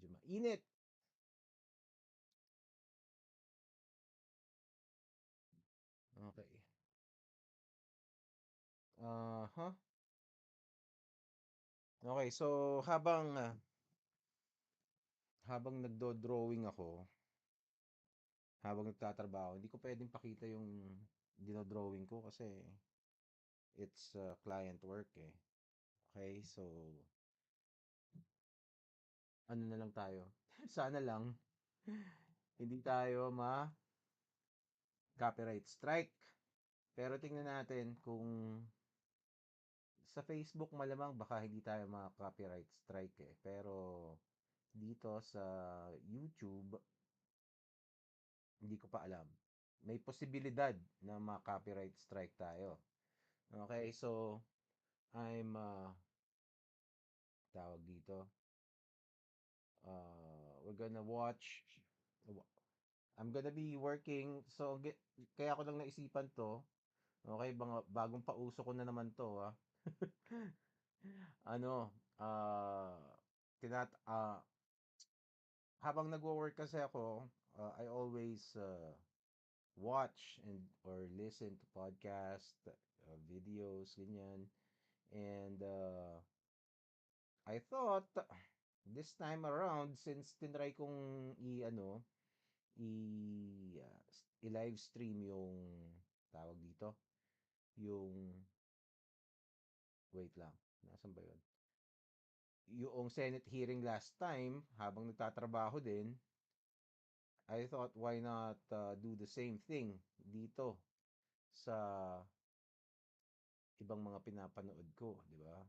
medyo mainit. Okay. Huh? Okay, so habang nagdo-drawing ako, habang nagtatrabaho, hindi ko pwedeng pakita yung dino-drawing ko kasi it's client work eh. Okay, so ano na lang tayo. Sana lang hindi tayo copyright strike. Pero tingnan natin kung sa Facebook malamang baka hindi tayo copyright strike eh. Pero dito sa YouTube, hindi ko pa alam. May posibilidad na copyright strike tayo. Okay, so I'm tawag dito. We're gonna watch. I'm gonna be working. So kaya ko lang naisipan to. Okay, bagong pauso ko na naman to, ah. Ano, habang nagwo-work kasi ako, I always watch and or listen to podcast, videos, ganyan. And I thought this time around, since tinry kong i-live stream yung tawag dito, yung wait lang, nasan ba yun? Yung Senate hearing last time, habang nagtatrabaho din, I thought why not do the same thing dito sa ibang mga pinapanood ko, di ba?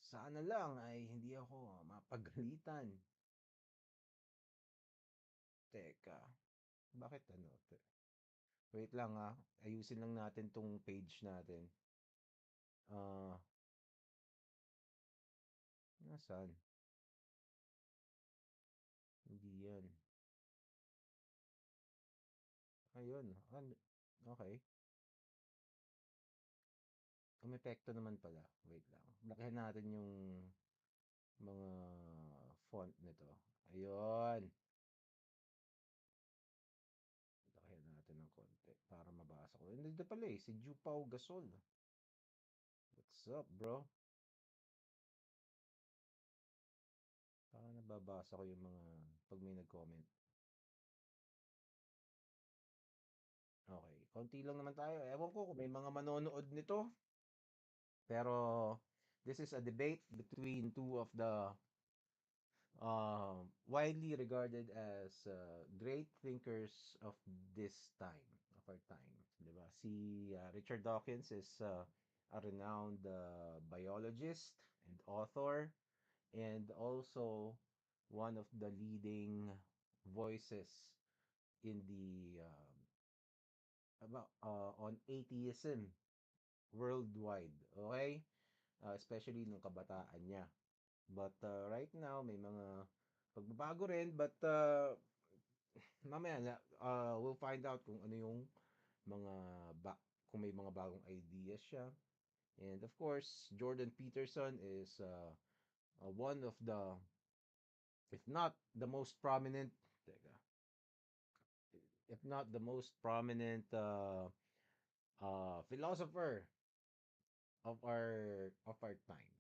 Sana lang ay hindi ako mapagalitan. Teka, bakit ano? Wait lang ah, ayusin lang natin tong page natin. Ah, nasaan? Hindi yan. Ayun, okay. Umepekto naman pala. Wait lang. Lakihan natin yung mga font nito. Ayun. Lakihan natin ng konti para mabasa ko. Hindi pala eh, si Jupao Gasol. What's up, bro? Para nababasa ko yung mga pag may nag-comment. Okay. Konti lang naman tayo. Ewan ko kung may mga manonood nito. Pero this is a debate between two of the widely regarded as great thinkers of this time, of our time. Diba? Si Richard Dawkins is a renowned biologist and author, and also one of the leading voices in the about on atheism worldwide. Okay, especially nung kabataan niya. But right now may mga pagbabago rin, but mamaya na we'll find out kung ano yung mga kung may mga bagong ideas siya. And of course, Jordan Peterson is one of the, if not the most prominent, teka, if not the most prominent philosopher of our time.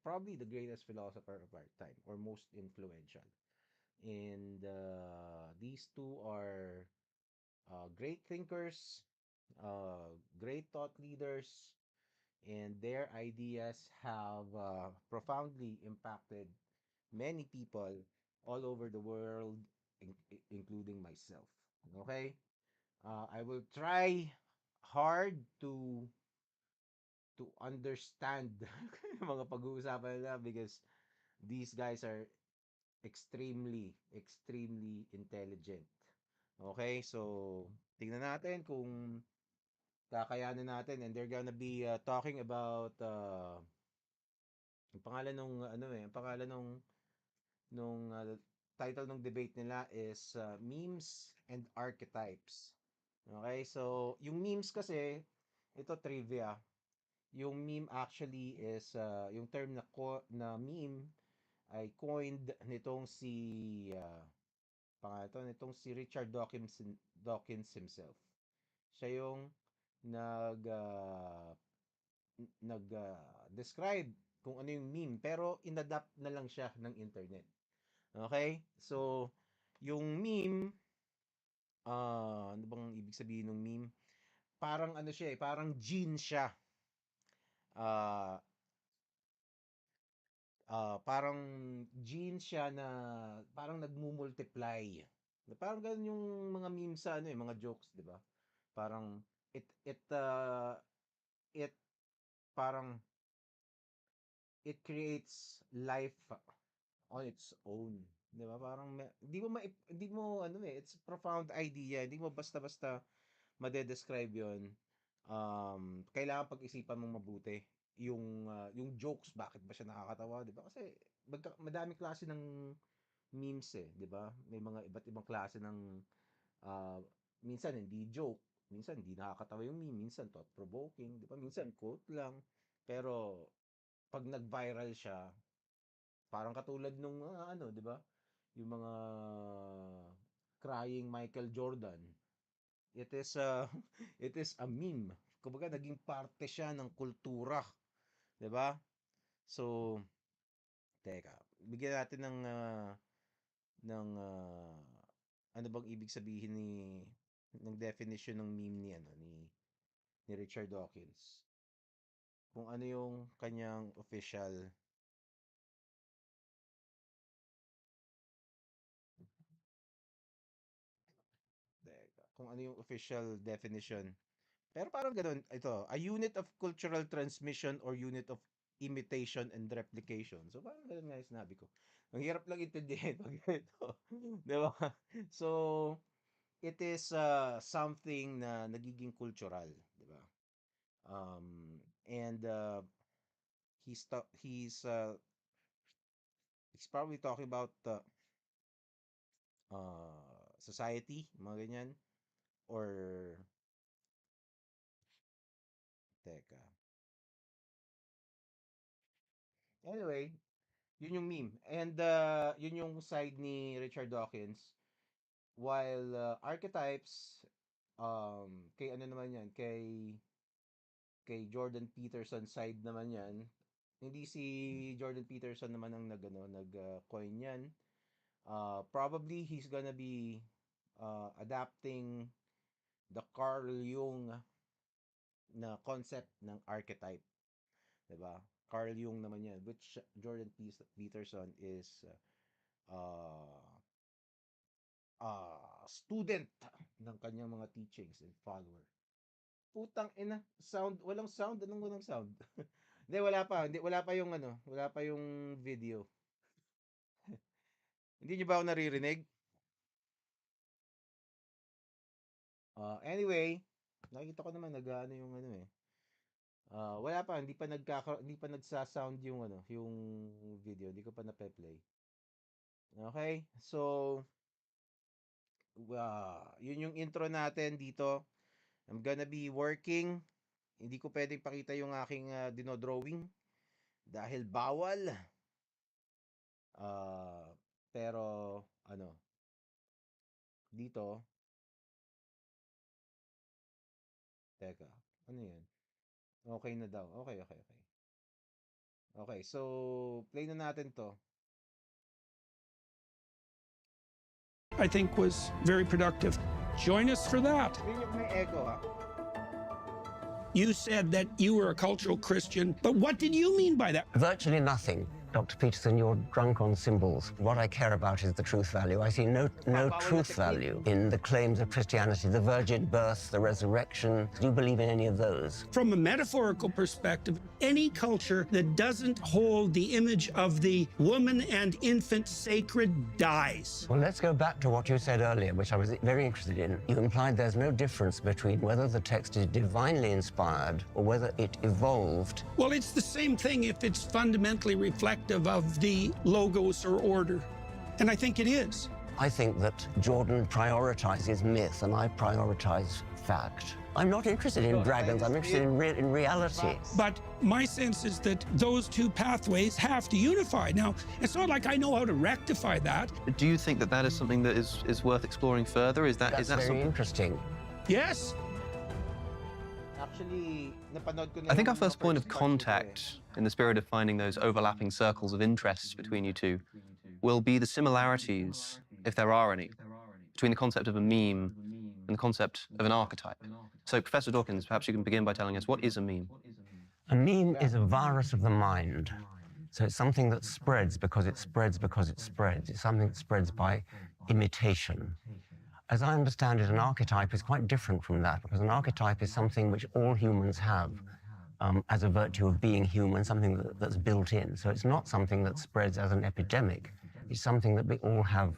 Probably the greatest philosopher of our time, or most influential. And these two are great thinkers, great thought leaders, and their ideas have profoundly impacted many people all over the world, including myself. Okay? I will try hard to understand yung mga pag-uusapan nila because these guys are extremely intelligent. Okay? So, tingnan natin kung kakayanin natin, and they're gonna be talking about ang pangalan nung ano eh, ang pangalan nung title ng debate nila is memes and archetypes. Okay? So, yung memes kasi, ito trivia. Yung meme actually is yung term na meme ay coined nitong si pangalan nitong si Richard Dawkins himself. Siya yung nag describe kung ano yung meme pero inadapt na lang siya ng internet. Okay? So, yung meme, ano bang ibig sabihin ng meme? Parang ano siya eh, parang gene siya. Ah, parang gene siya na parang nagmumultiply. Parang ganun yung mga memes sa ano eh, mga jokes, 'di ba? Parang it parang it creates life on its own, 'di ba? Parang hindi mo ano eh, it's a profound idea. Hindi mo basta-basta made-describe 'yon. Kailangan pag-isipan mong mabuti yung jokes, bakit ba siya nakakatawa, 'di ba? Kasi madaming klase ng memes eh, 'di ba? May mga iba't ibang klase ng ah, minsan hindi joke, minsan hindi nakakatawa yung meme, minsan thought provoking, 'di ba? Minsan quote lang. Pero pag nag-viral siya, parang katulad nung ano, 'di ba? Yung mga crying Michael Jordan. It is a it is a meme. Kumbaga naging parte siya ng kultura, 'di ba? So, teka, bigyan natin ng ano bang ibig sabihin ng definition ng meme ni ano ni Richard Dawkins. Kung ano yung kanyang official. Teka, kung ano yung official definition. Pero parang ganun, ito, a unit of cultural transmission or unit of imitation and replication. So parang ganun nga yung sinabi ko. Ang hirap lang intindihin pag ganito. Di ba? So, it is something na nagiging cultural, di ba? And he's probably talking about society, mga ganyan. Or, teka. Anyway, yun yung meme. And yun yung side ni Richard Dawkins. While archetypes, kay ano naman yan, kay Jordan Peterson side naman yan. Hindi si Jordan Peterson naman ang nag-coin yan. Probably he's gonna be adapting the Carl Jung na concept ng archetype, 'di ba? Carl Jung naman 'yan, which Jordan Peterson is uh, student ng kanyang mga teachings and follower. Putang ina, walang sound, anong walang sound? Wala pa yung wala pa yung video. Hindi niyo ba ako naririnig? Anyway, nakikita ko naman nag-aano yung ano eh. Wala pa, hindi pa nagsa-sound yung yung video, hindi ko pa na-play. Okay? So, yun yung intro natin dito. I'm gonna be working. Hindi ko pwedeng pakita yung aking dinodrawing dahil bawal. Pero dito, teka, ano yan? Okay na daw. Okay, okay, okay. Okay, so play na natin to. I think was very productive. Join us for that. May echo, ha? You said that you were a cultural Christian, but what did you mean by that? Virtually nothing. Dr. Peterson, you're drunk on symbols. What I care about is the truth value. I see no truth value in the claims of Christianity, the virgin birth, the resurrection. Do you believe in any of those? From a metaphorical perspective, any culture that doesn't hold the image of the woman and infant sacred dies. Well, let's go back to what you said earlier, which I was very interested in. You implied there's no difference between whether the text is divinely inspired or whether it evolved. Well, it's the same thing if it's fundamentally reflective of the logos or order. And I think it is. I think that Jordan prioritizes myth and I prioritize fact. I'm not interested in dragons. I'm interested in reality. But my sense is that those two pathways have to unify. Now, it's not like I know how to rectify that. Do you think that that is something that is worth exploring further? That's very something interesting. Yes. Actually, napanood ko na I think yung our first mga point of first parts nito contact, in the spirit of finding those overlapping circles of interests between you two, will be the similarities, if there are any, between the concept of a meme and the concept of an archetype. So, Professor Dawkins, perhaps you can begin by telling us, what is a meme? A meme is a virus of the mind. So it's something that spreads because it spreads because it spreads. It's something that spreads by imitation. As I understand it, an archetype is quite different from that, because an archetype is something which all humans have as a virtue of being human, something that's built in. So it's not something that spreads as an epidemic. It's something that we all have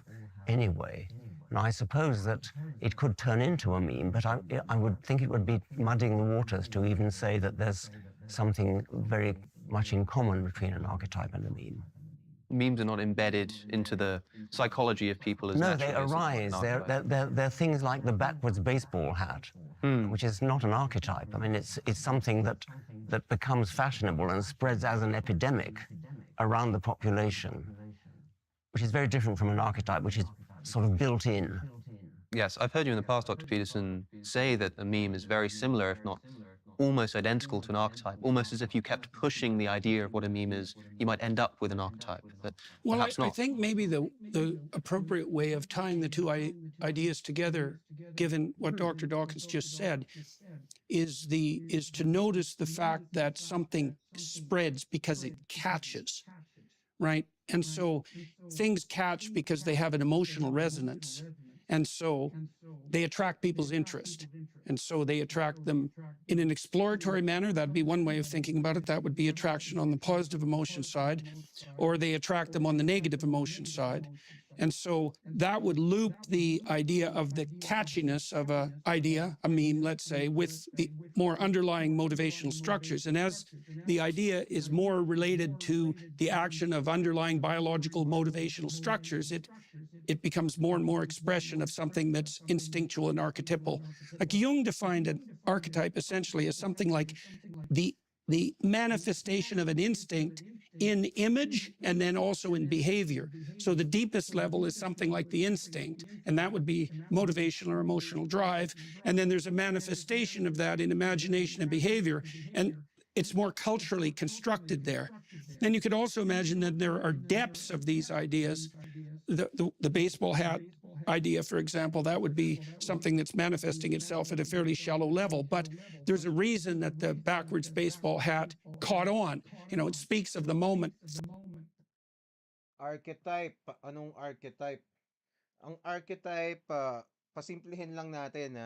anyway. And I suppose that it could turn into a meme, but I would think it would be muddying the waters to even say that there's something very much in common between an archetype and a meme. Memes are not embedded into the psychology of people as No, they naturally as an arise. archetype. They're things like the backwards baseball hat, which is not an archetype. I mean, it's something that becomes fashionable and spreads as an epidemic around the population, which is very different from an archetype, which is sort of built in. Yes, I've heard you in the past, Dr. Peterson, say that a meme is very similar, if not almost identical to an archetype, almost as if you kept pushing the idea of what a meme is, you might end up with an archetype, but Well, perhaps not. I think maybe the appropriate way of tying the two ideas together, given what Dr. Dawkins just said, is to notice the fact that something spreads because it catches, right? And so things catch because they have an emotional resonance. And so they attract people's interest. And so they attract them in an exploratory manner. That'd be one way of thinking about it. That would be attraction on the positive emotion side, or they attract them on the negative emotion side. And so that would loop the idea of the catchiness of an idea, a meme, let's say, with the more underlying motivational structures. And as the idea is more related to the action of underlying biological motivational structures, it becomes more and more expression of something that's instinctual and archetypal. Like Jung defined an archetype essentially as something like the manifestation of an instinct in image and then also in behavior. So the deepest level is something like the instinct, and that would be motivational or emotional drive. And then there's a manifestation of that in imagination and behavior, and it's more culturally constructed there. Then you could also imagine that there are depths of these ideas. The baseball hat idea, for example, that would be something that's manifesting itself at a fairly shallow level. But there's a reason that the backwards baseball hat caught on. You know, it speaks of the moment. Archetype. Anong archetype? Ang archetype, pasimplihin lang natin,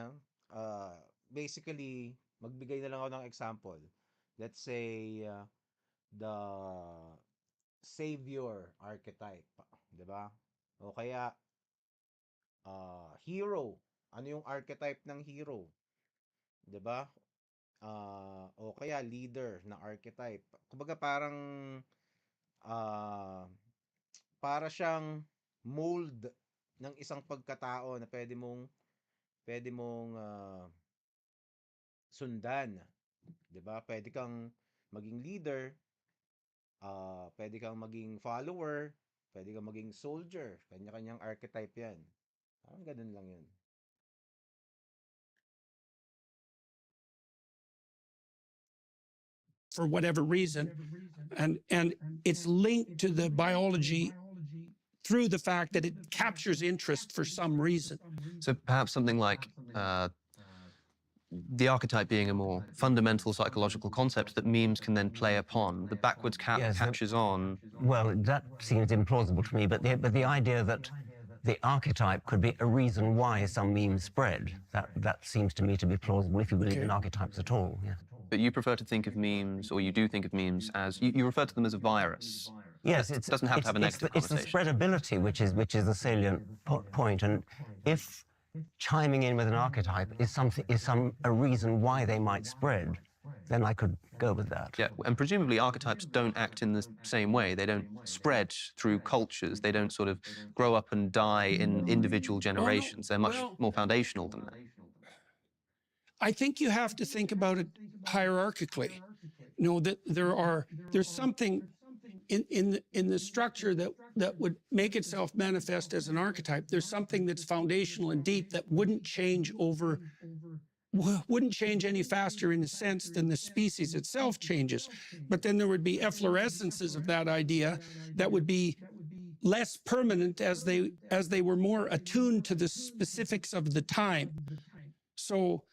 basically, magbigay na lang ako ng example. Let's say, the savior archetype, 'di ba? O kaya hero. Ano yung archetype ng hero? 'Di ba? O kaya leader na archetype. Kumbaga parang ah para siyang mold ng isang pagkatao na pwede mong sundan, 'di ba? Pwede kang maging leader, pwede kang maging follower, pwede kang maging soldier. Kanya-kanyang archetype 'yan. Parang ganun lang 'yun. For whatever reason, and it's linked to the biology through the fact that it captures interest for some reason. So perhaps something like the archetype being a more fundamental psychological concept that memes can then play upon. The backwards Yes, catches on. Well, that seems implausible to me, but the idea that the archetype could be a reason why some memes spread, that seems to me to be plausible if you believe in archetypes at all. Yeah. But you prefer to think of memes, or you do think of memes as, you refer to them as a virus. Yes, it doesn't have to have a negative it's the connotation. spreadability which is the salient point, and if chiming in with an archetype is a reason why they might spread, then I could go with that. Yeah, and presumably archetypes don't act in the same way. They don't spread through cultures. They don't sort of grow up and die in individual generations. They're much more foundational than that. I think you have to think about it hierarchically. You know, that there's something in the structure that would make itself manifest as an archetype. There's something that's foundational and deep that wouldn't change any faster in a sense than the species itself changes. But then there would be efflorescences of that idea that would be less permanent as they were more attuned to the specifics of the time. So,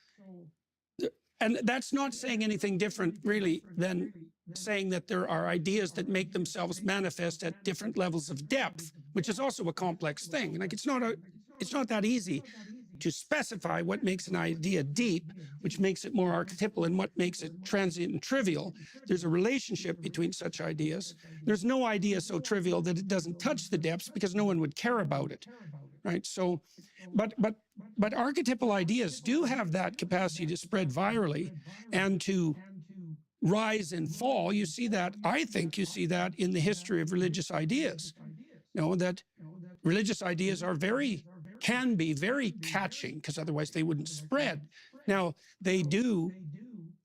and that's not saying anything different really than saying that there are ideas that make themselves manifest at different levels of depth, which is also a complex thing. Like it's not that easy to specify what makes an idea deep, which makes it more archetypal, and what makes it transient and trivial. There's a relationship between such ideas. There's no idea so trivial that it doesn't touch the depths because no one would care about it, right? So, but archetypal ideas do have that capacity to spread virally and to rise and fall. You see that, I think you see that in the history of religious ideas. You know, that religious ideas can be very catching because otherwise they wouldn't spread. Now,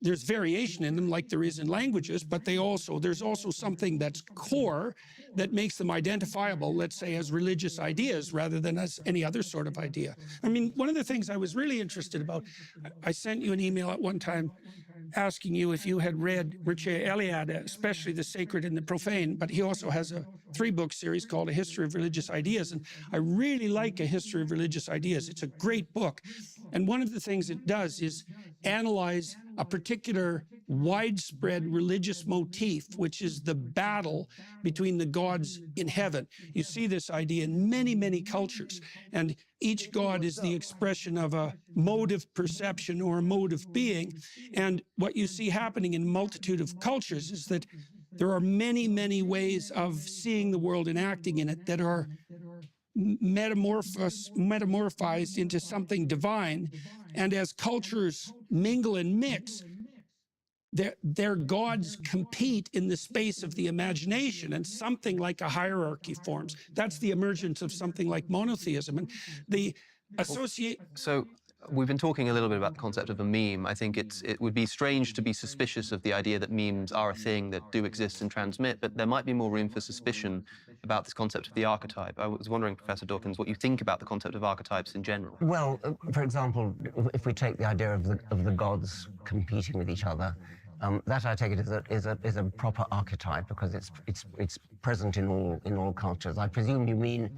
there's variation in them like there is in languages, but there's also something that's core that makes them identifiable, let's say, as religious ideas rather than as any other sort of idea. I mean, one of the things I was really interested about, I sent you an email at one time asking you if you had read Mircea Eliade, especially The Sacred and the Profane, but he also has a 3-book series called A History of Religious Ideas. And I really like A History of Religious Ideas. It's a great book. And one of the things it does is analyze a particular widespread religious motif, which is the battle between the gods in heaven. You see this idea in many, many cultures, and each god is the expression of a mode of perception or a mode of being. And what you see happening in a multitude of cultures is that there are many, many ways of seeing the world and acting in it that are metamorphized into something divine. And as cultures mingle and mix, their gods compete in the space of the imagination, and something like a hierarchy forms. That's the emergence of something like monotheism. And the associate. So we've been talking a little bit about the concept of a meme. I think it would be strange to be suspicious of the idea that memes are a thing that do exist and transmit, but there might be more room for suspicion about this concept of the archetype. I was wondering, Professor Dawkins, what you think about the concept of archetypes in general. Well, for example, if we take the idea of the gods competing with each other, that I take it is a proper archetype because it's present in all cultures. I presume you mean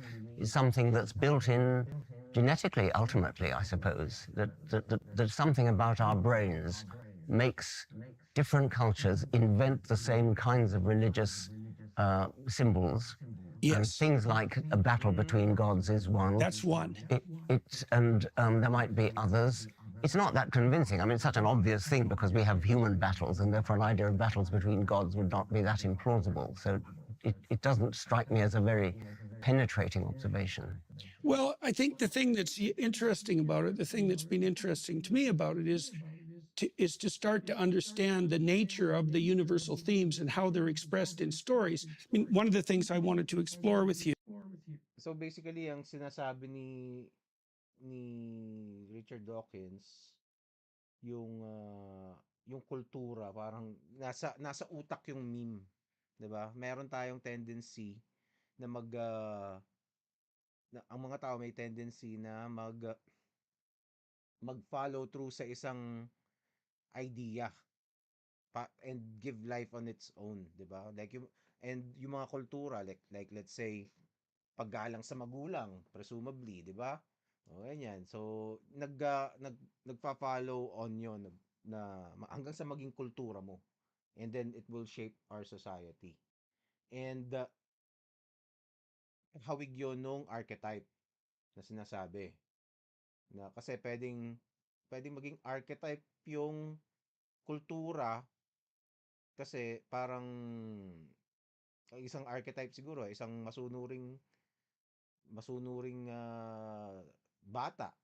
something that's built in genetically, ultimately, I suppose, that something about our brains makes different cultures invent the same kinds of religious symbols. Yes. And things like a battle between gods is one. That's one. And there might be others. It's not that convincing. I mean, it's such an obvious thing because we have human battles, and therefore an idea of battles between gods would not be that implausible. So it doesn't strike me as a very penetrating observation. Well, I think the thing that's interesting about it, the thing that's been interesting to me about it is to start to understand the nature of the universal themes and how they're expressed in stories. I mean, one of the things I wanted to explore with you. So basically, ang sinasabi ni Richard Dawkins, yung kultura, parang nasa utak yung meme, 'di ba? Meron tayong tendency na ang mga tao may tendency na mag-follow through sa isang idea and give life on its own, 'di ba? Like yung mga kultura like let's say paggalang sa magulang, presumably, 'di ba? O ganyan. So nagfa-follow on 'yon na hanggang sa maging kultura mo. And then it will shape our society. And hawig 'yon nung archetype na sinasabi. Na kasi pwedeng maging archetype yung kultura kasi parang isang archetype siguro, isang masunuring bata,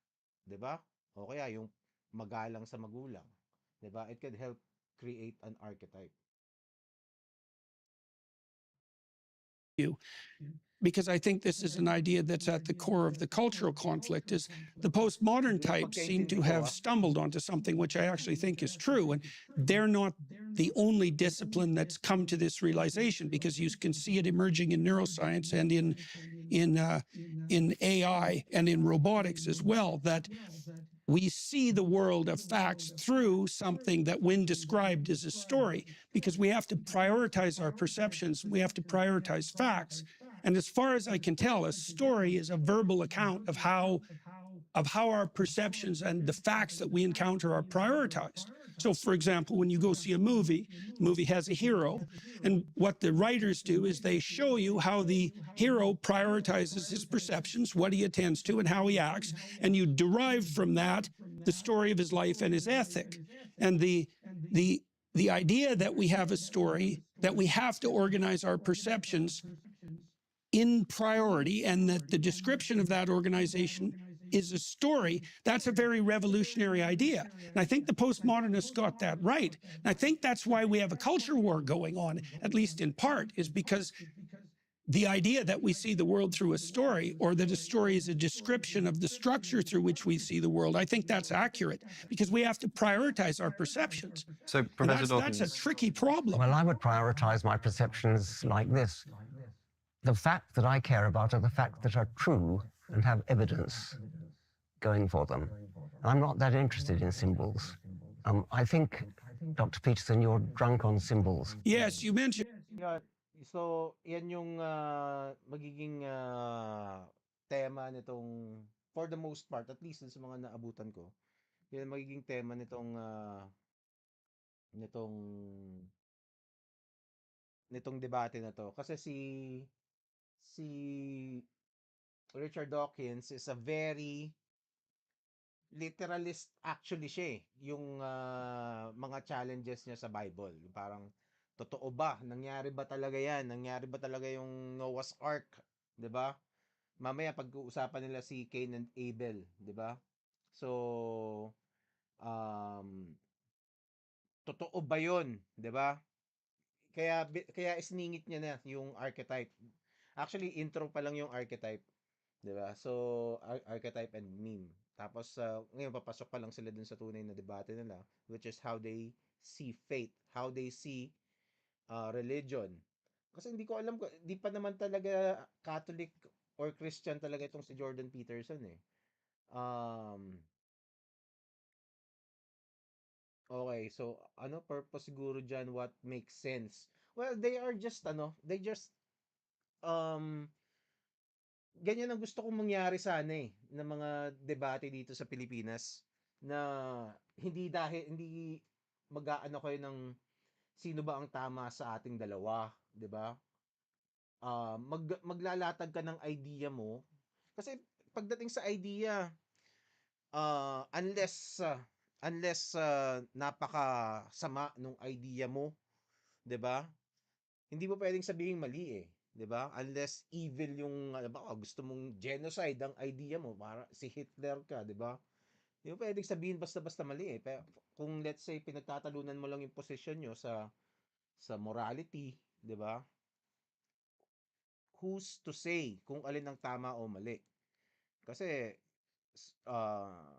'di ba? O kaya yung magalang sa magulang, 'di ba? It could help create an archetype. because I think this is an idea that's at the core of the cultural conflict, is the postmodern types seem to have stumbled onto something which I actually think is true. And they're not the only discipline that's come to this realization, because you can see it emerging in neuroscience and in AI and in robotics as well, that we see the world of facts through something that, when described, is a story, because we have to prioritize our perceptions. We have to prioritize facts. And as far as I can tell, a story is a verbal account of how our perceptions and the facts that we encounter are prioritized. So, for example, when you go see a movie, the movie has a hero, and what the writers do is they show you how the hero prioritizes his perceptions, what he attends to, and how he acts, and you derive from that the story of his life and his ethic. And the idea that we have a story, that we have to organize our perceptions in priority, and that the description of that organization is a story, that's a very revolutionary idea. And I think the postmodernists got that right. And I think that's why we have a culture war going on, at least in part, is because the idea that we see the world through a story, or that a story is a description of the structure through which we see the world, I think that's accurate, because we have to prioritize our perceptions. So, Professor That's a Dawkins, tricky problem. Well, I would prioritize my perceptions like this. The fact that I care about are the facts that are true and have evidence going for them. And I'm not that interested in symbols. I think, Dr. Peterson, you're drunk on symbols. Yes, you mentioned. Yun. So, yan yung magiging tema nitong, for the most part, at least sa mga naabutan ko, yan ang magiging tema nitong nitong debate na to. Kasi si Richard Dawkins is a very literalist actually siya eh. Yung mga challenges niya sa Bible. Yung parang, totoo ba? Nangyari ba talaga yan? Nangyari ba talaga yung Noah's Ark? 'Di ba? Mamaya pag-uusapan nila si Cain and Abel, 'di ba? So, um, totoo ba yun? 'Di ba? Kaya isningit niya na yung archetype. Actually, intro pa lang yung archetype. 'Di ba? So, archetype and meme. Tapos, ngayon papasok pa lang sila dun sa tunay na debate nila, which is how they see faith, how they see religion. Kasi hindi ko alam, di pa naman talaga Catholic or Christian talaga itong si Jordan Peterson eh. Um, okay, so ano purpose siguro dyan, what makes sense? Well, they just um ganyan ang gusto kong mangyari sana eh, ng mga debate dito sa Pilipinas, na hindi mag-aano kayo ng sino ba ang tama sa ating dalawa, 'di ba? Maglalatag ka ng idea mo, kasi pagdating sa idea, unless napakasama nung idea mo, 'di ba? Hindi mo pwedeng sabihin mali eh, 'di ba? Unless evil yung baka gusto mong genocide ang idea mo, para si Hitler ka, 'di ba? Hindi mo pwedeng sabihin basta-basta mali eh. Pero kung let's say pinagtatalunan mo lang yung position nyo sa morality, 'di ba? Who's to say kung alin ang tama o mali? Kasi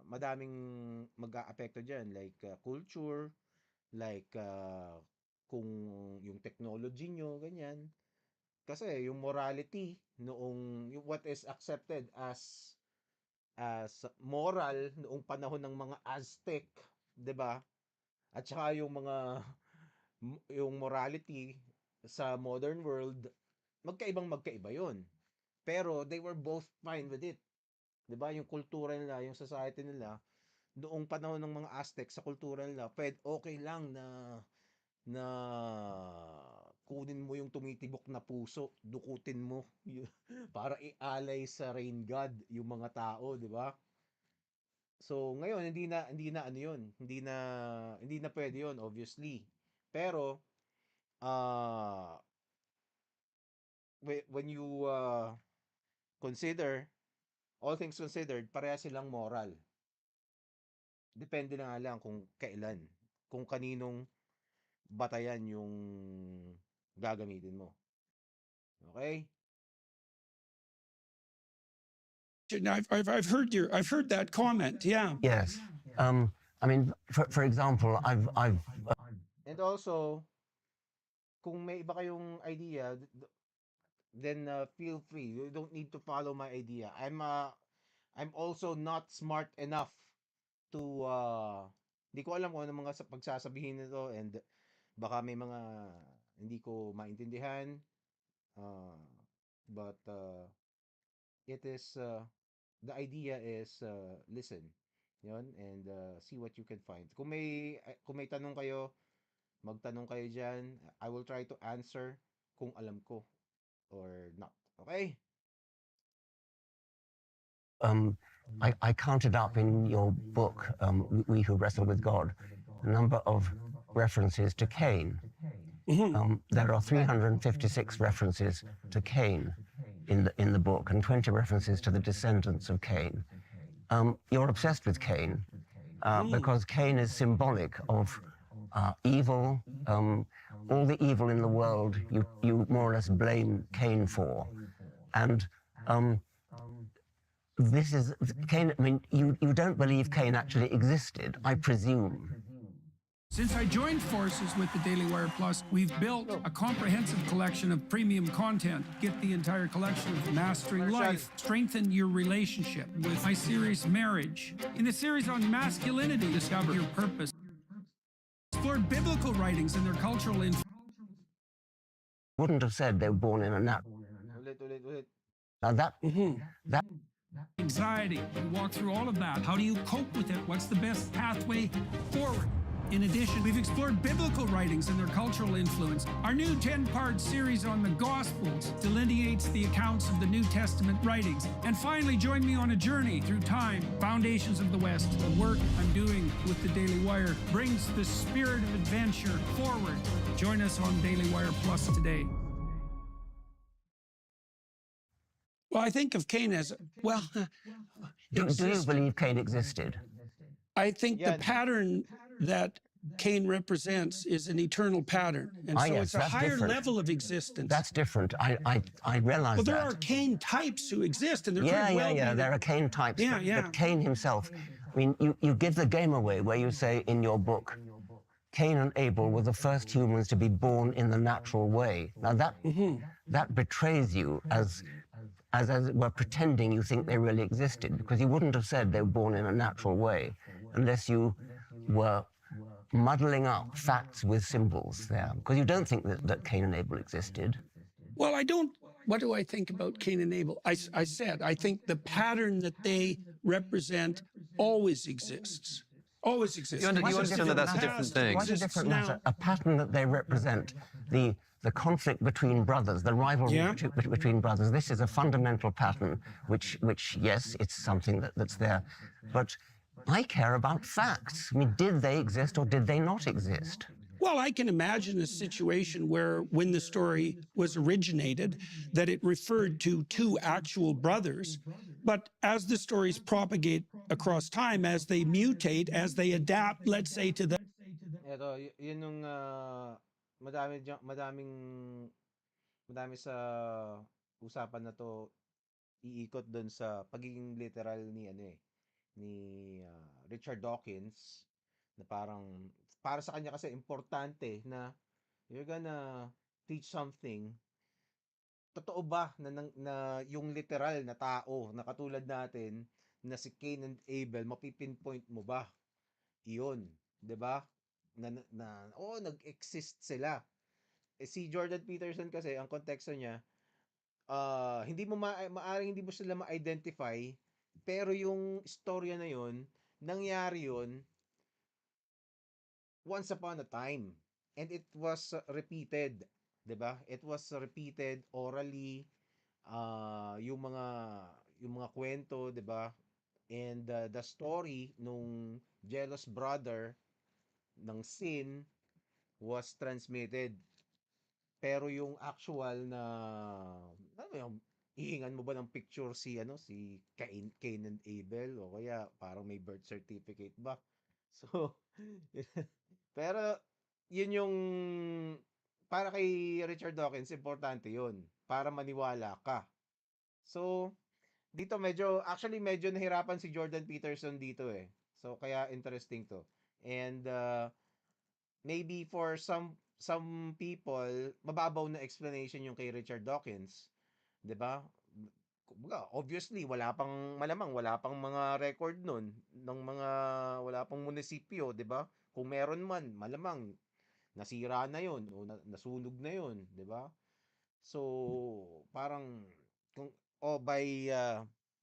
madaming mag-aapekto diyan, like culture, like kung yung technology nyo, ganyan. Kasi yung morality noong yung what is accepted as moral noong panahon ng mga Aztec, 'di ba? At saka yung yung morality sa modern world, magkaiba 'yon. Pero they were both fine with it. 'Di ba? Yung kultura nila, yung society nila noong panahon ng mga Aztec, sa kultura nila, okay lang na kunin mo yung tumitibok na puso, dukutin mo para ialay sa rain god yung mga tao, 'di ba? So ngayon hindi na ano 'yun, hindi na pwede 'yun obviously. Pero uh when you consider all things considered, pareha silang moral. Depende na nga lang kung kailan, kung kaninong batayan yung gagamitin mo. Okay? I've heard that comment. Yeah. Yes. I mean, for example, I've And also, kung may iba kayong idea, then feel free. You don't need to follow my idea. I'm also not smart enough to hindi ko alam kung ano mga pagsasabihin nito, and baka may mga hindi ko maintindihan, uh, but it is the idea is listen yon, and see what you can find. Kung may tanong kayo, magtanong kayo diyan. I will try to answer kung alam ko or not. Okay? I counted up in your book, We Who Wrestle with God, a number of references to Cain. There are 356 references to Cain in the book, and 20 references to the descendants of Cain. You're obsessed with Cain because Cain is symbolic of evil. All the evil in the world, you more or less blame Cain for, and this is Cain. I mean, you don't believe Cain actually existed, I presume. Since I joined forces with the Daily Wire Plus, we've built a comprehensive collection of premium content. Get the entire collection of Mastering Life, strengthen your relationship with my series Marriage. In the series on masculinity, discover your purpose. Explore biblical writings and their cultural influence. Wouldn't have said they were born in a natural. Ulit. Now that Anxiety. We walk through all of that. How do you cope with it? What's the best pathway forward? In addition, we've explored biblical writings and their cultural influence. Our new 10-part series on the Gospels delineates the accounts of the New Testament writings. And finally, join me on a journey through time, foundations of the West. The work I'm doing with the Daily Wire brings the spirit of adventure forward. Join us on Daily Wire Plus today. Well, I think of Cain as, well, do you believe Cain existed? I think the pattern that Cain represents is an eternal pattern. And so yes, it's a that's higher different. level of existence. That's different. I realize well, there that. are Cain types who exist, and they're Yeah, very well. There are Cain types. But Cain himself, I mean, you give the game away where you say in your book, Cain and Abel were the first humans to be born in the natural way. Now that betrays you as it were pretending you think they really existed, because you wouldn't have said they were born in a natural way unless you were muddling up facts with symbols there, because you don't think that Cain and Abel existed. Well, I don't. What do I think about Cain and Abel? I said, I think the pattern that they represent always exists. Always exists. You understand that that's a different thing. What's a different matter? A pattern that they represent, the conflict between brothers, the rivalry between brothers. This is a fundamental pattern, which yes, it's something that's there. But I care about facts. I mean, did they exist or did they not exist? Well, I can imagine a situation where when the story was originated, that it referred to two actual brothers. But as the stories propagate across time, as they mutate, as they adapt, let's say, to the... Eto, yun yung madami sa usapan na to iikot doon sa pagiging literal ni Richard Dawkins, na parang para sa kanya kasi importante na you're gonna teach something. Totoo ba na yung literal na tao na katulad natin na si Cain and Abel, mapipinpoint mo ba iyon, 'di ba? Nag-exist sila. Si Jordan Peterson kasi ang konteksto niya, hindi mo maaring hindi mo sila ma-identify, pero yung istorya na yon, nangyari yon once upon a time, and it was repeated, 'di ba? It was repeated orally, yung mga kwento, 'di ba? And the story nung jealous brother ng sin was transmitted. Pero yung actual na ano yung hihingan mo ba ng picture si Cain and Abel, o kaya parang may birth certificate ba? So pero yun yung para kay Richard Dawkins, importante yun para maniwala ka. So dito medyo nahirapan si Jordan Peterson dito eh. So kaya interesting to. And maybe for some people, mababaw na explanation yung kay Richard Dawkins, 'di ba? Kumbaga, obviously wala pang mga record nun ng mga wala pang munisipyo, 'di ba? Kung meron man, malamang nasira na 'yon o nasunog na 'yon, 'di ba? So, parang kung by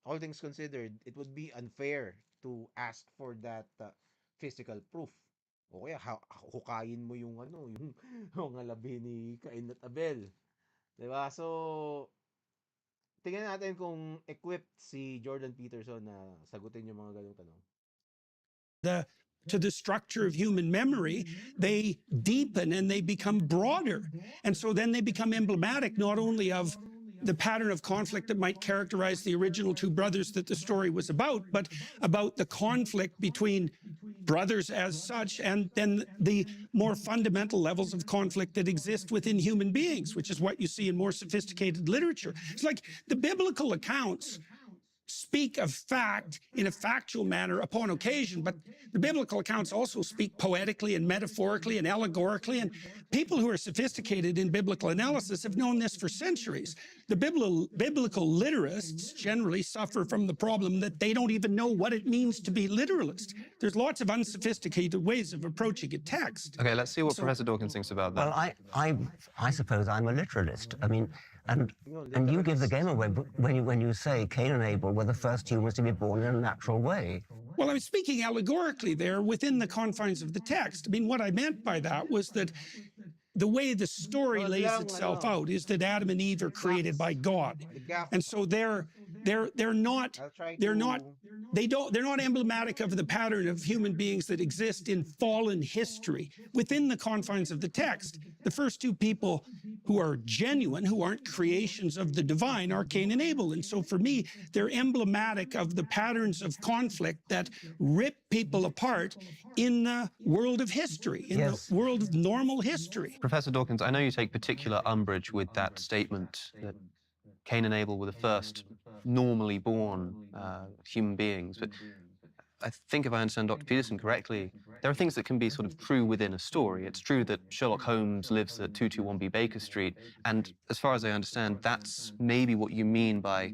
all things considered, it would be unfair to ask for that physical proof. O kaya hukayin mo yung yung mga labi ni Cain at Abel, 'di ba? So, tingnan natin kung equipped si Jordan Peterson na sagutin yung mga ganung tanong. To the structure of human memory, they deepen and they become broader. And so then they become emblematic not only of the pattern of conflict that might characterize the original two brothers that the story was about, but about the conflict between brothers as such, and then the more fundamental levels of conflict that exist within human beings, which is what you see in more sophisticated literature. It's like the biblical accounts speak of fact in a factual manner upon occasion, but the biblical accounts also speak poetically and metaphorically and allegorically, and people who are sophisticated in biblical analysis have known this for centuries. The biblical literalists generally suffer from the problem that they don't even know what it means to be literalist. There's lots of unsophisticated ways of approaching a text. Okay, let's see what Professor Dawkins thinks about that. Well, I suppose I'm a literalist. I mean, and you give the game away when you say Cain and Abel were the first humans to be born in a natural way. Well, I'm speaking allegorically there within the confines of the text. I mean, what I meant by that was that the way the story lays itself out is that Adam and Eve are created by God, and so they're not emblematic of the pattern of human beings that exist in fallen history within the confines of the text. The first two people who are genuine, who aren't creations of the divine, are Cain and Abel. And so for me, they're emblematic of the patterns of conflict that rip people apart in the world of history, in the world of normal history. Professor Dawkins, I know you take particular umbrage with that statement that Cain and Abel were the first normally born human beings, but I think if I understand Dr. Peterson correctly, there are things that can be sort of true within a story. It's true that Sherlock Holmes lives at 221B Baker Street, and as far as I understand, that's maybe what you mean by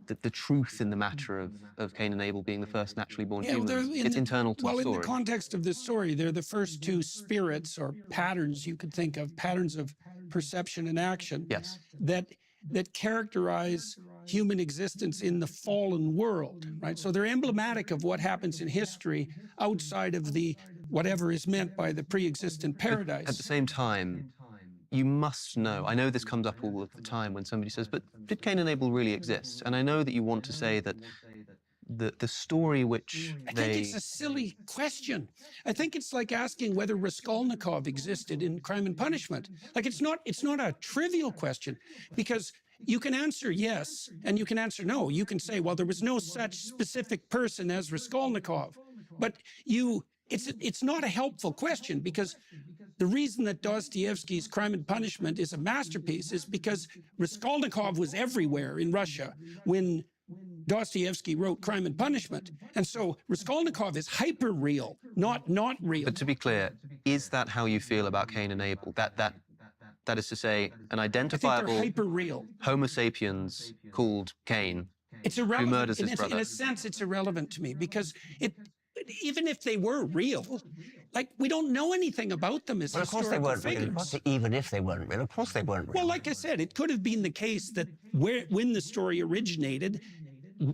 the truth in the matter of Cain and Abel being the first naturally born humans. It's internal to the story. Well, in the context of this story, they're the first two spirits or patterns you could think of, patterns of perception and action, yes, that characterize human existence in the fallen world, right? So they're emblematic of what happens in history outside of the whatever is meant by the pre-existent paradise. But at the same time, you must know, I know this comes up all of the time when somebody says, but did Cain and Abel really exist? And I know that you want to say that the story which I think it's a silly question. I think it's like asking whether Raskolnikov existed in Crime and Punishment. Like it's not a trivial question, because you can answer yes and you can answer no. You can say, well, there was no such specific person as Raskolnikov, but it's not a helpful question, because the reason that Dostoevsky's Crime and Punishment is a masterpiece is because Raskolnikov was everywhere in Russia when Dostoevsky wrote Crime and Punishment. And so Raskolnikov is hyper real, not real. But to be clear, is that how you feel about Cain and Abel? That is to say, an identifiable hyper real Homo sapiens called Cain, it's irrelevant. who murders his brother. In a sense, it's irrelevant to me, because even if they were real, like, we don't know anything about them as historical figures. Even if they weren't real, of course they weren't real. Well, like I said, it could have been the case that when the story originated,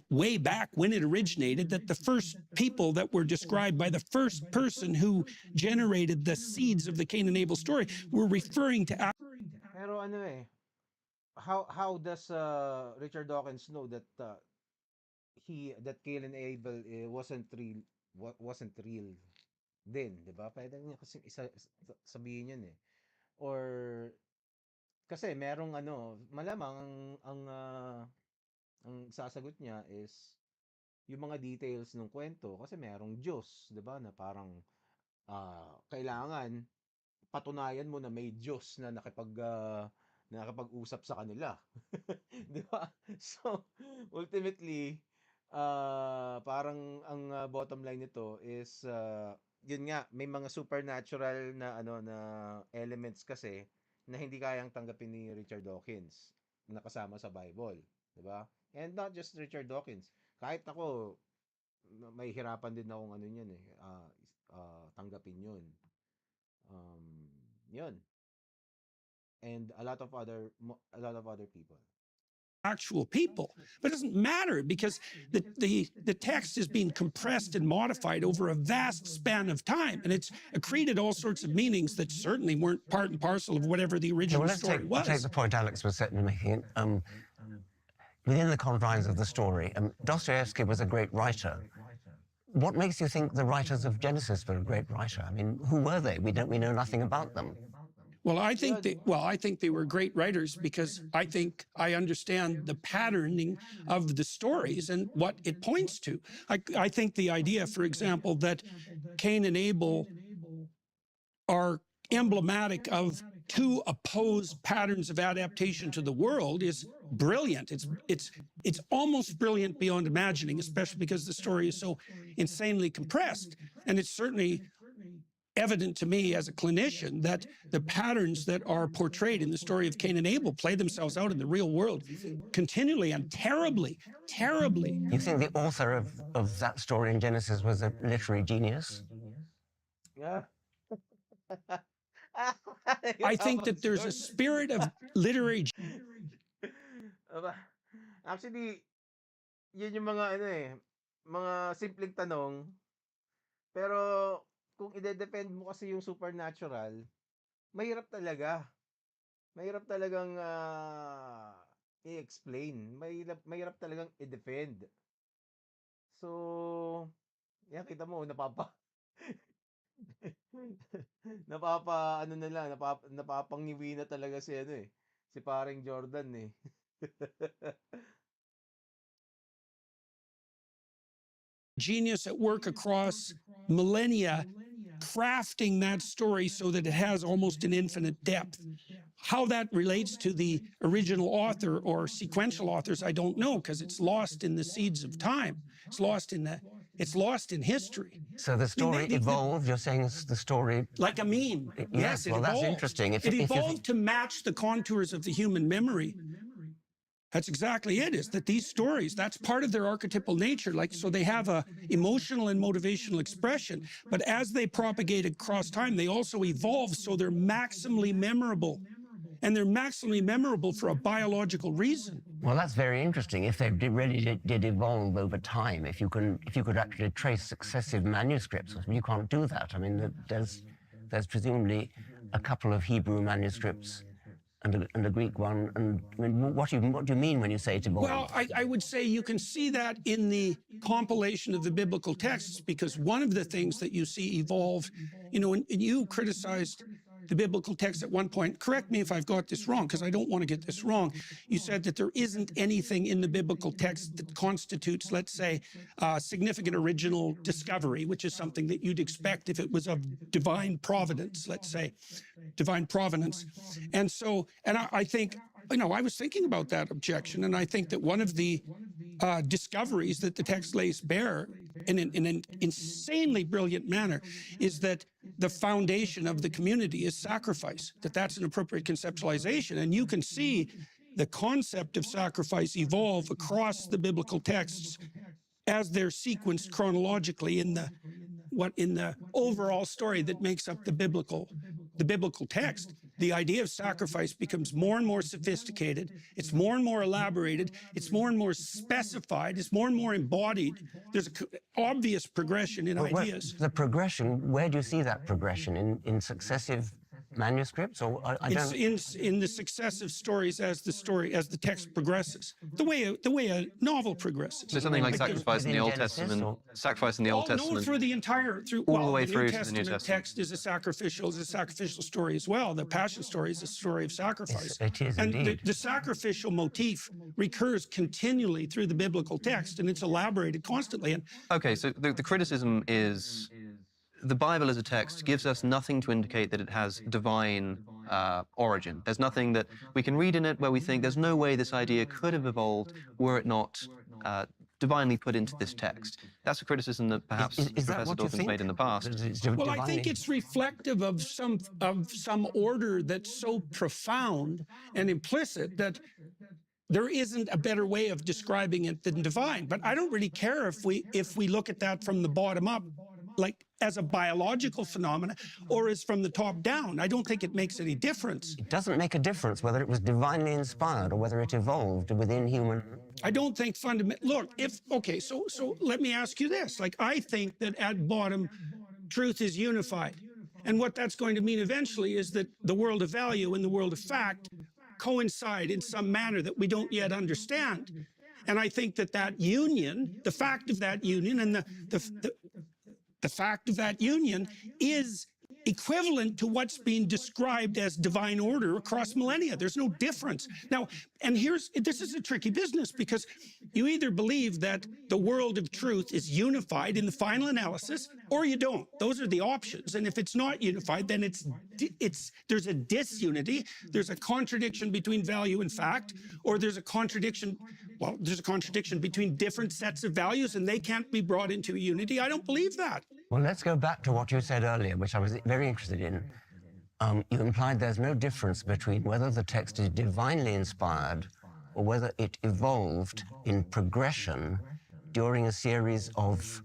way back when it originated, that the first people that were described by the first person who generated the seeds of the Cain and Abel story were referring to... Pero how does Richard Dawkins know that Cain and Abel wasn't real din, 'di ba? Pwede niya kasi sabihin yan eh. Or kasi merong malamang ang sasagot niya is yung mga details ng kwento, kasi merong Diyos, 'di ba? Na parang kailangan patunayan mo na may Diyos na nakakapag-usap sa kanila. 'Di ba? So, ultimately, parang ang, bottom line nito is, yun nga, may mga supernatural na ano, na elements kasi na hindi kayang tanggapin ni Richard Dawkins na kasama sa Bible, 'di ba? And not just Richard Dawkins, kahit ako mahihirapan din akong ano niyan, eh, tanggapin 'yun. Um, 'Yun. And a lot of other people. Actual people. But it doesn't matter because the text is being compressed and modified over a vast span of time. And it's accreted all sorts of meanings that certainly weren't part and parcel of whatever the original Well, let's story was. take the point Alex was making. Within the confines of the story, Dostoevsky was a great writer. What makes you think the writers of Genesis were a great writer? I mean, who were they? We know nothing about them. Well, I think they were great writers because I think I understand the patterning of the stories and what it points to. I think the idea, for example, that Cain and Abel are emblematic of two opposed patterns of adaptation to the world is brilliant. It's almost brilliant beyond imagining, especially because the story is so insanely compressed. And it's certainly evident to me as a clinician that the patterns that are portrayed in the story of Cain and Abel play themselves out in the real world continually and terribly, terribly. You think the author of that story in Genesis was a literary genius? Yeah. I think that there's a spirit of literary. Actually, yun yung mga ano eh, mga simpleng tanong. Pero kung ide-defend mo kasi yung supernatural, mahirap talaga. Mahirap talagang i-explain. Mahirap talagang i-defend. So, yan kita mo napapangiwi na talaga si ano eh, si paring Jordan eh. Genius at work across millennia, crafting that story so that it has almost an infinite depth. How that relates to the original author or sequential authors, I don't know, because it's lost in the seeds of time. It's lost in history. So the story evolved. You're saying the story like a meme. Yes, well, that's interesting. It evolved to match the contours of the human memory. That's exactly it, is that these stories, that's part of their archetypal nature. Like, so they have a emotional and motivational expression, but as they propagate across time, they also evolve so they're maximally memorable. And they're maximally memorable for a biological reason. Well, that's very interesting. If they really did evolve over time, if you could actually trace successive manuscripts, you can't do that. I mean, there's presumably a couple of Hebrew manuscripts and a Greek one. And I mean, what do you mean when you say it evolved? Well, I would say you can see that in the compilation of the biblical texts, because one of the things that you see evolve, and you criticized the biblical text at one point. Correct me if I've got this wrong, because I don't want to get this wrong. You said that there isn't anything in the biblical text that constitutes, let's say, significant original discovery, which is something that you'd expect if it was of divine providence, let's say, divine providence. And so, and I think, I was thinking about that objection, and I think that one of the discoveries that the text lays bare in an insanely brilliant manner is that the foundation of the community is sacrifice, that's an appropriate conceptualization. And you can see the concept of sacrifice evolve across the biblical texts as they're sequenced chronologically in the overall story that makes up the biblical text. The idea of sacrifice becomes more and more sophisticated. It's more and more elaborated. It's more and more specified. It's more and more embodied. There's an obvious progression in ideas. The progression, where do you see that progression? In successive manuscripts, or in the successive stories as the text progresses, the way a novel progresses. So something like sacrifice in the Old Testament, sacrifice in the Old Testament, all the way through the New Testament text is a sacrificial story as well. The Passion story is a story of sacrifice. It is and indeed. The sacrificial motif recurs continually through the biblical text, and it's elaborated constantly. And okay, so the criticism is the Bible as a text gives us nothing to indicate that it has divine origin. There's nothing that we can read in it where we think there's no way this idea could have evolved were it not divinely put into this text. That's a criticism that perhaps Is that Professor what you Dawkins think? made in the past. Well, I think it's reflective of some order that's so profound and implicit that there isn't a better way of describing it than divine. But I don't really care if we look at that from the bottom up, like as a biological phenomenon, or as from the top down. I don't think it makes any difference. It doesn't make a difference whether it was divinely inspired or whether it evolved within human. I don't think look, okay, so let me ask you this. Like, I think that at bottom, truth is unified. And what that's going to mean eventually is that the world of value and the world of fact coincide in some manner that we don't yet understand. And I think that union, the fact of that union and the fact of that union is equivalent to what's being described as divine order across millennia. There's no difference. Now, and this is a tricky business, because you either believe that the world of truth is unified in the final analysis, or you don't. Those are the options. And if it's not unified, then there's a disunity. There's a contradiction between value and fact, or there's a contradiction between different sets of values, and they can't be brought into a unity. I don't believe that. Well, let's go back to what you said earlier, which I was very interested in. You implied there's no difference between whether the text is divinely inspired or whether it evolved in progression during a series of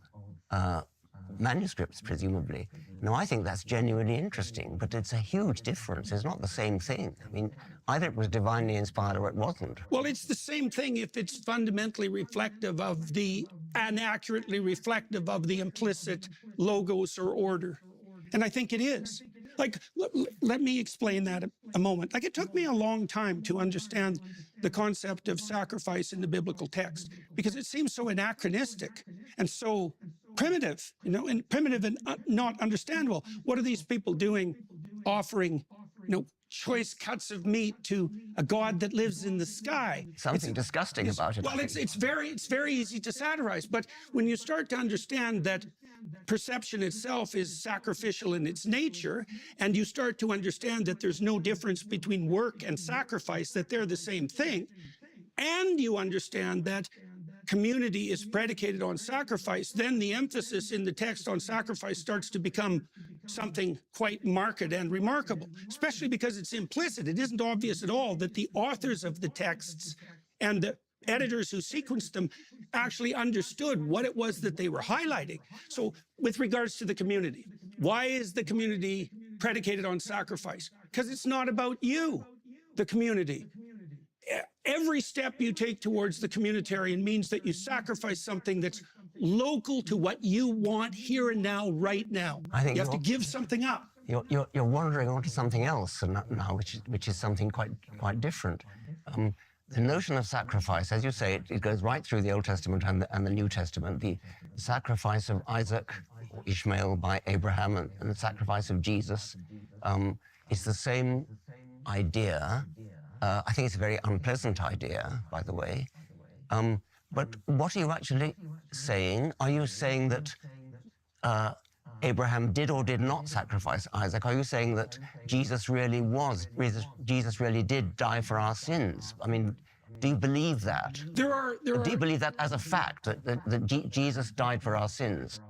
manuscripts, presumably. Now, I think that's genuinely interesting, but it's a huge difference. It's not the same thing. I mean, either it was divinely inspired or it wasn't. Well, it's the same thing if it's fundamentally reflective of and accurately reflective of the implicit logos or order. And I think it is. Like, let me explain that a moment. Like, it took me a long time to understand the concept of sacrifice in the biblical text, because it seems so anachronistic and so primitive, and not understandable. What are these people doing, offering, choice cuts of meat to a God that lives in the sky? Something disgusting about it. Well, it's very easy to satirize, but when you start to understand that perception itself is sacrificial in its nature, and you start to understand that there's no difference between work and sacrifice, that they're the same thing, and you understand that community is predicated on sacrifice, then the emphasis in the text on sacrifice starts to become something quite marked and remarkable, especially because it's implicit. It isn't obvious at all that the authors of the texts and the editors who sequenced them actually understood what it was that they were highlighting. So with regards to the community, why is the community predicated on sacrifice? Because it's not about you, the community. Every step you take towards the communitarian means that you sacrifice something that's local to what you want here and now, right now. I think you have to give something up. You're wandering onto something else now, which is something quite different. The notion of sacrifice, as you say, it goes right through the Old Testament and the New Testament. The sacrifice of Isaac or Ishmael by Abraham and the sacrifice of Jesus is the same idea. I think it's a very unpleasant idea, by the way. But what are you actually saying? Are you saying that Abraham did or did not sacrifice Isaac? Are you saying that Jesus really did die for our sins? I mean, do you believe that? Do you believe that as a fact, that Jesus died for our sins?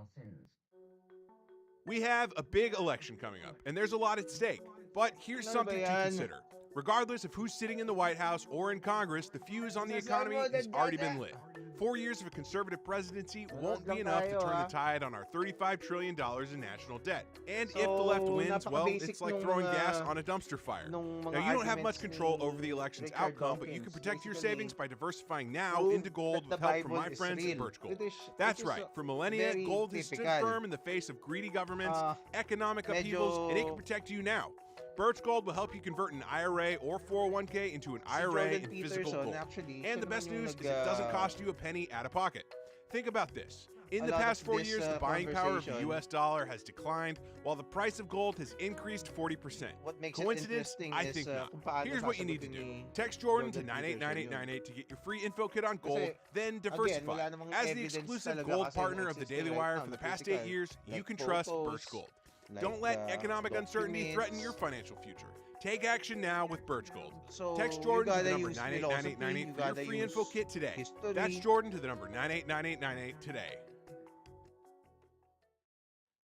We have a big election coming up, and there's a lot at stake. But here's something to consider. Regardless of who's sitting in the White House or in Congress, the fuse on the economy has already been lit. 4 years of a conservative presidency won't be enough to turn the tide on our $35 trillion in national debt. And if the left wins, well, it's like throwing gas on a dumpster fire. Now, you don't have much control over the election's outcome, but you can protect your savings by diversifying now into gold with help from my friends at Birch Gold. That's right. For millennia, gold has stood firm in the face of greedy governments, economic upheavals, and it can protect you now. Birch Gold will help you convert an IRA or 401k into an IRA in physical gold. And the best news is it doesn't cost you a penny out of pocket. Think about this. In the past 4 years, the buying power of the US dollar has declined, while the price of gold has increased 40%. Coincidence? I think not. Here's what you need to do. Text Jordan to 989898 to get your free info kit on gold, then diversify. As the exclusive gold partner of the Daily Wire for the past 8 years, you can trust Birch Gold. Don't let economic uncertainty threaten documents. your financial future. Take action now with Birch Gold. So, Text you Jordan to the gotta number use 989898 philosophy, for your free info kit today. history. That's Jordan to the number 989898 today.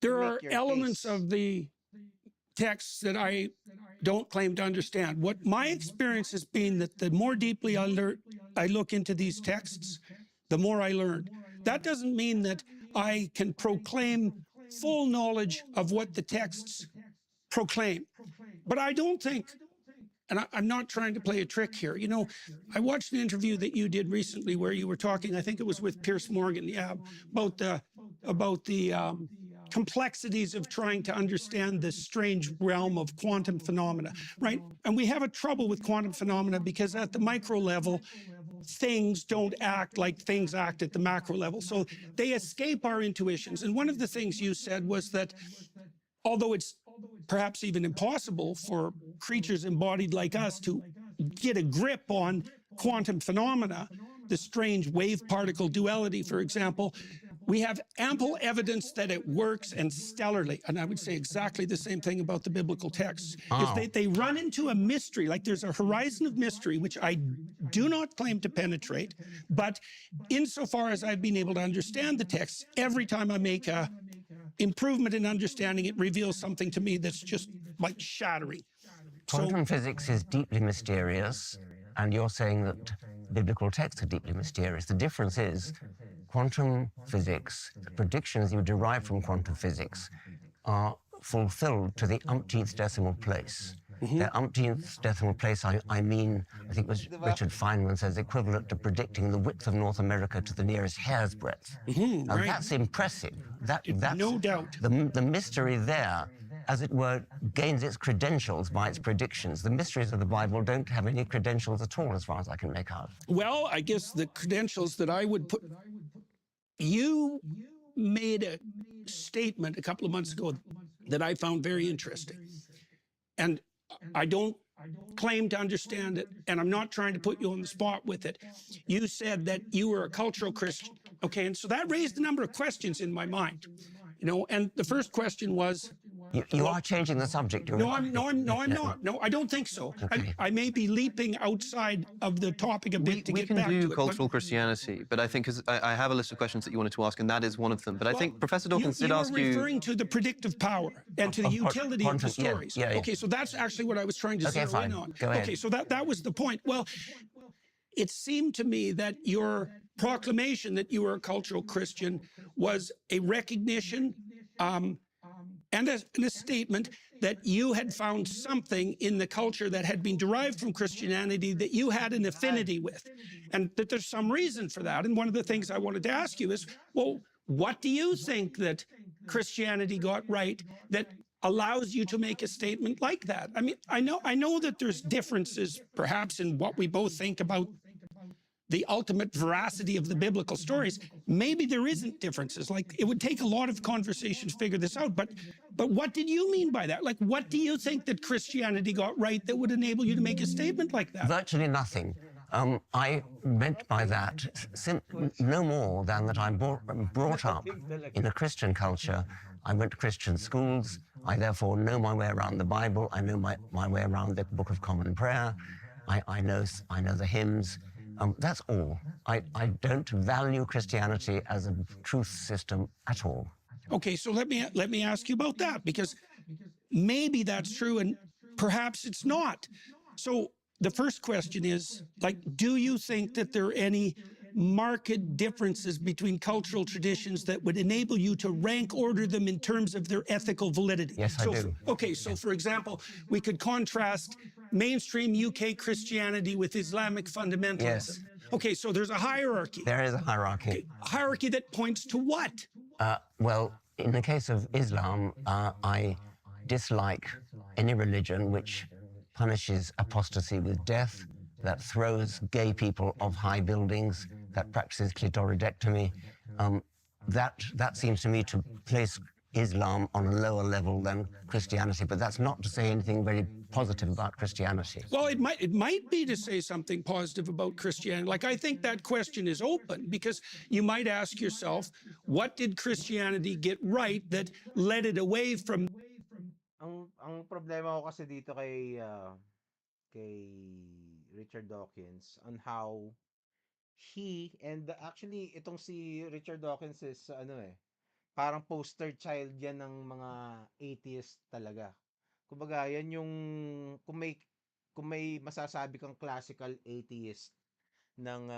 There Make are your elements case. of the texts that I don't claim to understand. What my experience has been that the more deeply I look into these texts, the more I learn. That doesn't mean that I can proclaim full knowledge of what the texts proclaim. But I don't think, and I'm not trying to play a trick here. You know, I watched an interview that you did recently where you were talking, I think it was with Pierce Morgan, yeah, about the complexities of trying to understand this strange realm of quantum phenomena, right? And we have a trouble with quantum phenomena because at the micro level, things don't act like things act at the macro level. So they escape our intuitions. And one of the things you said was that although it's perhaps even impossible for creatures embodied like us to get a grip on quantum phenomena, the strange wave particle duality, for example, we have ample evidence that it works and stellarly. And I would say exactly the same thing about the biblical texts. If they run into a mystery, like there's a horizon of mystery, which I do not claim to penetrate, but insofar as I've been able to understand the texts, every time I make a improvement in understanding, it reveals something to me that's just like shattering. Quantum physics is deeply mysterious, and you're saying that biblical texts are deeply mysterious. The difference is quantum physics, the predictions you derive from quantum physics are fulfilled to the umpteenth decimal place. The umpteenth decimal place, I mean, I think it was Richard Feynman says, equivalent to predicting the width of North America to the nearest hair's breadth. Now, Right. that's impressive. That's No doubt. The mystery there, as it were, gains its credentials by its predictions. The mysteries of the Bible don't have any credentials at all, as far as I can make out. Well, I guess the credentials that I would put, you made a statement a couple of months ago that I found very interesting. And I don't claim to understand it, and I'm not trying to put you on the spot with it. You said that you were a cultural Christian. Okay, and so that raised a number of questions in my mind. You know, and the first question was, You are changing the subject. no, I'm not. No, I don't think so. Okay. I may be leaping outside of the topic a bit to We get can back do to it. cultural Christianity, but I think, because I have a list of questions that you wanted to ask, and that is one of them. But I think Professor Dawkins did ask you. you. were referring to the predictive power and to the utility of the quantum, yeah, stories. yeah. Okay, so that's actually what I was trying to Okay, zero fine. in on. Go ahead. Okay, so that was the point. Well, it seemed to me that your proclamation that you were a cultural Christian was a recognition and a statement that you had found something in the culture that had been derived from Christianity that you had an affinity with, and that there's some reason for that. And one of the things I wanted to ask you is, well, what do you think that Christianity got right that allows you to make a statement like that? I mean, I know that there's differences perhaps in what we both think about the ultimate veracity of the biblical stories. Maybe there isn't differences. Like, it would take a lot of conversation to figure this out. But what did you mean by that? Like, what do you think that Christianity got right that would enable you to make a statement like that? Virtually nothing. I meant by that no more than that I'm brought up in a Christian culture. I went to Christian schools. I therefore know my way around the Bible. I know my way around the Book of Common Prayer. I know the hymns. That's all. I don't value Christianity as a truth system at all. Okay, so let me ask you about that, because maybe that's true and perhaps it's not. So the first question is, like, do you think that there are any marked differences between cultural traditions that would enable you to rank order them in terms of their ethical validity? Yes, I do. Okay, so for example, we could contrast mainstream UK Christianity with Islamic fundamentalism. Yes. Okay, so there's a hierarchy. There is a hierarchy. Okay, a hierarchy that points to what? Well, in the case of Islam, I dislike any religion which punishes apostasy with death, that throws gay people off high buildings, that practices clitoridectomy. That seems to me to place Islam on a lower level than Christianity, but that's not to say anything very positive about Christianity. Well, it might be to say something positive about Christianity. Like, I think that question is open, because you might ask yourself, what did Christianity get right that led it away from ang problema ko kasi dito kay Richard Dawkins on how he and actually itong si Richard Dawkins is ano parang poster child yan ng mga atheist talaga. Kumbaga, yan yung kung may kung may masasabi kang classical atheist ng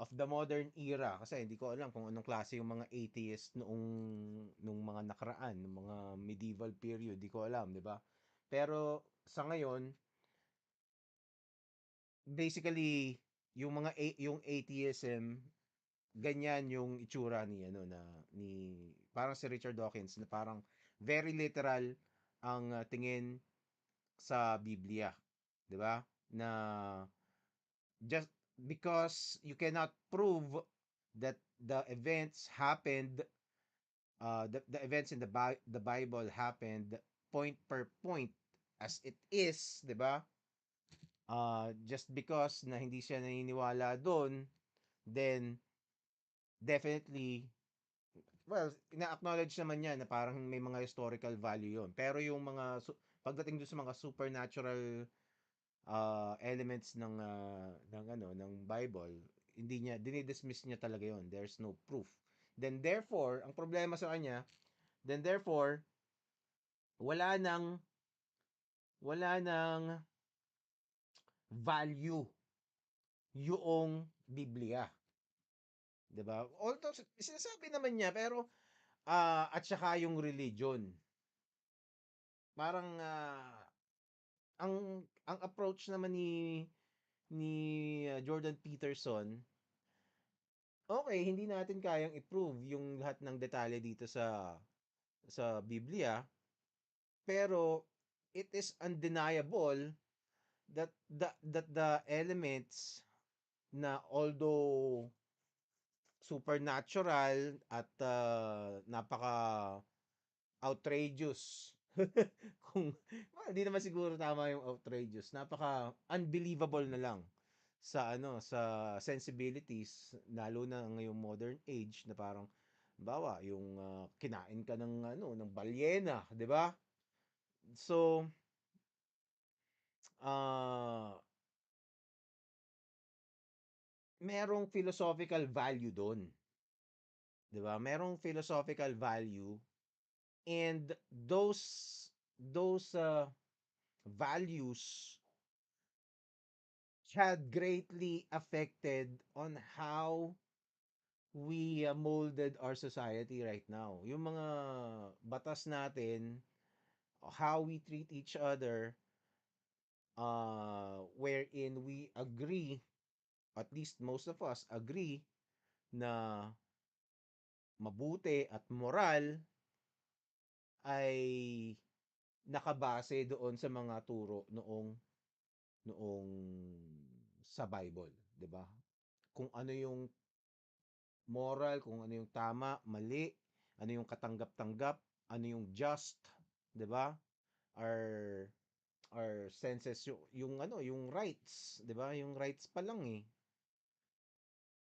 of the modern era kasi hindi ko alam kung anong klase yung mga atheist nung mga nakaraan, nung mga medieval period, di ko alam, di ba? Pero sa ngayon, basically yung atheism ganyan yung itsura ni ano na ni parang si Richard Dawkins na parang very literal ang tingin sa Biblia, 'di ba? Na just because you cannot prove that the events happened the events in the Bible happened point per point as it is, 'di ba? Just because na hindi siya naniniwala doon, then definitely well, ina-acknowledge naman niya na parang may mga historical value yon. Pero yung mga pagdating doon sa mga supernatural elements ng ano ng Bible, hindi niya dinidismiss niya talaga yon. There's no proof. Then therefore, ang problema sa kanya, then therefore wala nang wala nang value yung Biblia, 'di ba? Although sinasabi naman niya pero at saka yung religion. Parang ang approach naman ni Jordan Peterson, okay, hindi natin kayang i-prove yung lahat ng detalye dito sa Biblia, pero it is undeniable that the elements na although supernatural at napaka outrageous kung well, hindi naman siguro tama yung outrageous, napaka unbelievable na lang sa ano sa sensibilities lalo na ngayong modern age na parang bawa yung kinain ka ng ano ng balyena, 'di ba? So uh merong philosophical value doon, 'di ba? Merong philosophical value and those values had greatly affected on how we molded our society right now. Yung mga batas natin, how we treat each other, wherein we agree, at least most of us agree, na mabuti at moral ay nakabase doon sa mga turo noong sa Bible, 'di ba? Kung ano yung moral, kung ano yung tama, mali, ano yung katanggap-tanggap, ano yung just, 'di ba? Our our senses yung ano, yung rights, 'di ba? Yung rights pa lang eh.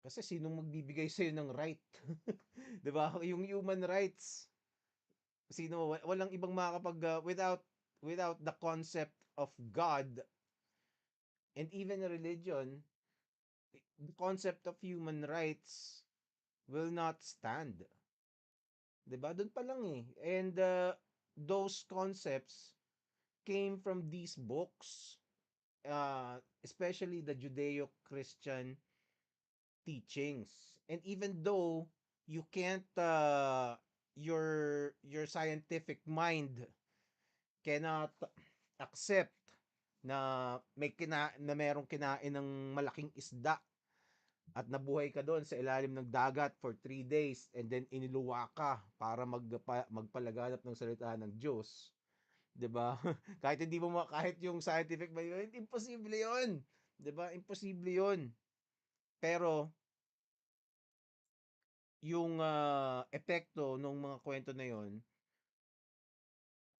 Kasi sinong magbibigay sa ng right? 'Di ba? Yung human rights. Sino walang ibang makakapag without the concept of God and even religion, the concept of human rights will not stand. 'Di ba? Doon pa lang eh. And those concepts came from these books, especially the Judeo-Christian teachings. And even though you can't your scientific mind cannot accept na na merong kinain ng malaking isda at nabuhay ka doon sa ilalim ng dagat for 3 days and then iniluwa ka para magpalaganap ng salita ng Diyos, 'di ba? Kahit hindi mo kahit yung scientific ba yun, imposible 'yon. 'Di ba? Imposible 'yon. Pero yung epekto ng mga kwento na 'yon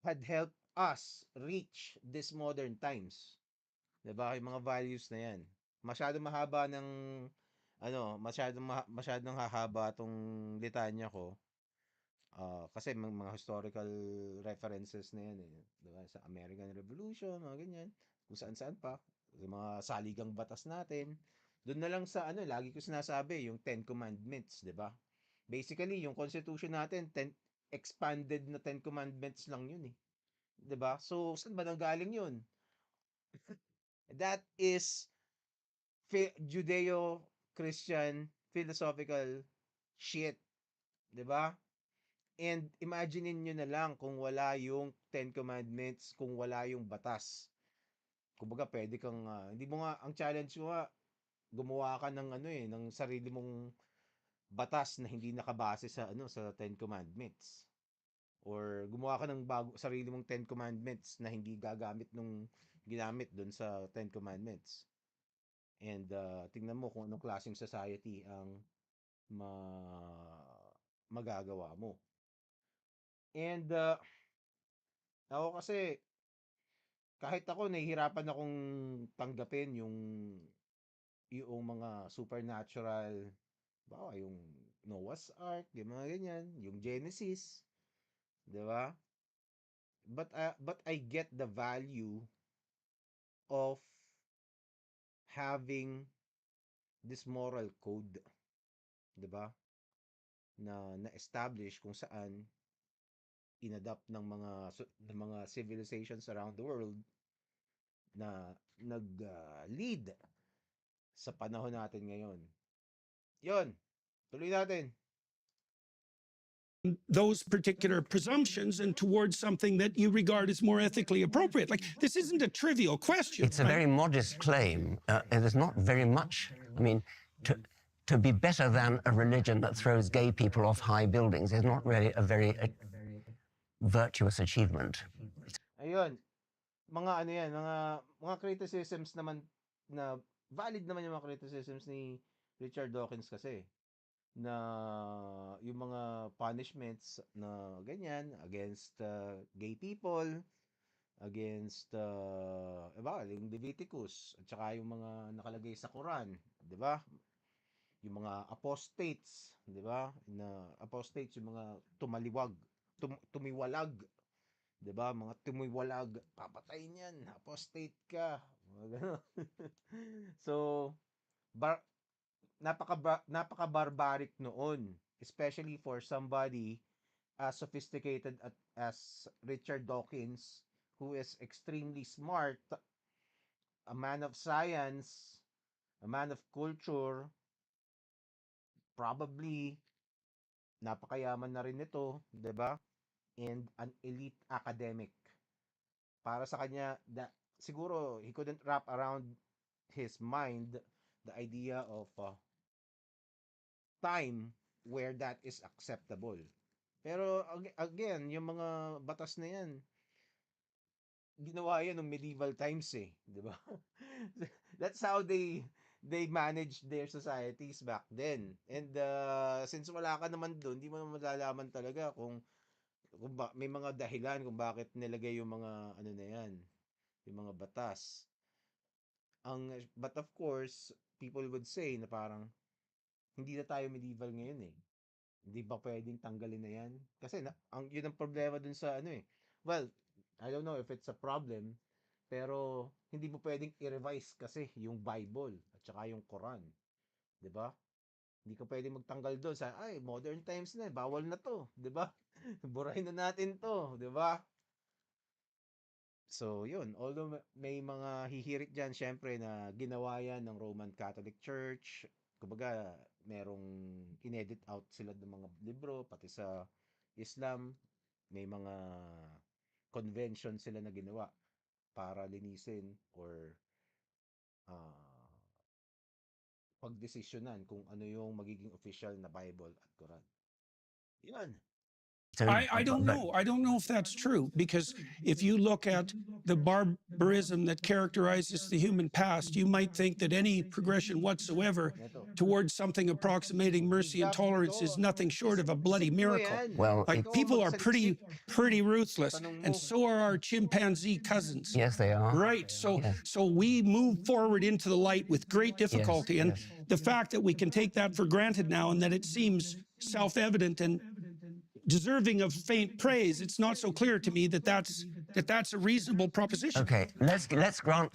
had helped us reach this modern times. 'Di ba? Yung mga values na 'yan. Masyadong mahaba ng ano, masyadong hahaba tong litanya ko. Kasi mga historical references na yan eh. Diba? Sa American Revolution, mga ganyan. Kung saan-saan pa. Yung mga saligang batas natin. Doon na lang sa ano, lagi ko sinasabi, yung Ten Commandments, di ba? Basically, yung Constitution natin, expanded na Ten Commandments lang yun eh. Di ba? So, saan ba nanggaling yun? That is Judeo-Christian philosophical shit. Di ba? And imaginein nyo na lang kung wala yung Ten Commandments, kung wala yung batas. Kumbaga, pwede kang, hindi mo nga, ang challenge mo nga, gumawa ka ng ano eh, ng sarili mong batas na hindi nakabase sa ano sa Ten Commandments. Or gumawa ka ng sarili mong Ten Commandments na hindi gagamit nung ginamit doon sa Ten Commandments. And tingnan mo kung anong klaseng society ang magagawa mo. And ako kasi kahit ako nahihirapan akong tanggapin yung mga supernatural, bawa yung Noah's Ark, yung mga ganyan, yung Genesis, 'di ba? But I get the value of having this moral code, 'di ba? Na-establish kung saan inadapt ng mga civilizations around the world na nag-lead sa panahon natin ngayon. 'Yon. Tuloy natin. Those particular presumptions and towards something that you regard as more ethically appropriate. Like, this isn't a trivial question. It's a very modest claim. There's not very much. I mean, to be better than a religion that throws gay people off high buildings is not really a very virtuous achievement. Ayun. Mga ano yan, mga criticisms naman na valid naman yung mga criticisms ni Richard Dawkins kasi na yung mga punishments na ganyan against gay people, against yung Leviticus at saka yung mga nakalagay sa Quran, 'di ba? Yung mga apostates, 'di ba? Na apostates yung mga tumiwalag, 'di ba? Mga tumiwalag, papatayin 'yan, apostate ka. So, napaka-barbaric noon, especially for somebody as sophisticated as Richard Dawkins, who is extremely smart, a man of science, a man of culture, probably napakayaman na rin nito, 'di ba? And an elite academic. Para sa kanya, siguro he couldn't wrap around his mind the idea of time where that is acceptable. Pero again, yung mga batas na yan, ginawa yan ng medieval times eh, di ba? That's how they managed their societies back then. And since wala ka naman doon, hindi mo malalaman talaga kung may mga dahilan kung bakit nilagay yung mga ano na yan, yung mga batas. But of course, people would say na parang hindi na tayo medieval ngayon eh. Hindi ba pwedeng tanggalin na yan? Kasi yun ang problema dun sa ano eh. Well, I don't know if it's a problem, pero hindi mo pwedeng i-revise kasi yung Bible at saka yung Quran. 'Di ba? Hindi ka pwedeng magtanggal doon sa modern times na, bawal na 'to, 'di ba? Burahin na natin 'to, 'di ba? So, yun. Although may mga hihirit dyan, syempre, na ginawa yan ng Roman Catholic Church. Kumbaga, merong inedit out sila ng mga libro, pati sa Islam, may mga convention sila na ginawa para linisin or pagdesisyonan kung ano yung magiging official na Bible at Quran. Yan. I don't know. I don't know if that's true, because if you look at the barbarism that characterizes the human past, you might think that any progression whatsoever towards something approximating mercy and tolerance is nothing short of a bloody miracle. Well, like, people are pretty ruthless, and so are our chimpanzee cousins. Yes, they are. Right. So we move forward into the light with great difficulty, and the fact that we can take that for granted now, and that it seems self-evident and deserving of faint praise, it's not so clear to me that that's a reasonable proposition. Okay, let's grant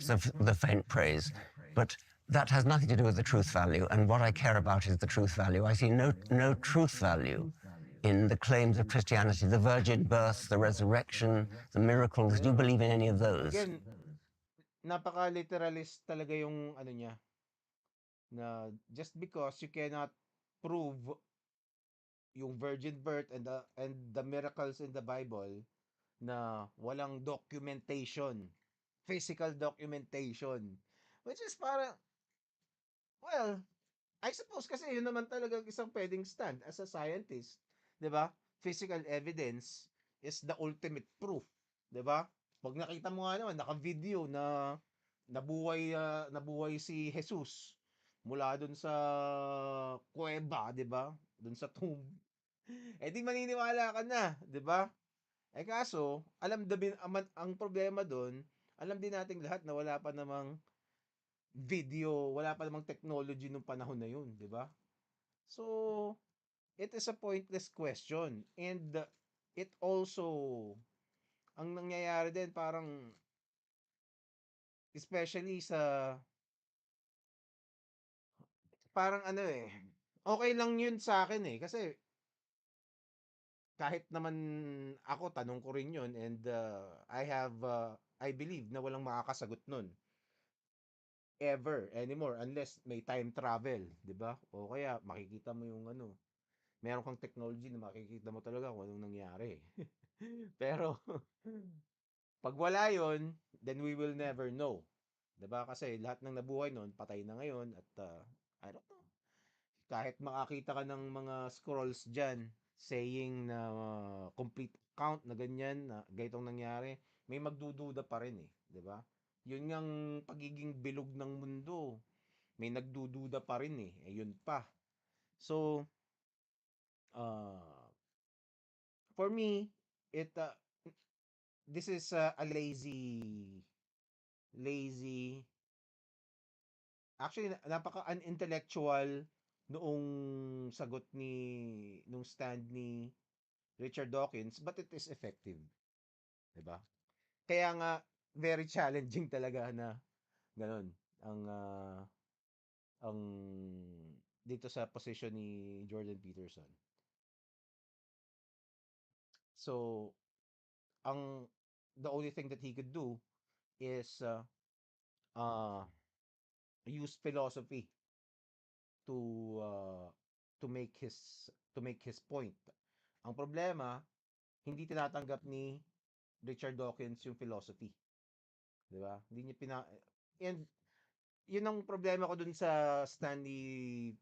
the faint praise, but that has nothing to do with the truth value, and what I care about is the truth value. I see no truth value in the claims of Christianity, the virgin birth, the resurrection, the miracles. Do you believe in any of those? Again, napaka-literalist talaga yung ano niya, na just because you cannot prove yung virgin birth and the miracles in the Bible na walang documentation, physical documentation, which is para, well, I suppose kasi yun naman talaga isang pwedeng stand as a scientist, 'di ba? Physical evidence is the ultimate proof, 'di ba? Pag nakita mo nga naman naka-video na nabuhay si Jesus mula dun sa kuweba, 'di ba? Dun sa tomb. Eh di maniniwala ka na, 'di ba? Eh kaso, ang problema dun, alam din nating lahat na wala pa namang video, wala pa namang technology nung panahon na yun, 'di ba? So, it is a pointless question. And it also, ang nangyayari din parang, especially parang ano eh, okay lang yun sa akin eh. Kasi kahit naman ako, tanong ko rin yun and I believe na walang makakasagot nun ever anymore unless may time travel, 'di ba? O kaya makikita mo yung ano, meron kang technology na makikita mo talaga kung anong nangyari. Pero pag wala 'yon, then we will never know. 'Di ba? Kasi lahat ng nabuhay noon patay na ngayon at I don't know. Kahit makakita ka ng mga scrolls diyan saying na complete count na ganyan na ganitong nangyari, may magdududa pa rin eh, 'di ba? 'Yun ngang pagiging bilog ng mundo, may nagdududa pa rin eh. Ayun pa. So, uh, for me, it this is a lazy, actually napaka-unintellectual noong sagot nung stand ni Richard Dawkins, but it is effective, 'di ba? Kaya nga very challenging talaga na gano'n ang ang dito sa position ni Jordan Peterson. So, ang the only thing that he could do is uh use philosophy to uh, to make his point. Ang problema, hindi tinatanggap ni Richard Dawkins yung philosophy, 'di ba? Hindi niya and yun ang problema ko dun sa stand ni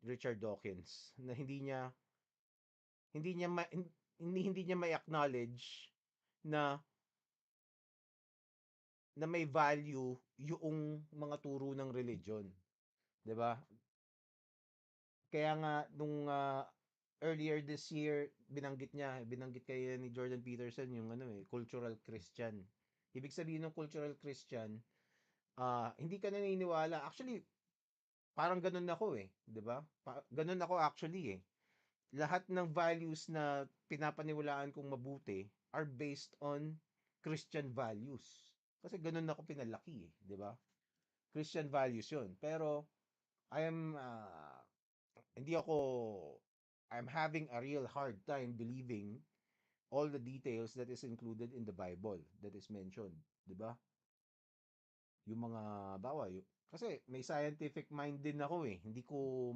Richard Dawkins na hindi niya ma-acknowledge na may value yung mga turo ng religion, 'di ba? Kaya nga nung earlier this year binanggit kaya ni Jordan Peterson yung ano eh, cultural Christian. Ibig sabihin ng cultural Christian, hindi ka naniniwala. Actually, parang ganun ako eh, 'di ba? Ganun ako actually eh. Lahat ng values na pinapaniwalaan kong mabuti are based on Christian values. Kasi ganun ako pinalaki eh, 'di ba? Christian values 'yun. Pero I am hindi ako I'm having a real hard time believing all the details that is included in the Bible that is mentioned, 'di ba? Yung mga bawa kasi may scientific mind din ako eh. Hindi ko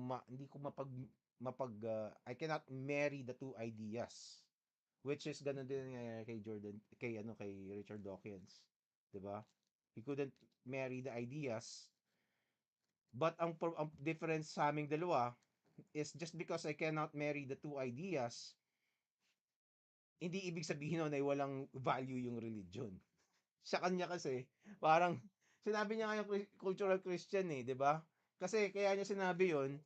I cannot marry the two ideas. Which is ganun din nangyayari kay kay Richard Dawkins, 'di ba? He couldn't marry the ideas. But ang difference sa aming dalawa is just because I cannot marry the two ideas, hindi ibig sabihin nun ay walang value yung religion. Sa kanya kasi, parang, sinabi niya nga yung cultural Christian eh, di ba? Kasi kaya niya sinabi yun,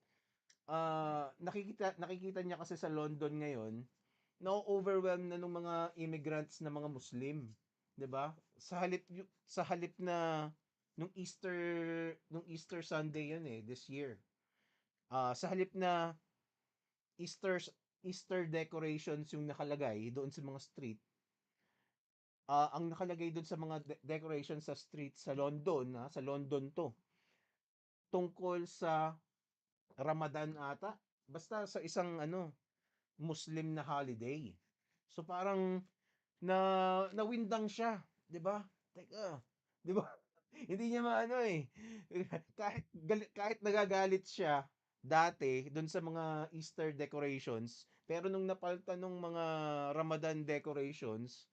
nakikita niya kasi sa London ngayon, na-overwhelm na ng mga immigrants na mga Muslim, 'di ba? Sa halip na nung Easter Sunday 'yun eh this year. Sa halip na Easter Easter decorations yung nakalagay doon sa mga street. Ang nakalagay doon sa mga decorations sa street sa London, sa London 'to, tungkol sa Ramadan ata. Basta sa isang ano, Muslim na holiday. So parang nawindang siya, 'di ba? Teka, 'di ba? Hindi niya maano eh. Kahit nagagalit siya dati doon sa mga Easter decorations, pero nung napalitan nung mga Ramadan decorations,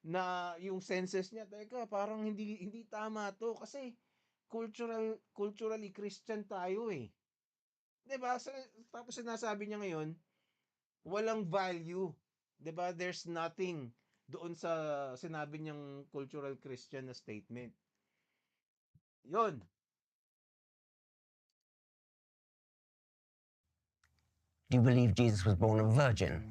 na yung senses niya, teka, parang hindi hindi tama 'to kasi culturally Christian tayo eh. 'Di ba? Tapos sinasabi niya ngayon, walang value. 'Di ba? There's nothing doon sa sinabi niyang cultural Christian na statement. 'Yun. Do you believe Jesus was born a virgin?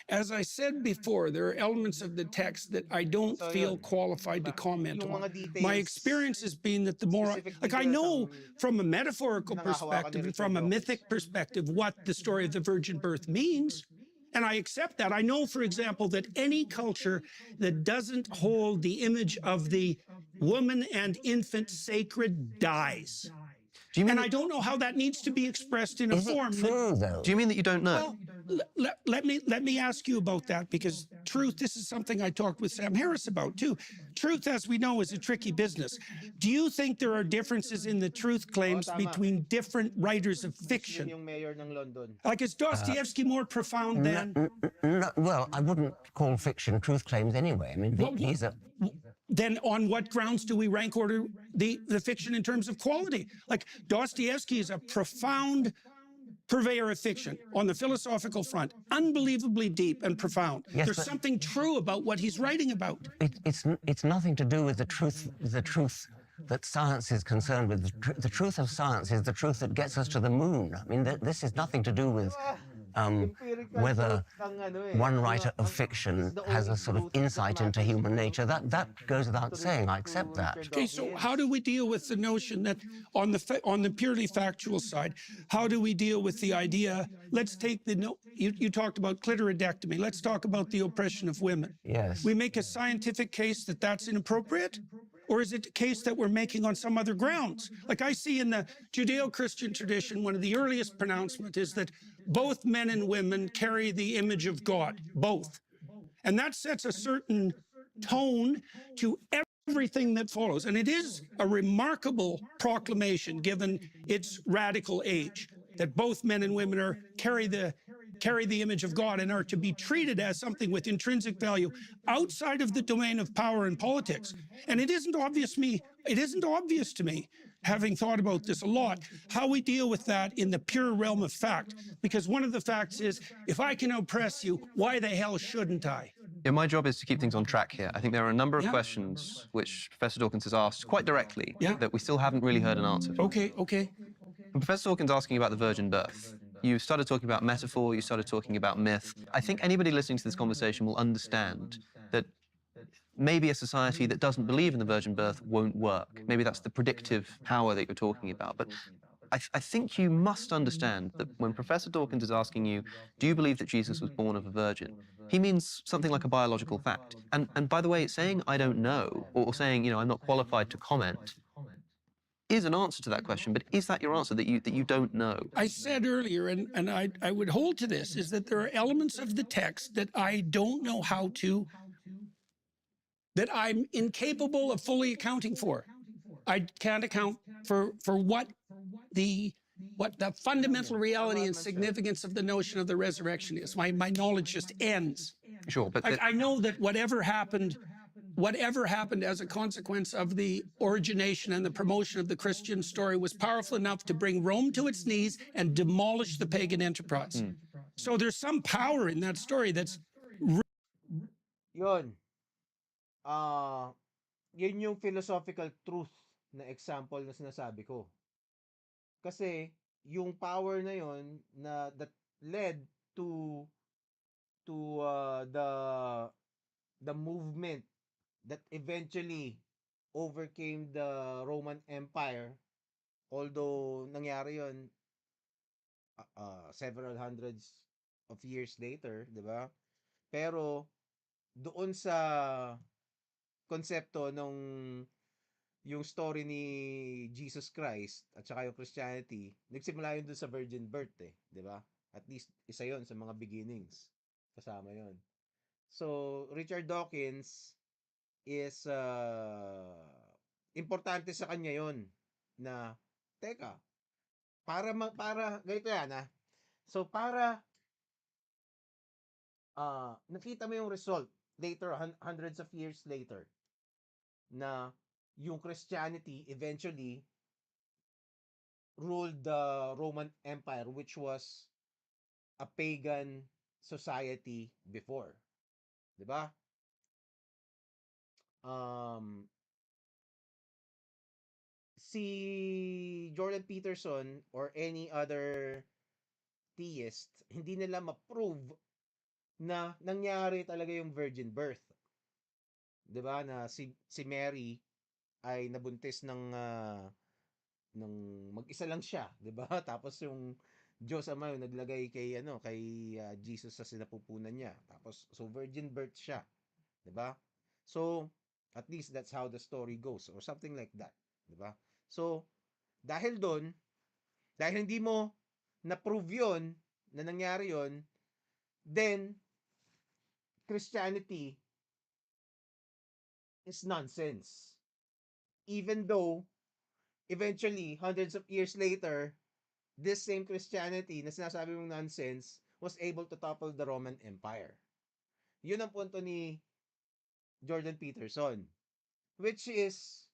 As I said before, there are elements of the text that I don't So feel yun. qualified to comment Yung on. mga details, My experience has been that the more, specific like I details know ang from a metaphorical pinangahawakan ni perspective and Richard from a Dawkins. mythic perspective what the story of the virgin birth means. And I accept that. I know, for example, that any culture that doesn't hold the image of the woman and infant sacred dies. Do you mean And I don't know how that needs to be expressed in a Is it form that true, though? do you mean that you don't know? well, let me ask you about that, because truth, this is something I talked with Sam Harris about too. Truth, as we know, is a tricky business. Do you think there are differences in the truth claims tama. between different writers of Yun fiction? yung mayor ng London. Like, is Dostoevsky more profound than? No, well, I wouldn't call fiction truth claims anyway. I mean, Well, these are... Then on what grounds do we rank order the fiction in terms of quality? Like, Dostoevsky is a profound purveyor of fiction on the philosophical front, unbelievably deep and profound. Yes, There's but- something true about what he's writing about. It's nothing to do with the truth that science is concerned with. The truth of science is the truth that gets us to the moon. I mean, this is nothing to do with Empirical whether truth ang ano eh, one ang- writer of ang- fiction it's the has only a sort of truth that insight into matters human to- nature. That goes without saying. I accept that. Okay, so how do we deal with the notion that on the purely factual side, how do we deal with the idea? Let's take you talked about clitoridectomy. Let's talk about the oppression of women. Yes. We make a scientific case that that's inappropriate, or is it a case that we're making on some other grounds? Like I see in the Judeo-Christian tradition, one of the earliest pronouncements is that both men and women carry the image of God, both. And that sets a certain tone to everything that follows. And it is a remarkable proclamation given its radical age, that both men and women carry the image of God and are to be treated as something with intrinsic value outside of the domain of power and politics. And it isn't obvious to me, having thought about this a lot, how we deal with that in the pure realm of fact. Because one of the facts is, if I can oppress you, why the hell shouldn't I? Yeah, my job is to keep things on track here. I think there are a number of Yeah. questions which Professor Dawkins has asked quite directly Yeah. that we still haven't really heard an answer to. Okay. When Professor Dawkins asking about the virgin birth, you started talking about metaphor, you started talking about myth. I think anybody listening to this conversation will understand that maybe a society that doesn't believe in the virgin birth won't work. Maybe that's the predictive power that you're talking about. But I think you must understand that when Professor Dawkins is asking you, do you believe that Jesus was born of a virgin? He means something like a biological fact. And by the way, saying I don't know, or saying, I'm not qualified to comment, is an answer to that question. But is that your answer, that you don't know? I said earlier, and I would hold to this, is that there are elements of the text that I don't know how to, that I'm incapable of fully accounting for. I can't account for what the fundamental reality and significance of the notion of the resurrection is. My knowledge just ends. Sure, but I know that whatever happened as a consequence of the origination and the promotion of the Christian story was powerful enough to bring Rome to its knees and demolish the pagan enterprise. So there's some power in that story that's... Yun. Yun yung philosophical truth na example na sinasabi ko. Kasi yung power na yun na that led to the movement that eventually overcame the Roman Empire, although nangyari yun several hundreds of years later, 'di ba? Pero doon sa konsepto nung yung story ni Jesus Christ at saka yung Christianity, nagsimula yun dun sa virgin birth eh, 'di ba? At least isa yon sa mga beginnings. Kasama yon. So, Richard Dawkins is importante sa kanya yon na teka, para ganito yan So, para nakita mo yung result later, hundreds of years later, na yung Christianity eventually ruled the Roman Empire, which was a pagan society before. 'Di ba? Um, si Jordan Peterson or any other theist, hindi nila ma-prove na nangyari talaga yung virgin birth. 'Di ba? Na si Mary ay nabuntis ng mag-isa lang siya, 'di ba? Tapos yung Diyos Ama yung naglagay kay Jesus sa sinapupunan niya. Tapos so virgin birth siya, 'di ba? So at least that's how the story goes or something like that, 'di ba? So dahil doon, dahil hindi mo na-prove 'yon na nangyari 'yon, then Christianity is nonsense. Even though eventually hundreds of years later, this same Christianity na sinasabi mong nonsense was able to topple the Roman Empire. Yun ang punto ni Jordan Peterson, which is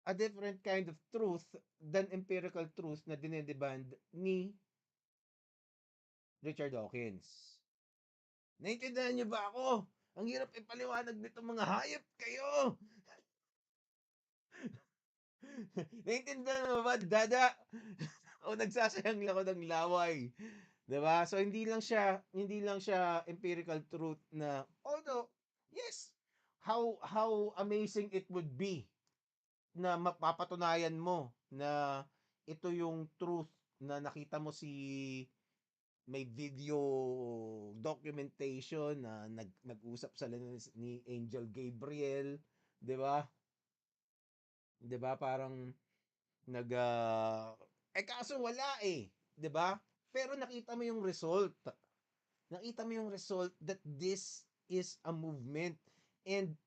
a different kind of truth than empirical truth na dinedemand ni Richard Dawkins. Naintindihan niyo ba ako? Ang hirap ipaliwanag nito, mga hayop kayo! Naintindihan mo ba, dada? O nagsasayang lang ako ng laway. 'Di ba? So hindi lang siya empirical truth na although yes, how amazing it would be na mapapatunayan mo na ito yung truth na nakita mo may video documentation na nag-usap sa ni Angel Gabriel, 'di ba? 'Di ba parang kaso wala eh, 'di ba? Pero nakita mo yung result. Nakita mo yung result that this is a movement, and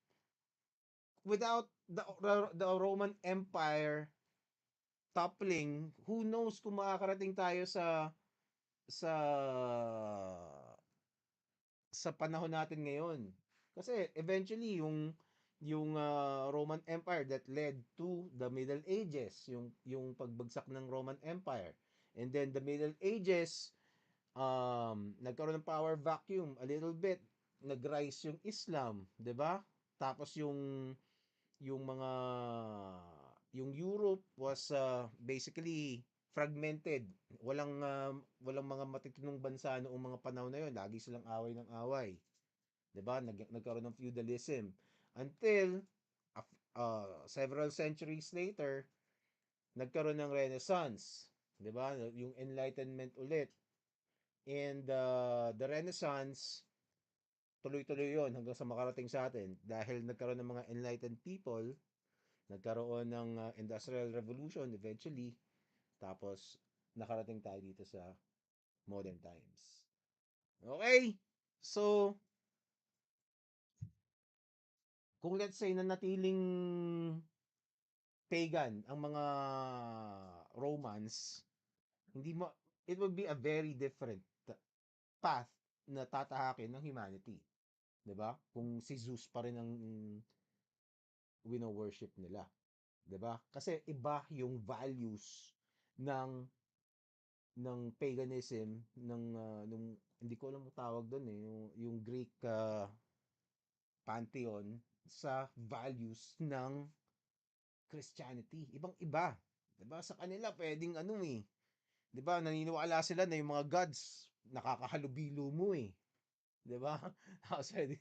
without the Roman Empire toppling, who knows kung makakarating tayo sa sa panahon natin ngayon. Kasi eventually yung Roman Empire that led to the Middle Ages, yung pagbagsak ng Roman Empire. And then the Middle Ages, nagkaroon ng power vacuum a little bit. Nag-rise yung Islam, 'di ba? Tapos yung Europe was basically fragmented. Walang mga matitinong bansa noong mga panahon na 'yon. Lagi silang away ng away. 'Di ba? Nagkaroon ng feudalism until several centuries later, nagkaroon ng Renaissance, 'di ba? Yung Enlightenment ulit. And the Renaissance, tuloy-tuloy 'yon hanggang sa makarating sa atin dahil nagkaroon ng mga enlightened people, nagkaroon ng Industrial Revolution eventually, tapos nakarating tayo dito sa modern times. Okay? So, kung let's say na natiling pagan ang mga Romans, hindi mo it would be a very different path na tatahakin ng humanity, 'di ba? Kung si Zeus pa rin ang wino-worship nila, 'di ba? Kasi iba yung values ng paganism nung hindi ko alam ang tawag doon eh, yung Greek pantheon sa values ng Christianity. Ibang-iba. 'Di ba? Sa kanila pwedeng 'di ba? Naniniwala sila na yung mga gods nakakahalubilo mo eh. 'Di ba? Tapos 'di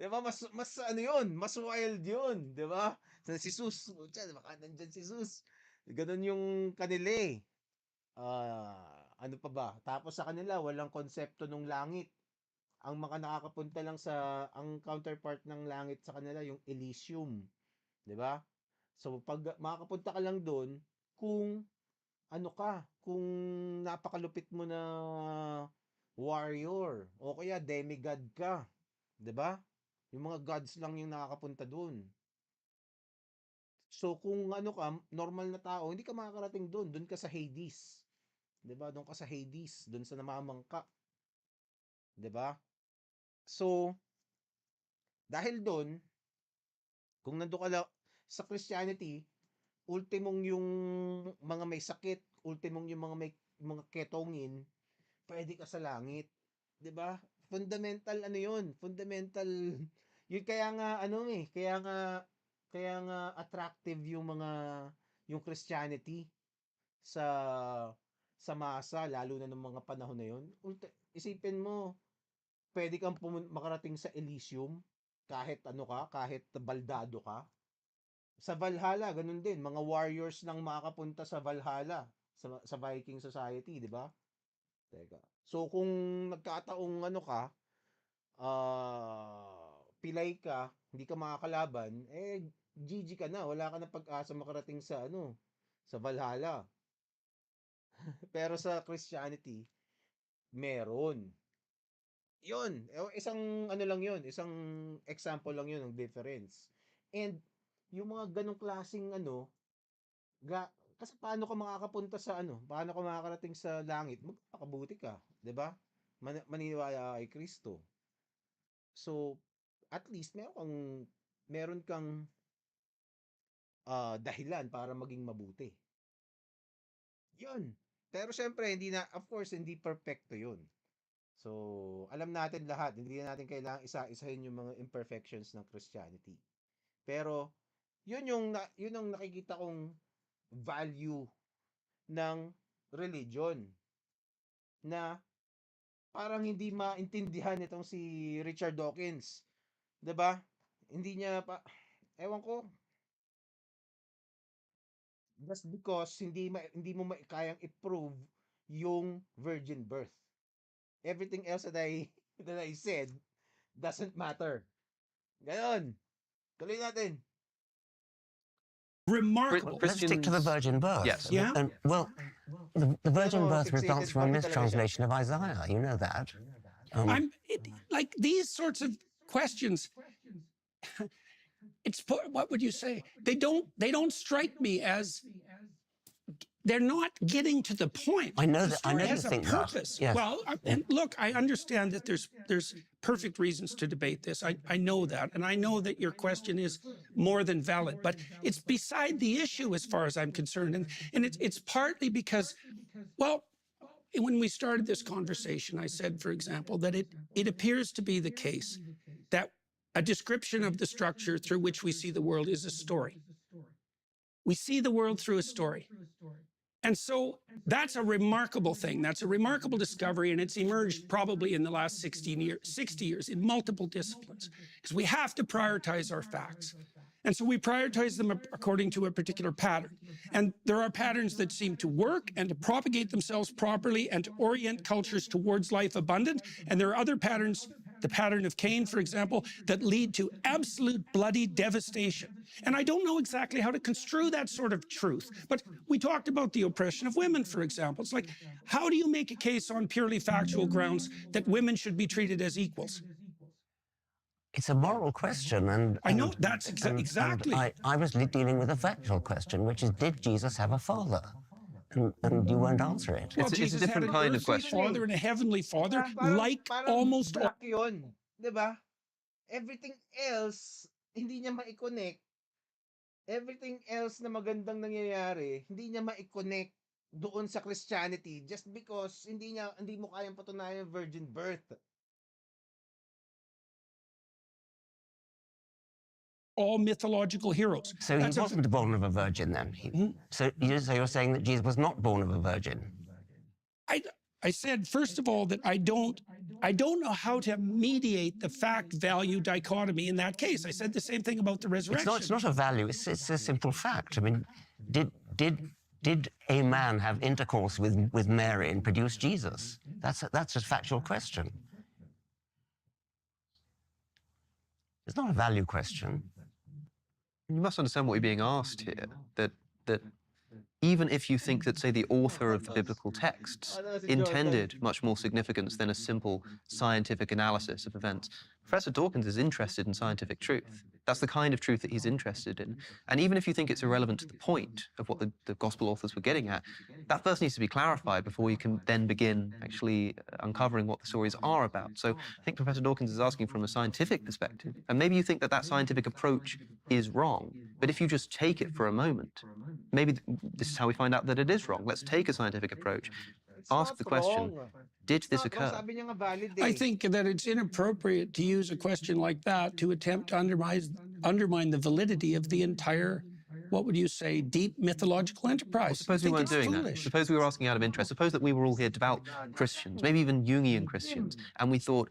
ba mas ano 'yun, mas wild 'yun, 'di ba? Sa si Jesus, baka nandiyan si Jesus. Ganun yung kanila eh. Ano pa ba? Tapos sa kanila, walang konsepto ng langit. Ang mga nakakapunta lang ang counterpart ng langit sa kanila, yung Elysium. 'Di ba? So, pag makakapunta ka lang doon, kung kung napakalupit mo na warrior, o kaya demigod ka. 'Di ba? Yung mga gods lang yung nakakapunta doon. So, kung normal na tao, hindi ka makakarating doon. Doon ka sa Hades. 'Di ba? Doon ka sa Hades, doon sa namamangka, 'di ba? So, dahil doon, kung nandoon ka lang sa Christianity, ultimong yung mga may sakit, ultimong yung mga ketongin, pwede ka sa langit, 'di ba? Fundamental fundamental. Yun kaya nga kaya nga attractive yung Christianity sa masa, lalo na nung mga panahon na yun. Isipin mo, pwede kang makarating sa Elysium kahit kahit baldado ka. Sa Valhalla, ganun din, mga warriors lang makakapunta sa Valhalla, sa Viking Society, di ba? Teka. So kung nagkataong pilay ka, hindi ka makakalaban, GG ka na, wala ka na pag-asa makarating sa Valhalla. Pero sa Christianity, meron. Yun, isang lang yun, isang example lang yun ng difference. And yung mga ganong klaseng kasi paano ka makakapunta paano ka makakarating sa langit? Magpakabuti ka, 'di ba? Maniniwala kay Kristo. So, at least meron kang dahilan para maging mabuti. 'Yun. Pero syempre of course hindi perfecto 'yun. So, alam natin lahat, hindi natin kailangang isa-isahin yung mga imperfections ng Christianity. Pero yun ang nakikita kong value ng religion, na parang hindi maintindihan itong si Richard Dawkins, 'di ba? Hindi niya pa, ewan ko, just because hindi mo kayang i-prove yung virgin birth. Everything else that I that I said doesn't matter. Ganon. Tuloy natin. Remarkable. Let's stick to the virgin birth. Yes. Yeah. And, well, the virgin birth fixated results from a pa rin talaga siya. mistranslation of Isaiah. You know that. Like these sorts of questions. What would you say? They don't strike me as, they're not getting to the point. I know The that- I story know you has a think that. purpose. Yes. Well, and look, I understand that there's perfect reasons to debate this. I know that, and I know that your question is more than valid, but it's beside the issue as far as I'm concerned, and it's partly because, well, when we started this conversation, I said, for example, that it appears to be the case that a description of the structure through which we see the world is a story. We see the world through a story. And so that's a remarkable thing. That's a remarkable discovery, and it's emerged probably in the last 60 years in multiple disciplines, because we have to prioritize our facts. And so we prioritize them according to a particular pattern. And there are patterns that seem to work and to propagate themselves properly and to orient cultures towards life abundant. And there are other patterns, the pattern of Cain, for example, that lead to absolute bloody devastation. And I don't know exactly how to construe that sort of truth. But we talked about the oppression of women, for example. It's like, how do you make a case on purely factual grounds that women should be treated as equals? It's a moral question, and I know, that's exactly. I was dealing with a factual question, which is, did Jesus have a father? And you won't answer it. Well, It's a Jesus different had an kind of earthly question. father and a heavenly father, Parang- like parang almost all. black yun, 'di ba? Everything else hindi niya ma-connect. Everything else na magandang nangyayari, hindi niya ma-connect doon sa Christianity just because hindi mo kayang patunayan yung virgin birth. All mythological heroes. So he That's a- wasn't born of a virgin then. So you're saying that Jesus was not born of a virgin. I said, first of all, that I don't know how to mediate the fact-value dichotomy in that case. I said the same thing about the resurrection. It's not a value. It's a simple fact. I mean, did a man have intercourse with Mary and produce Jesus? That's a factual question. It's not a value question. You must understand what you're being asked here, that even if you think that, say, the author of the biblical texts intended much more significance than a simple scientific analysis of events, Professor Dawkins is interested in scientific truth. That's the kind of truth that he's interested in. And even if you think it's irrelevant to the point of what the gospel authors were getting at, that first needs to be clarified before you can then begin actually uncovering what the stories are about. So I think Professor Dawkins is asking from a scientific perspective, and maybe you think that that scientific approach is wrong, but if you just take it for a moment, maybe this is how we find out that it is wrong. Let's take a scientific approach, ask the question, did this occur? I think that it's inappropriate to use a question like that to attempt to undermine the validity of the entire, what would you say, deep mythological enterprise. Well, suppose we weren't doing that. Suppose we were asking out of interest. Suppose that we were all here devout Christians, maybe even Jungian Christians, and we thought,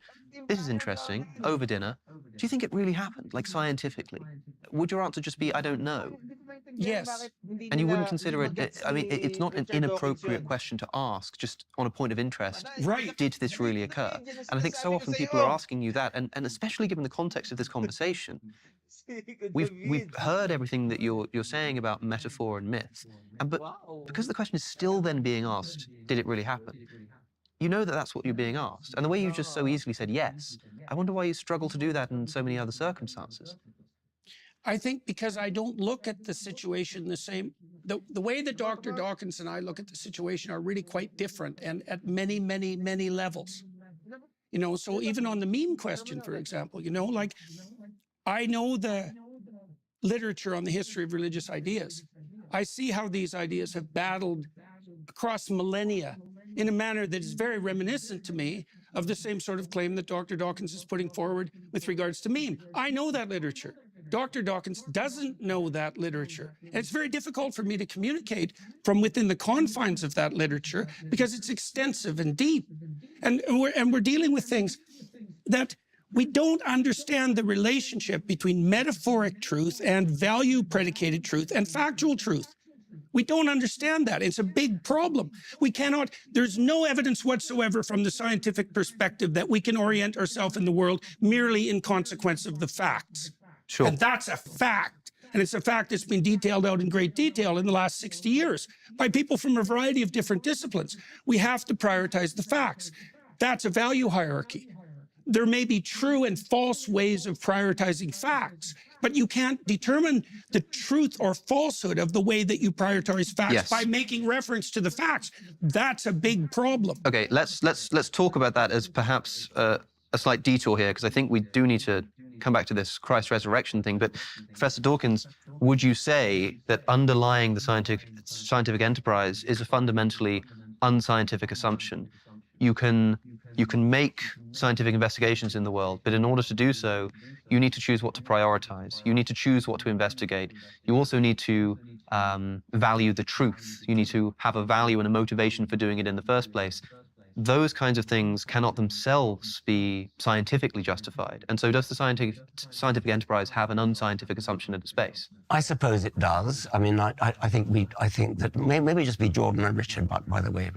this is interesting, over dinner. Do you think it really happened, like scientifically? Would your answer just be, I don't know? Yes. And you wouldn't consider it, I mean, it's not an inappropriate question to ask, just on a point of interest. Right. Did this really occur? And I think so often people are asking you that, and especially given the context of this conversation, we've heard everything that you're saying about metaphor and myth, but because the question is still then being asked, did it really happen? You know that that's what you're being asked. And the way you just so easily said yes, I wonder why you struggle to do that in so many other circumstances. I think because I don't look at the situation the same. The way that Dr. Dawkins and I look at the situation are really quite different, and at many, many, many levels. You know, so even on the meme question, for example, you know, like I know the literature on the history of religious ideas. I see how these ideas have battled across millennia in a manner that is very reminiscent to me of the same sort of claim that Dr. Dawkins is putting forward with regards to meme. I know that literature. Dr. Dawkins doesn't know that literature. And it's very difficult for me to communicate from within the confines of that literature because it's extensive and deep. And we're dealing with things that we don't understand the relationship between metaphoric truth and value-predicated truth and factual truth. We don't understand that. It's a big problem. We cannot, there's no evidence whatsoever from the scientific perspective that we can orient ourselves in the world merely in consequence of the facts. Sure. And that's a fact. And it's a fact that's been detailed out in great detail in the last 60 years by people from a variety of different disciplines. We have to prioritize the facts. That's a value hierarchy. There may be true and false ways of prioritizing facts, but you can't determine the truth or falsehood of the way that you prioritize facts by making reference to the facts. That's a big problem. Okay, let's talk about that as perhaps a slight detour here, because I think we do need to come back to this Christ resurrection thing. But Professor Dawkins, would you say that underlying the scientific enterprise is a fundamentally unscientific assumption? You can make scientific investigations in the world, but in order to do so, you need to choose what to prioritize. You need to choose what to investigate. You also need to value the truth. You need to have a value and a motivation for doing it in the first place. Those kinds of things cannot themselves be scientifically justified. And so does the scientific enterprise have an unscientific assumption of the space? I suppose it does. I mean, I think that maybe just be Jordan and Richard, by the way.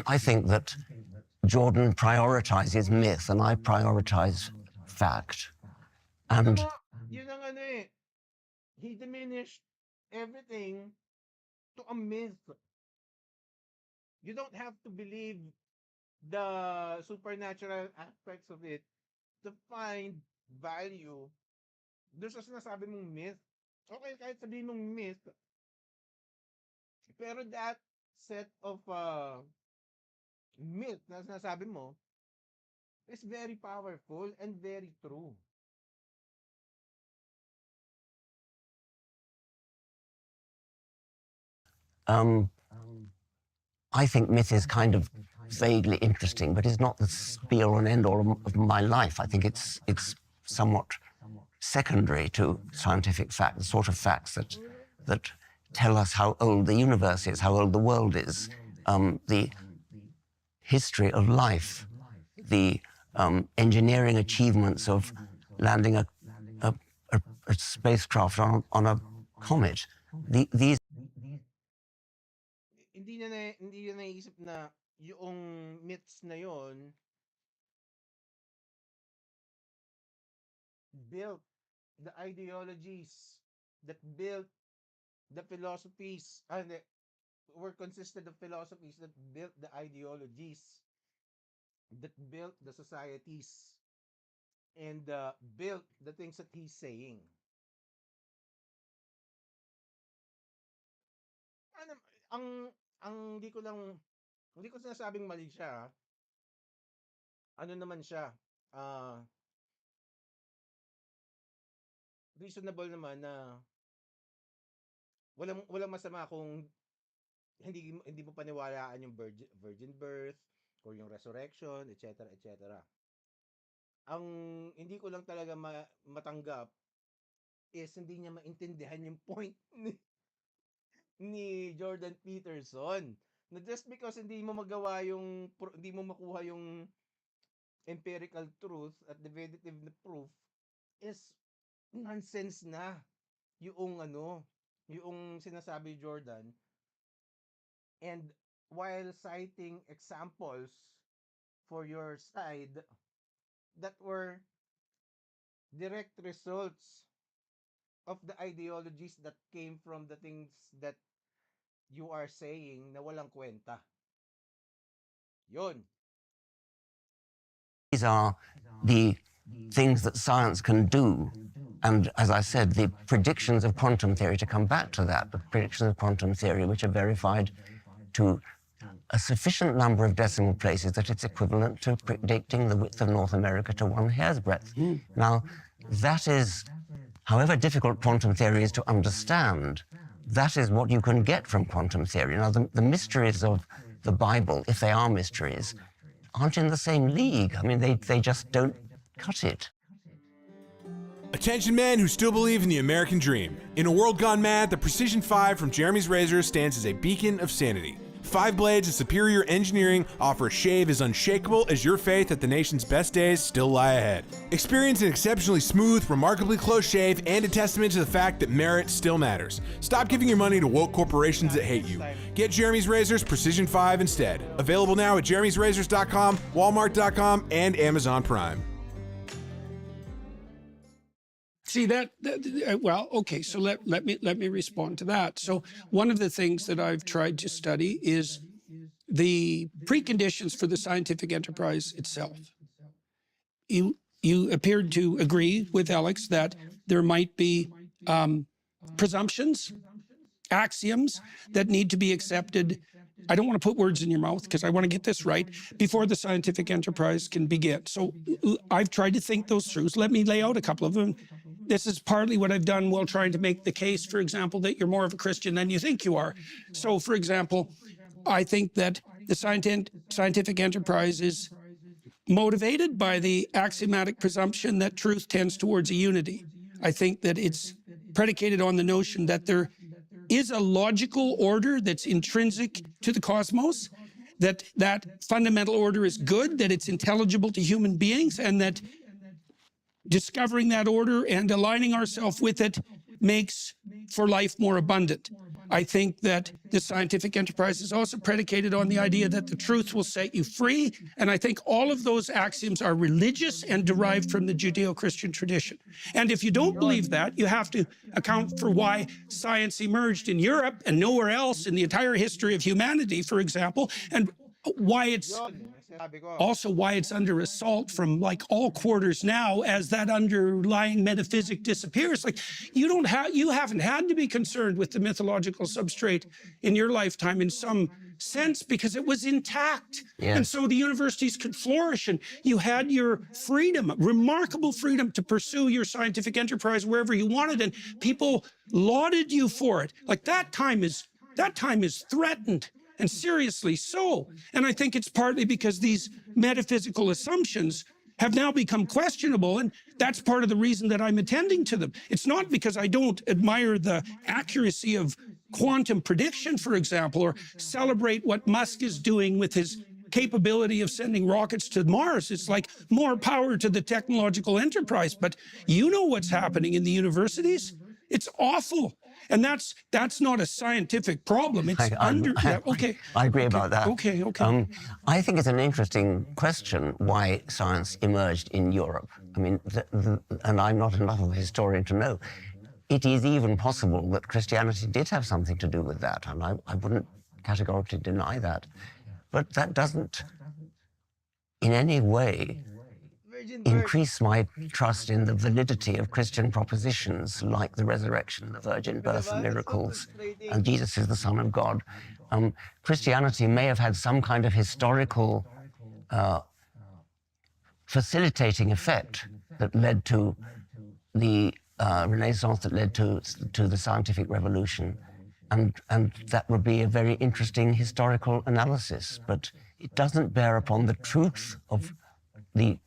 I think that Jordan prioritizes myth and I prioritize fact. And he diminished everything to a myth. You don't have to believe the supernatural aspects of it to find value. Doon sa sinasabi mong myth. Okay, kahit sabihin mong myth. Pero that set of myth na sinasabi mo is very powerful and very true. I think myth is kind of vaguely interesting, but it's not the be-all and end-all of my life. I think it's somewhat secondary to scientific fact, the sort of facts that tell us how old the universe is, how old the world is, the history of life, the engineering achievements of landing a spacecraft on a comet. These hindi niya naisip na yung myths na yon built the ideologies that built the philosophies and were consisted of philosophies that built the ideologies that built the societies and built the things that he's saying. Ano, ang hindi ko sinasabing mali siya. Ano naman siya? ah Reasonable naman na walang masama kung hindi mo paniwalaan yung virgin birth or yung resurrection, etc., etc. Ang hindi ko lang talaga matanggap is hindi niya maintindihan yung point ni Jordan Peterson. Na just because hindi mo makuha yung empirical truth at definitive na proof is nonsense na yung sinasabi Jordan. And while citing examples for your side that were direct results of the ideologies that came from the things that you are saying na walang kwenta. Yun. These are the things that science can do. And as I said, the predictions of quantum theory, to come back to that, the predictions of quantum theory, which are verified to a sufficient number of decimal places that it's equivalent to predicting the width of North America to one hair's breadth. Now, that is, however difficult quantum theory is to understand, that is what you can get from quantum theory. Now, the mysteries of the Bible, if they are mysteries, aren't in the same league. I mean, they just don't cut it. Attention men who still believe in the American dream. In a world gone mad, the Precision 5 from Jeremy's Razor stands as a beacon of sanity. 5 blades of superior engineering offer a shave as unshakable as your faith that the nation's best days still lie ahead. Experience an exceptionally smooth, remarkably close shave and a testament to the fact that merit still matters. Stop giving your money to woke corporations that hate you. Get Jeremy's Razors Precision 5 instead. Available now at jeremy'srazors.com, walmart.com, and Amazon Prime. See well, okay. So let me respond to that. So one of the things that I've tried to study is the preconditions for the scientific enterprise itself. You appeared to agree with Alex that there might be presumptions, axioms that need to be accepted. I don't want to put words in your mouth because I want to get this right before the scientific enterprise can begin. So I've tried to think those through. So let me lay out a couple of them. This is partly what I've done while trying to make the case, for example, that you're more of a Christian than you think you are. So, for example, I think that the scientific enterprise is motivated by the axiomatic presumption that truth tends towards a unity. I think that it's predicated on the notion that there is a logical order that's intrinsic to the cosmos, that fundamental order is good, that it's intelligible to human beings, and that discovering that order and aligning ourselves with it makes for life more abundant. I think that the scientific enterprise is also predicated on the idea that the truth will set you free. And I think all of those axioms are religious and derived from the Judeo-Christian tradition. And if you don't believe that, you have to account for why science emerged in Europe and nowhere else in the entire history of humanity, for example, and why it's under assault from like all quarters now as that underlying metaphysic disappears. Like you haven't had to be concerned with the mythological substrate in your lifetime in some sense because it was intact. Yes. And so the universities could flourish and you had your freedom, remarkable freedom to pursue your scientific enterprise wherever you wanted, and people lauded you for it. Like that time is threatened. And seriously so. And I think it's partly because these metaphysical assumptions have now become questionable, and that's part of the reason that I'm attending to them. It's not because I don't admire the accuracy of quantum prediction, for example, or celebrate what Musk is doing with his capability of sending rockets to Mars. It's like more power to the technological enterprise. But you know what's happening in the universities? It's awful. And that's not a scientific problem. It's okay. I agree about that. Okay. I think it's an interesting question why science emerged in Europe. I mean, and I'm not enough of a historian to know. It is even possible that Christianity did have something to do with that, and I wouldn't categorically deny that. But that doesn't in any way increase my trust in the validity of Christian propositions like the resurrection, the virgin birth, the miracles, and Jesus is the Son of God. Christianity may have had some kind of historical facilitating effect that led to the Renaissance, that led to the scientific revolution, and that would be a very interesting historical analysis. But it doesn't bear upon the truth of the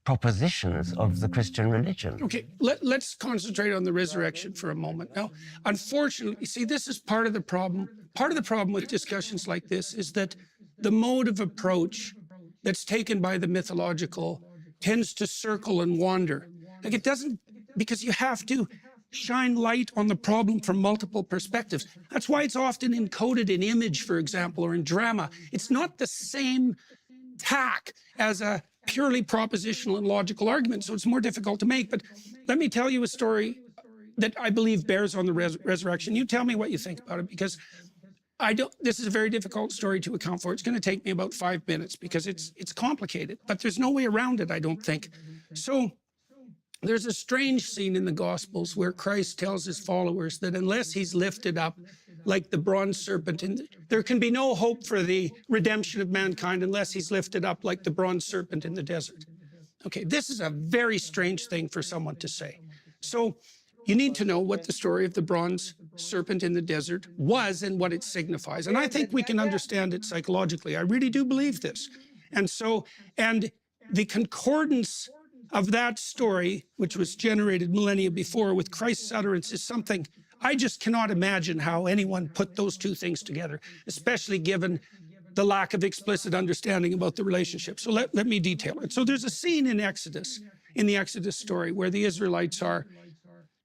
propositions of the Christian religion. Okay, let's concentrate on the resurrection for a moment. Now, unfortunately, see, this is part of the problem. Part of the problem with discussions like this is that the mode of approach that's taken by the mythological tends to circle and wander. Like it doesn't, because you have to shine light on the problem from multiple perspectives. That's why it's often encoded in image, for example, or in drama. It's not the same tack as a purely propositional and logical argument, so it's more difficult to make. But let me tell you a story that I believe bears on the resurrection. You tell me what you think about it, because this is a very difficult story to account for. It's going to take me about 5 minutes because it's complicated, but there's no way around it, I don't think. So there's a strange scene in the Gospels where Christ tells his followers that unless he's lifted up like the bronze serpent, there can be no hope for the redemption of mankind unless he's lifted up like the bronze serpent in the desert. Okay, this is a very strange thing for someone to say. So you need to know what the story of the bronze serpent in the desert was and what it signifies. And I think we can understand it psychologically. I really do believe this. And the concordance of that story, which was generated millennia before with Christ's utterance, is something I just cannot imagine how anyone put those two things together, especially given the lack of explicit understanding about the relationship. So let me detail it. So there's a scene in the Exodus story, where the Israelites are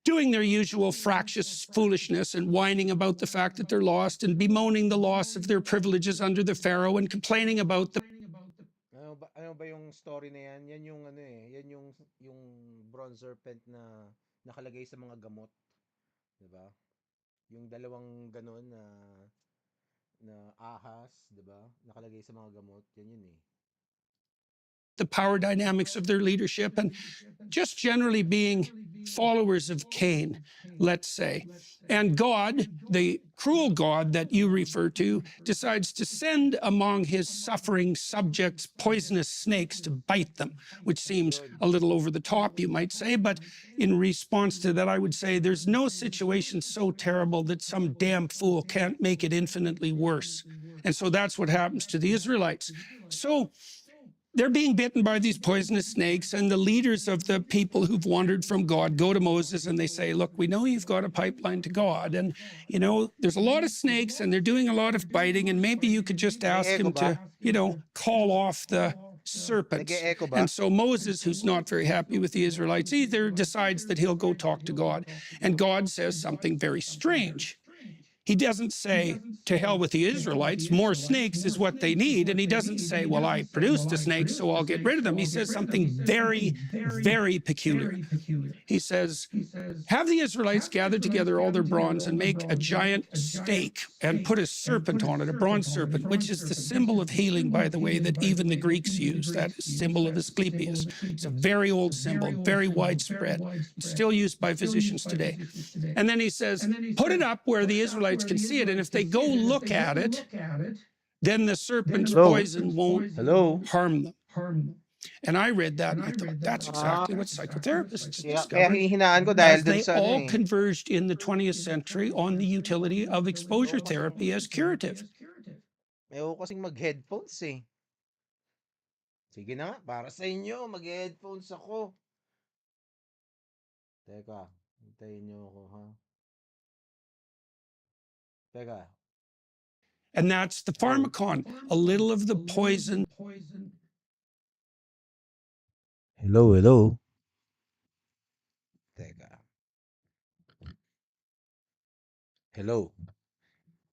doing their usual fractious foolishness and whining about the fact that they're lost and bemoaning the loss of their privileges under the Pharaoh and complaining about the Ano ba yung story na yan? Yan yung ano yan yung bronze serpent na nakalagay sa mga gamot, 'di ba? Yung dalawang ganon na ahas, 'di ba? Nakalagay sa mga gamot, yun the power dynamics of their leadership, and just generally being followers of Cain, let's say. And God, the cruel God that you refer to, decides to send among his suffering subjects poisonous snakes to bite them, which seems a little over the top, you might say. But in response to that, I would say there's no situation so terrible that some damn fool can't make it infinitely worse. And so that's what happens to the Israelites. So they're being bitten by these poisonous snakes, and the leaders of the people who've wandered from God go to Moses and they say, look, we know you've got a pipeline to God, and there's a lot of snakes and they're doing a lot of biting, and maybe you could just ask him to, call off the serpents. And so Moses, who's not very happy with the Israelites either, decides that he'll go talk to God. And God says something very strange. He doesn't say, to hell with the Israelites, more snakes is what they need. And he doesn't say, well, I produced the snakes, so I'll get rid of them. He says something very, very peculiar. He says, have the Israelites gather together all their bronze and make a giant stake and put a serpent on it, a bronze serpent, which is the symbol of healing, by the way, that even the Greeks use, that symbol of Asclepius. It's a very old symbol, very widespread, still used by physicians today. And then he says, put it up where the Israelites can see it, and if they go look at it, then the serpent's poison won't harm them. And I read that and I thought, that's exactly what psychotherapists discovered, as they all converged in the 20th century on the utility of exposure therapy as curative. Ayoko kasing mag-headphones eh. Sige na nga, para sa inyo, mag-headphones ako. Teka, hintayin niyo ako, ha? Teka. And that's the pharmacon, a little of the poison. Hello. Teka. Hello?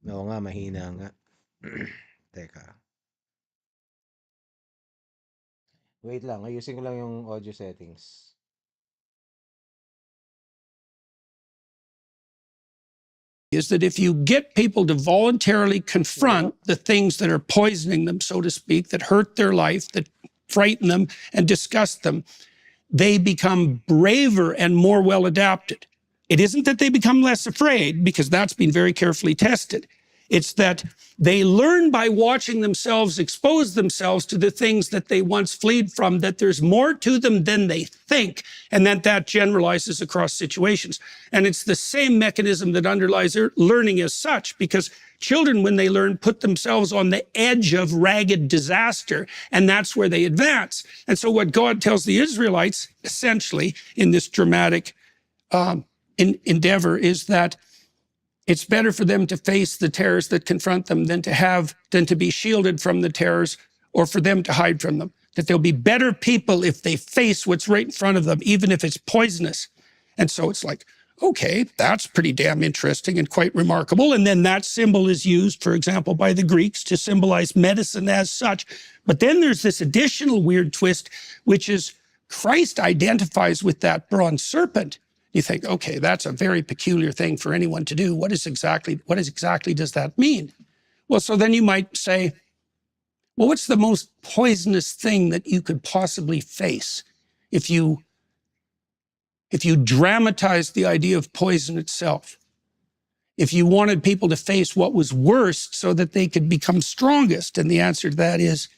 Oo nga, mahina nga. Teka. Wait lang, ayusin ko lang yung audio settings. Is that if you get people to voluntarily confront the things that are poisoning them, so to speak, that hurt their life, that frighten them and disgust them, they become braver and more well adapted. It isn't that they become less afraid, because that's been very carefully tested. It's that they learn by watching themselves expose themselves to the things that they once fled from, that there's more to them than they think, and that generalizes across situations. And it's the same mechanism that underlies learning as such, because children, when they learn, put themselves on the edge of ragged disaster, and that's where they advance. And so what God tells the Israelites, essentially, in this dramatic endeavor, is that it's better for them to face the terrors that confront them than to be shielded from the terrors, or for them to hide from them. That they'll be better people if they face what's right in front of them, even if it's poisonous. And so it's like, okay, that's pretty damn interesting and quite remarkable. And then that symbol is used, for example, by the Greeks to symbolize medicine as such. But then there's this additional weird twist, which is Christ identifies with that bronze serpent. You think, okay, that's a very peculiar thing for anyone to do. What exactly does that mean? Well, so then you might say, well, what's the most poisonous thing that you could possibly face if you dramatize the idea of poison itself? If you wanted people to face what was worst so that they could become strongest? And the answer to that is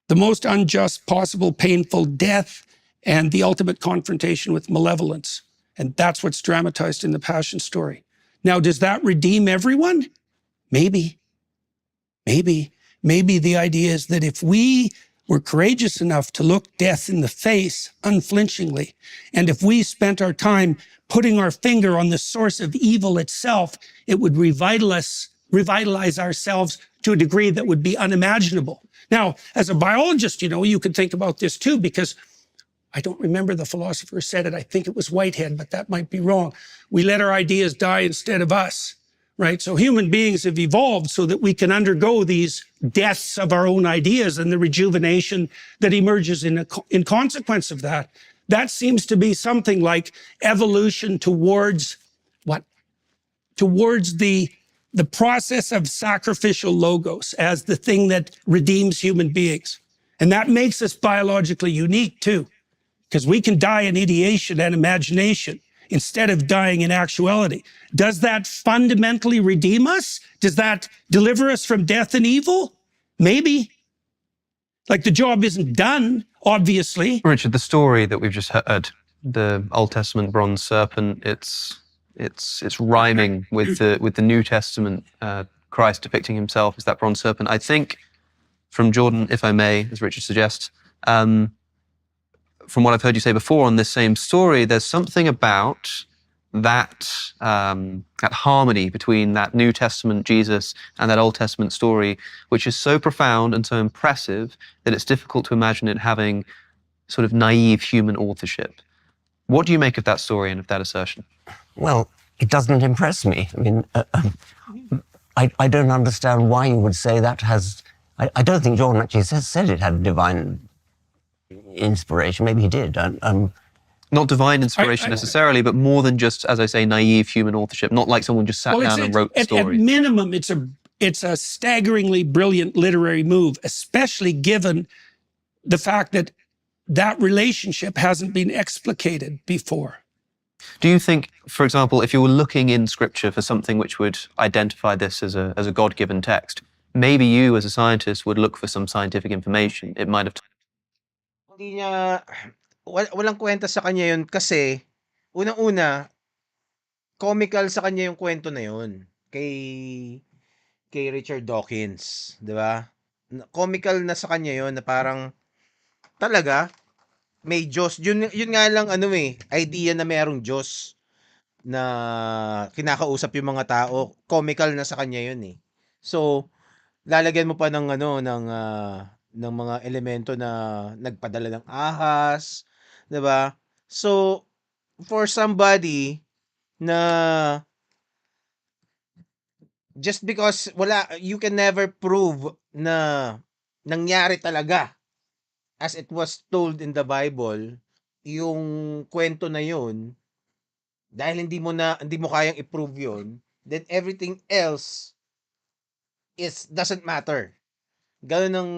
the most unjust possible painful death and the ultimate confrontation with malevolence. And that's what's dramatized in the Passion story. Now, does that redeem everyone? Maybe. Maybe the idea is that if we were courageous enough to look death in the face unflinchingly, and if we spent our time putting our finger on the source of evil itself, it would revitalize ourselves to a degree that would be unimaginable. Now, as a biologist, you could think about this too, because I don't remember the philosopher who said it. I think it was Whitehead, but that might be wrong. We let our ideas die instead of us, right? So human beings have evolved so that we can undergo these deaths of our own ideas and the rejuvenation that emerges in consequence of that. That seems to be something like evolution towards what? Towards the process of sacrificial logos as the thing that redeems human beings. And that makes us biologically unique too, because we can die in ideation and imagination instead of dying in actuality. Does that fundamentally redeem us? Does that deliver us from death and evil? Maybe. Like, the job isn't done, obviously. Richard, the story that we've just heard, the Old Testament bronze serpent, it's rhyming with the New Testament Christ depicting himself as that bronze serpent. I think, from Jordan, if I may, as Richard suggests, from what I've heard you say before on this same story, there's something about that harmony between that New Testament Jesus and that Old Testament story, which is so profound and so impressive that it's difficult to imagine it having sort of naive human authorship. What do you make of that story and of that assertion? Well, it doesn't impress me. I mean, I don't understand why you would say that has... I don't think Jordan actually said it had divine inspiration. Maybe he did. Not divine inspiration necessarily, but more than just, as I say, naive human authorship. Not like someone just sat down and wrote stories. At minimum, it's a staggeringly brilliant literary move, especially given the fact that that relationship hasn't been explicated before. Do you think, for example, if you were looking in Scripture for something which would identify this as a God-given text, maybe you as a scientist would look for some scientific information? It might have... Hindi niya, walang kwenta sa kanya yun kasi, unang-una, comical sa kanya yung kwento na yun. Kay Richard Dawkins, di ba? Comical na sa kanya yun, na parang, talaga, may Diyos. Yun nga lang, idea na merong Diyos na kinakausap yung mga tao. Comical na sa kanya yun eh. So, lalagyan mo pa ng ng mga elemento na nagpadala ng ahas, 'di ba? So, for somebody na just because you can never prove na nangyari talaga as it was told in the Bible, yung kwento na yun, dahil hindi mo kayang i-prove yun, then everything else doesn't matter. Ganun ang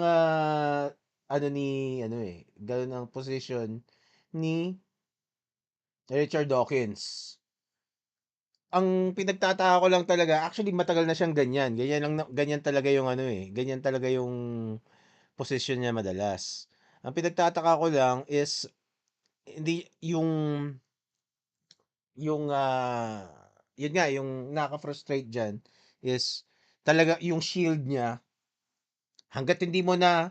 ganun ang position ni Richard Dawkins. Ang pinagtataka ko lang talaga, actually matagal na siyang ganyan. Ganyan talaga yung ganyan talaga yung posisyon niya madalas. Ang pinagtataka ko lang is hindi yung yun nga yung nakaka-frustrate diyan is talaga yung shield niya hangga't hindi mo na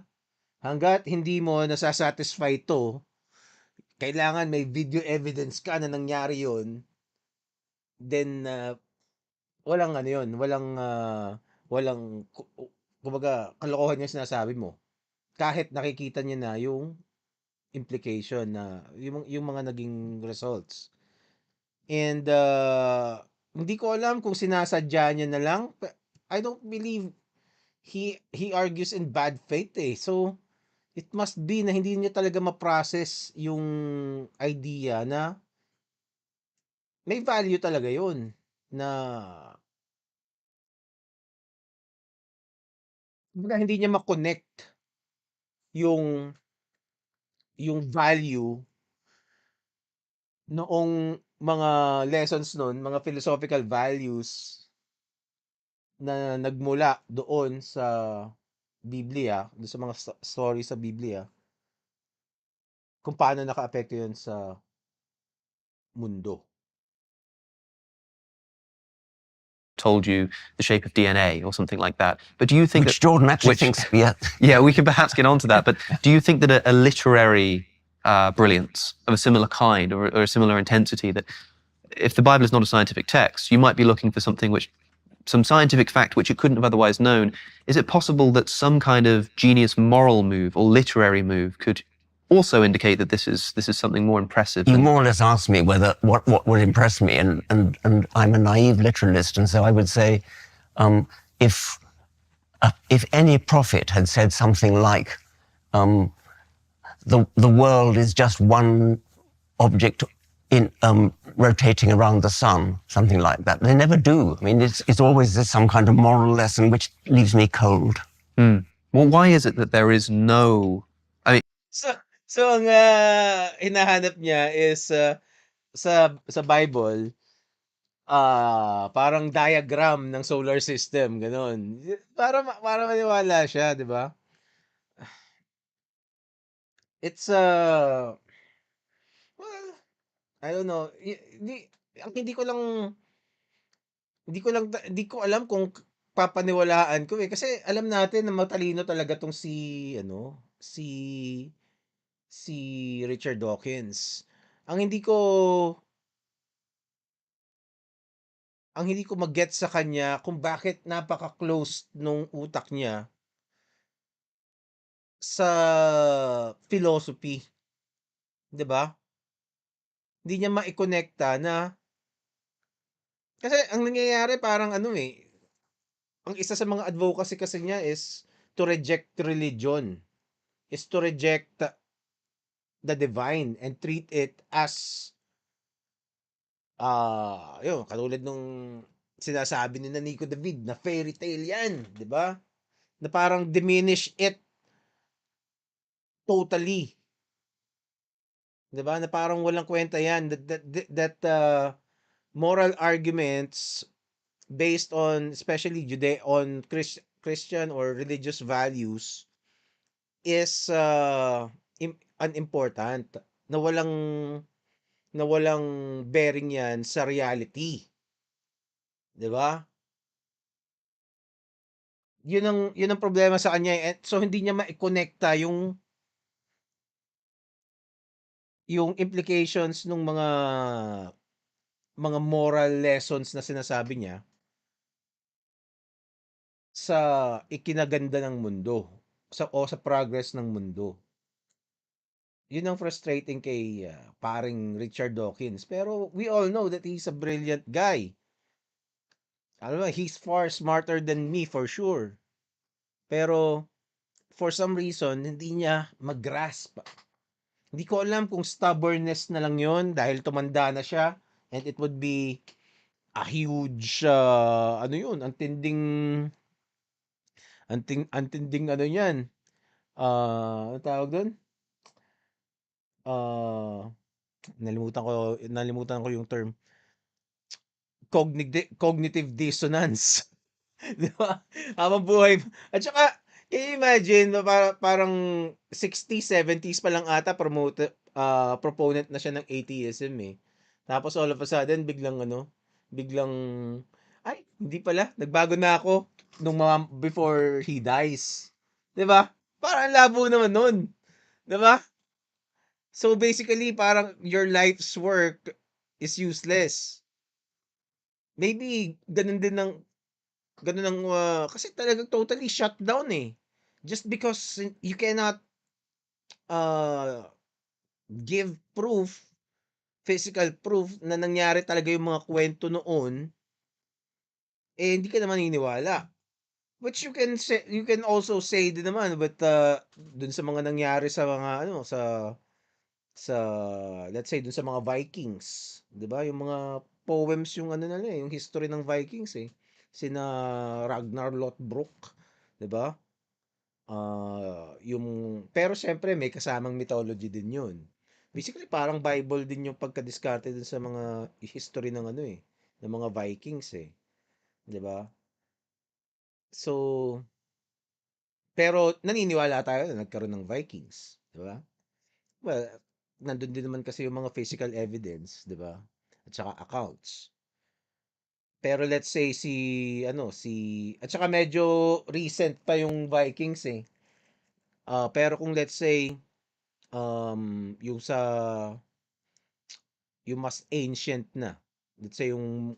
hangga't hindi mo nasa-satisfy 'to, kailangan may video evidence ka na nangyari yun, then, walang ano yun, walang kumbaga kalokohan yung sinasabi mo. Kahit nakikita niya na yung implication na yung mga naging results. And, hindi ko alam kung sinasadya niya na lang, I don't believe he argues in bad faith, eh. So, it must be na hindi niya talaga ma-process yung idea na may value talaga yun na kumbaga hindi niya ma-connect yung value noong mga lessons nun, mga philosophical values na nagmula doon sa Biblia, doon sa mga story sa Biblia, kung paano nakaapekto yun sa mundo. Told you the shape of DNA or something like that. But do you think Which that Jordan actually thinks, yeah. Yeah, we could perhaps get onto that. But do you think that a literary brilliance of a similar kind or a similar intensity, that if the Bible is not a scientific text, you might be looking for some scientific fact which it couldn't have otherwise known? Is it possible that some kind of genius moral move or literary move could also indicate that this is something more impressive? You more or less asked me what would impress me, and I'm a naive literalist, and so I would say, if any prophet had said something like, the world is just one object in rotating around the sun, something like that. They never do. I mean, it's always some kind of moral lesson which leaves me cold. Well, why is it that there is no? I mean, So ang hinahanap niya is sa Bible, parang diagram ng solar system, gano'n. Para maniwala siya, 'di ba? It's, well, I don't know, ang hindi ko alam kung papaniwalaan ko, eh, kasi alam natin na matalino talaga 'tong si Richard Dawkins. Ang hindi ko ma-gets sa kanya kung bakit napaka-close nung utak niya sa philosophy, 'di ba? Hindi niya maikonekta na kasi ang nangyayari parang ang isa sa mga advocacy kasi niya is to reject religion, is to reject the divine and treat it as, yun katulad nung sinasabi ni na Nico David na fairy tale 'yan, 'di ba? Na parang diminish it totally, 'di ba? Na parang walang kwenta 'yan, moral arguments based on especially Christian or religious values is unimportant, na walang bearing 'yan sa reality, 'di ba? Yun ang problema sa kanya, eh, so hindi niya maikonekta yung implications nung mga moral lessons na sinasabi niya sa ikinaganda ng mundo, sa progress ng mundo. Yun ang frustrating kay, paring Richard Dawkins, pero we all know that he's a brilliant guy. Alam mo, he's far smarter than me for sure. Pero for some reason, hindi niya mag-grasp. Hindi ko alam kung stubbornness na lang yon dahil tumanda na siya and it would be a huge, ano yun, antinding ano yan, ano tawag doon? Ah, nalimutan ko yung term. Cognitive dissonance. 'Di ba? Habang buhay at saka can you imagine na parang 60s, 70s pa lang ata proponent na siya ng atheism, eh. Tapos all of a sudden biglang, "Ay hindi pala, nagbago na ako nung mga before he dies." 'Di ba? Parang ang labo naman nun, 'di ba? So basically parang your life's work is useless. Maybe gano'n ang, kasi talagang totally shut down, eh. Just because you cannot, uh, give proof, physical proof na nangyari talaga yung mga kuwento noon, eh, hindi ka na maniniwala. Which you can also say din naman with, dun sa mga nangyari sa mga ano, sa let's say dun sa mga Vikings, 'di ba? Yung mga poems yung ano nila, eh, yung history ng Vikings, eh. Sina Ragnar Lothbrok, 'di ba? Yung pero siyempre may kasamang mythology din 'yun. Basically parang Bible din yung pagkadiskarte dun sa mga history ng ano, eh, ng mga Vikings, eh, 'di ba? So, pero naniniwala tayo na nagkaroon ng Vikings, 'di ba? Well, nandun din naman kasi yung mga physical evidence, 'di ba? At saka accounts. Pero let's say at saka medyo recent pa yung Vikings, eh. Pero kung let's say, yung yung mas ancient na, let's say yung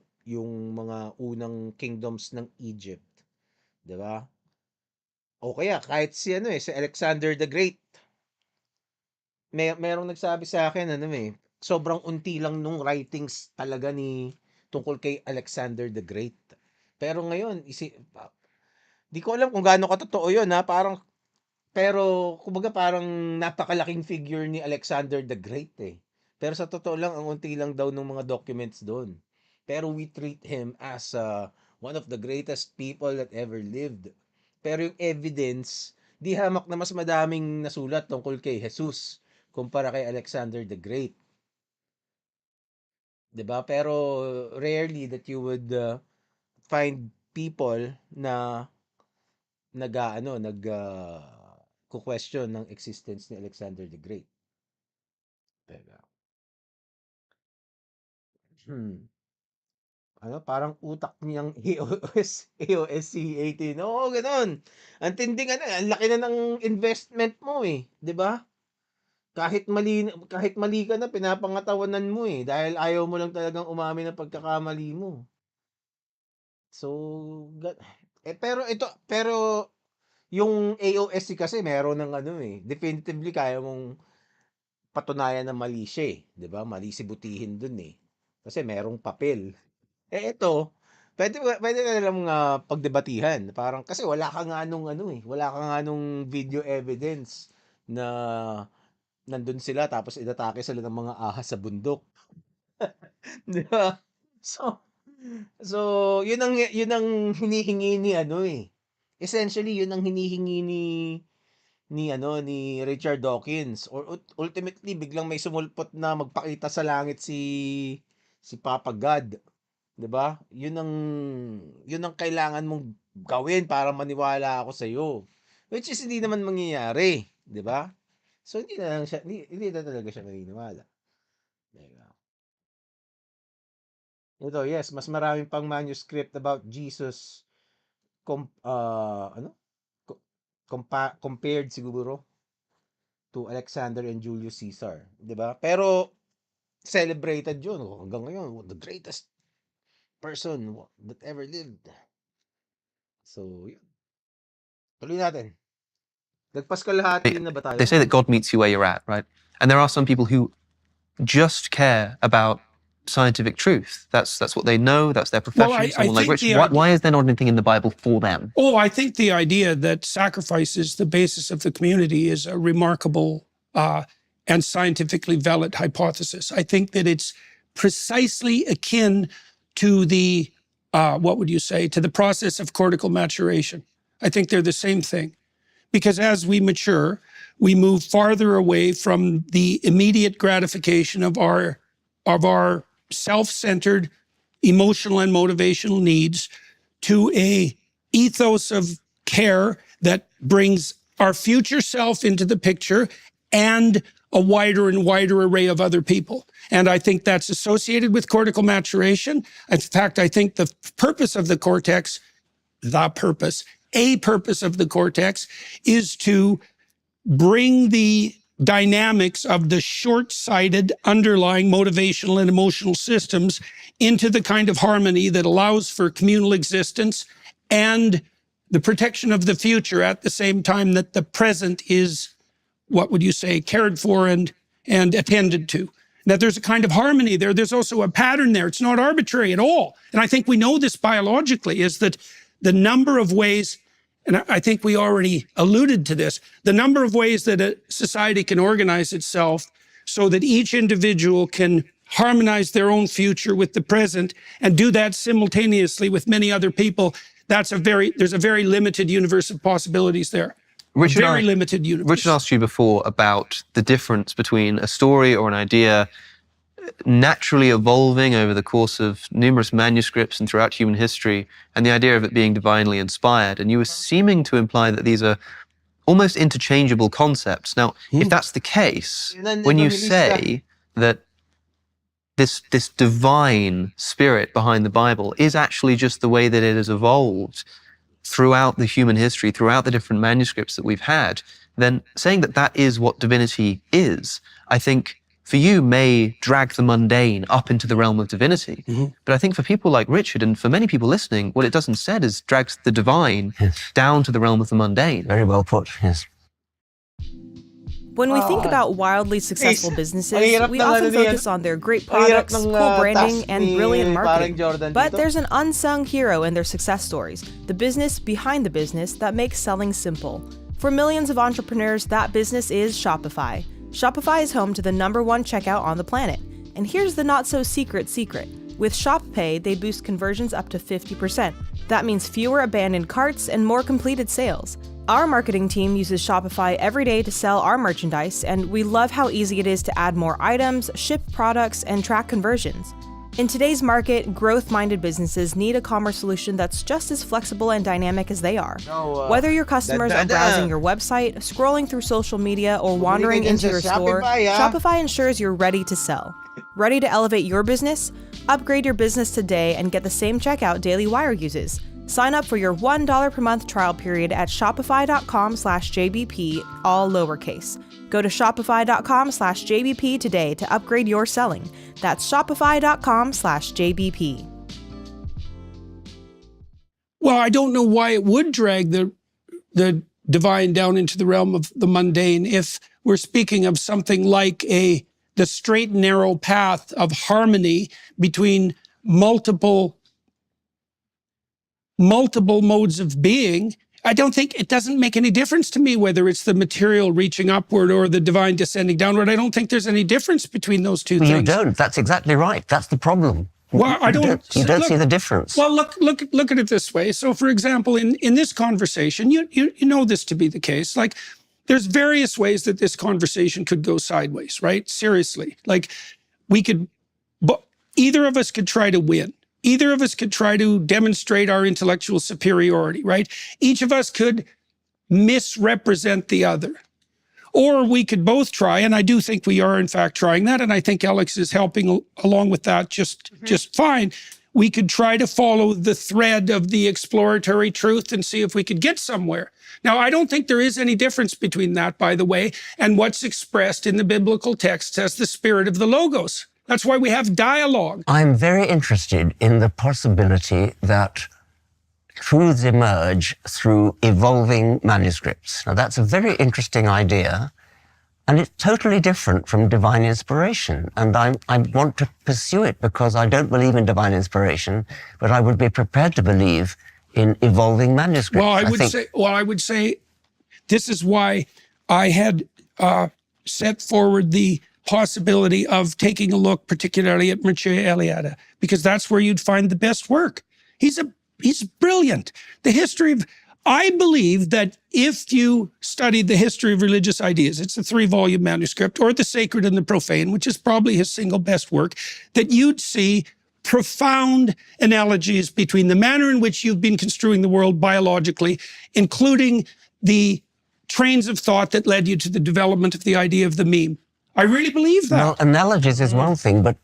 mga unang kingdoms ng Egypt, 'di ba? O kaya kahit si Alexander the Great. Merong nagsabi sa akin ano, eh, sobrang unti lang nung writings talaga tungkol kay Alexander the Great. Pero ngayon 'di ko alam kung gaano katotoo 'yun, parang pero kumbaga parang napakalaking figure ni Alexander the Great, eh. Pero sa totoo lang ang unti lang daw nung mga documents do'n. Pero we treat him as, one of the greatest people that ever lived. Pero yung evidence, 'di hamak na mas madaming nasulat tungkol kay Jesus kumpara kay Alexander the Great, 'di ba? Pero rarely that you would, find people na nag-aano, question ng existence ni Alexander the Great. Teka. Hmm. Ano, parang utak niyang AOSC 18. Oo, gano'n. Ang tinding ano, ang laki na ng investment mo, eh, 'di ba? Kahit mali ka na pinapangatawanan mo, eh, dahil ayaw mo lang talagang umamin ng pagkakamali mo. So, ga pero yung AOSC kasi meron ng ano, eh, definitively kaya mong patunayan na mali siya, eh, 'di ba? Mali si butihin dun, eh, kasi merong papel. Ito, puwede na nilang, pagdebatihan parang kasi wala ka nga nung ano, eh, wala ka nga nung video evidence na nandun sila tapos inatake sila ng mga ahas sa bundok, 'di ba? So so yun ang hinihingi ni ano, eh, essentially yun ang hinihingi ni Richard Dawkins or ultimately biglang may sumulpot na magpakita sa langit si Papa God. 'Di ba? 'Yun ang kailangan mong gawin para maniwala ako sa'yo. Which is hindi naman mangyayari, 'di ba? So hindi na talaga siya naniniwala, 'di ba? Ito, yes, mas maraming pang manuscript about Jesus ano, co compared siguro to Alexander and Julius Caesar, 'di ba? Pero celebrated 'yun, hanggang ngayon, the greatest person that ever lived. So, 'yun. Tuloy natin. Nagpaskalahati na ba They tayo? say that God meets you where you're at, right? And there are some people who just care about scientific truth. That's what they know. That's their profession. Well, I Someone like think Richard. Why is there not anything in the Bible for them? Oh, I think the idea that sacrifice is the basis of the community is a remarkable and scientifically valid hypothesis. I think that it's precisely akin to the, what would you say, to the process of cortical maturation. I think they're the same thing. Because as we mature, we move farther away from the immediate gratification of our self-centered emotional and motivational needs to a ethos of care that brings our future self into the picture and a wider and wider array of other people. And I think that's associated with cortical maturation. In fact, I think the purpose of the cortex, a purpose of the cortex is to bring the dynamics of the short-sighted underlying motivational and emotional systems into the kind of harmony that allows for communal existence and the protection of the future at the same time that the present is, what would you say, cared for and attended to. That there's a kind of harmony there. There's also a pattern there. It's not arbitrary at all. And I think we know this biologically, is that the number of ways, and I think we already alluded to this, the number of ways that a society can organize itself so that each individual can harmonize their own future with the present and do that simultaneously with many other people, there's a very limited universe of possibilities there. Limited universe. Richard asked you before about the difference between a story or an idea naturally evolving over the course of numerous manuscripts and throughout human history, and the idea of it being divinely inspired. And you were seeming to imply that these are almost interchangeable concepts. Now, if that's the case, when you say that this divine spirit behind the Bible is actually just the way that it has evolved throughout the human history, throughout the different manuscripts that we've had, then saying that that is what divinity is, I think for you may drag the mundane up into the realm of divinity. But I think for people like Richard and for many people listening, what it does instead is drags the divine down to the realm of the mundane. Very well put, yes. When we think about wildly successful businesses, we often focus on their great products, cool branding, and brilliant marketing. But there's an unsung hero in their success stories, the business behind the business that makes selling simple. For millions of entrepreneurs, that business is Shopify. Shopify is home to the #1 checkout on the planet. And here's the not-so-secret secret. With Shop Pay, they boost conversions up to 50%. That means fewer abandoned carts and more completed sales. Our marketing team uses Shopify every day to sell our merchandise, and we love how easy it is to add more items, ship products, and track conversions. In today's market, growth-minded businesses need a commerce solution that's just as flexible and dynamic as they are. Whether your customers are browsing your website, scrolling through social media, or wandering into your store, Shopify ensures you're ready to sell. Ready to elevate your business? Upgrade your business today and get the same checkout Daily Wire uses. Sign up for your $1 per month trial period at shopify.com/JBP, all lowercase. Go to shopify.com/JBP today to upgrade your selling. That's shopify.com/JBP. Well, I don't know why it would drag the divine down into the realm of the mundane if we're speaking of something like the straight and narrow path of harmony between multiple modes of being. I don't think it doesn't make any difference to me whether it's the material reaching upward or the divine descending downward. I don't think there's any difference between those two things. You don't. That's exactly right. That's the problem. Well, I don't. You don't see the difference. Well, look at it this way. So, for example, in this conversation, you know this to be the case. Like, there's various ways that this conversation could go sideways, right? Seriously, like either of us could try to win. Either of us could try to demonstrate our intellectual superiority, right? Each of us could misrepresent the other. Or we could both try, and I do think we are in fact trying that, and I think Alex is helping along with that just fine. We could try to follow the thread of the exploratory truth and see if we could get somewhere. Now, I don't think there is any difference between that, by the way, and what's expressed in the biblical texts as the spirit of the Logos. That's why we have dialogue. I'm very interested in the possibility that truths emerge through evolving manuscripts. Now, that's a very interesting idea. And it's totally different from divine inspiration. And I want to pursue it because I don't believe in divine inspiration, but I would be prepared to believe in evolving manuscripts. Well, I would say this is why I had set forward the possibility of taking a look particularly at Mircea Eliade, because that's where you'd find the best work. He's brilliant. I believe that if you studied the history of religious ideas, it's a 3-volume manuscript, or the sacred and the profane, which is probably his single best work, that you'd see profound analogies between the manner in which you've been construing the world biologically, including the trains of thought that led you to the development of the idea of the meme. I really believe that. Well, analogies is one thing, but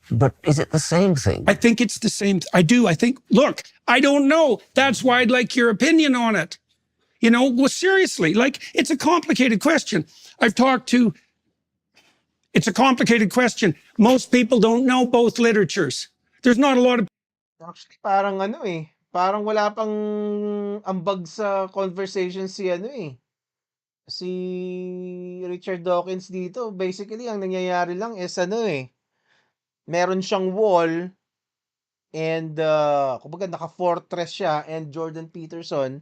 is it the same thing? I think it's the same. I do. I think, look, I don't know. That's why I'd like your opinion on it. You know, well, seriously, like, it's a complicated question. It's a complicated question. Most people don't know both literatures. There's not a lot of... Actually, parang wala pang ambag sa conversation si Richard Dawkins dito. Basically, ang nangyayari lang is meron siyang wall and kumbaga naka-fortress siya, and Jordan Peterson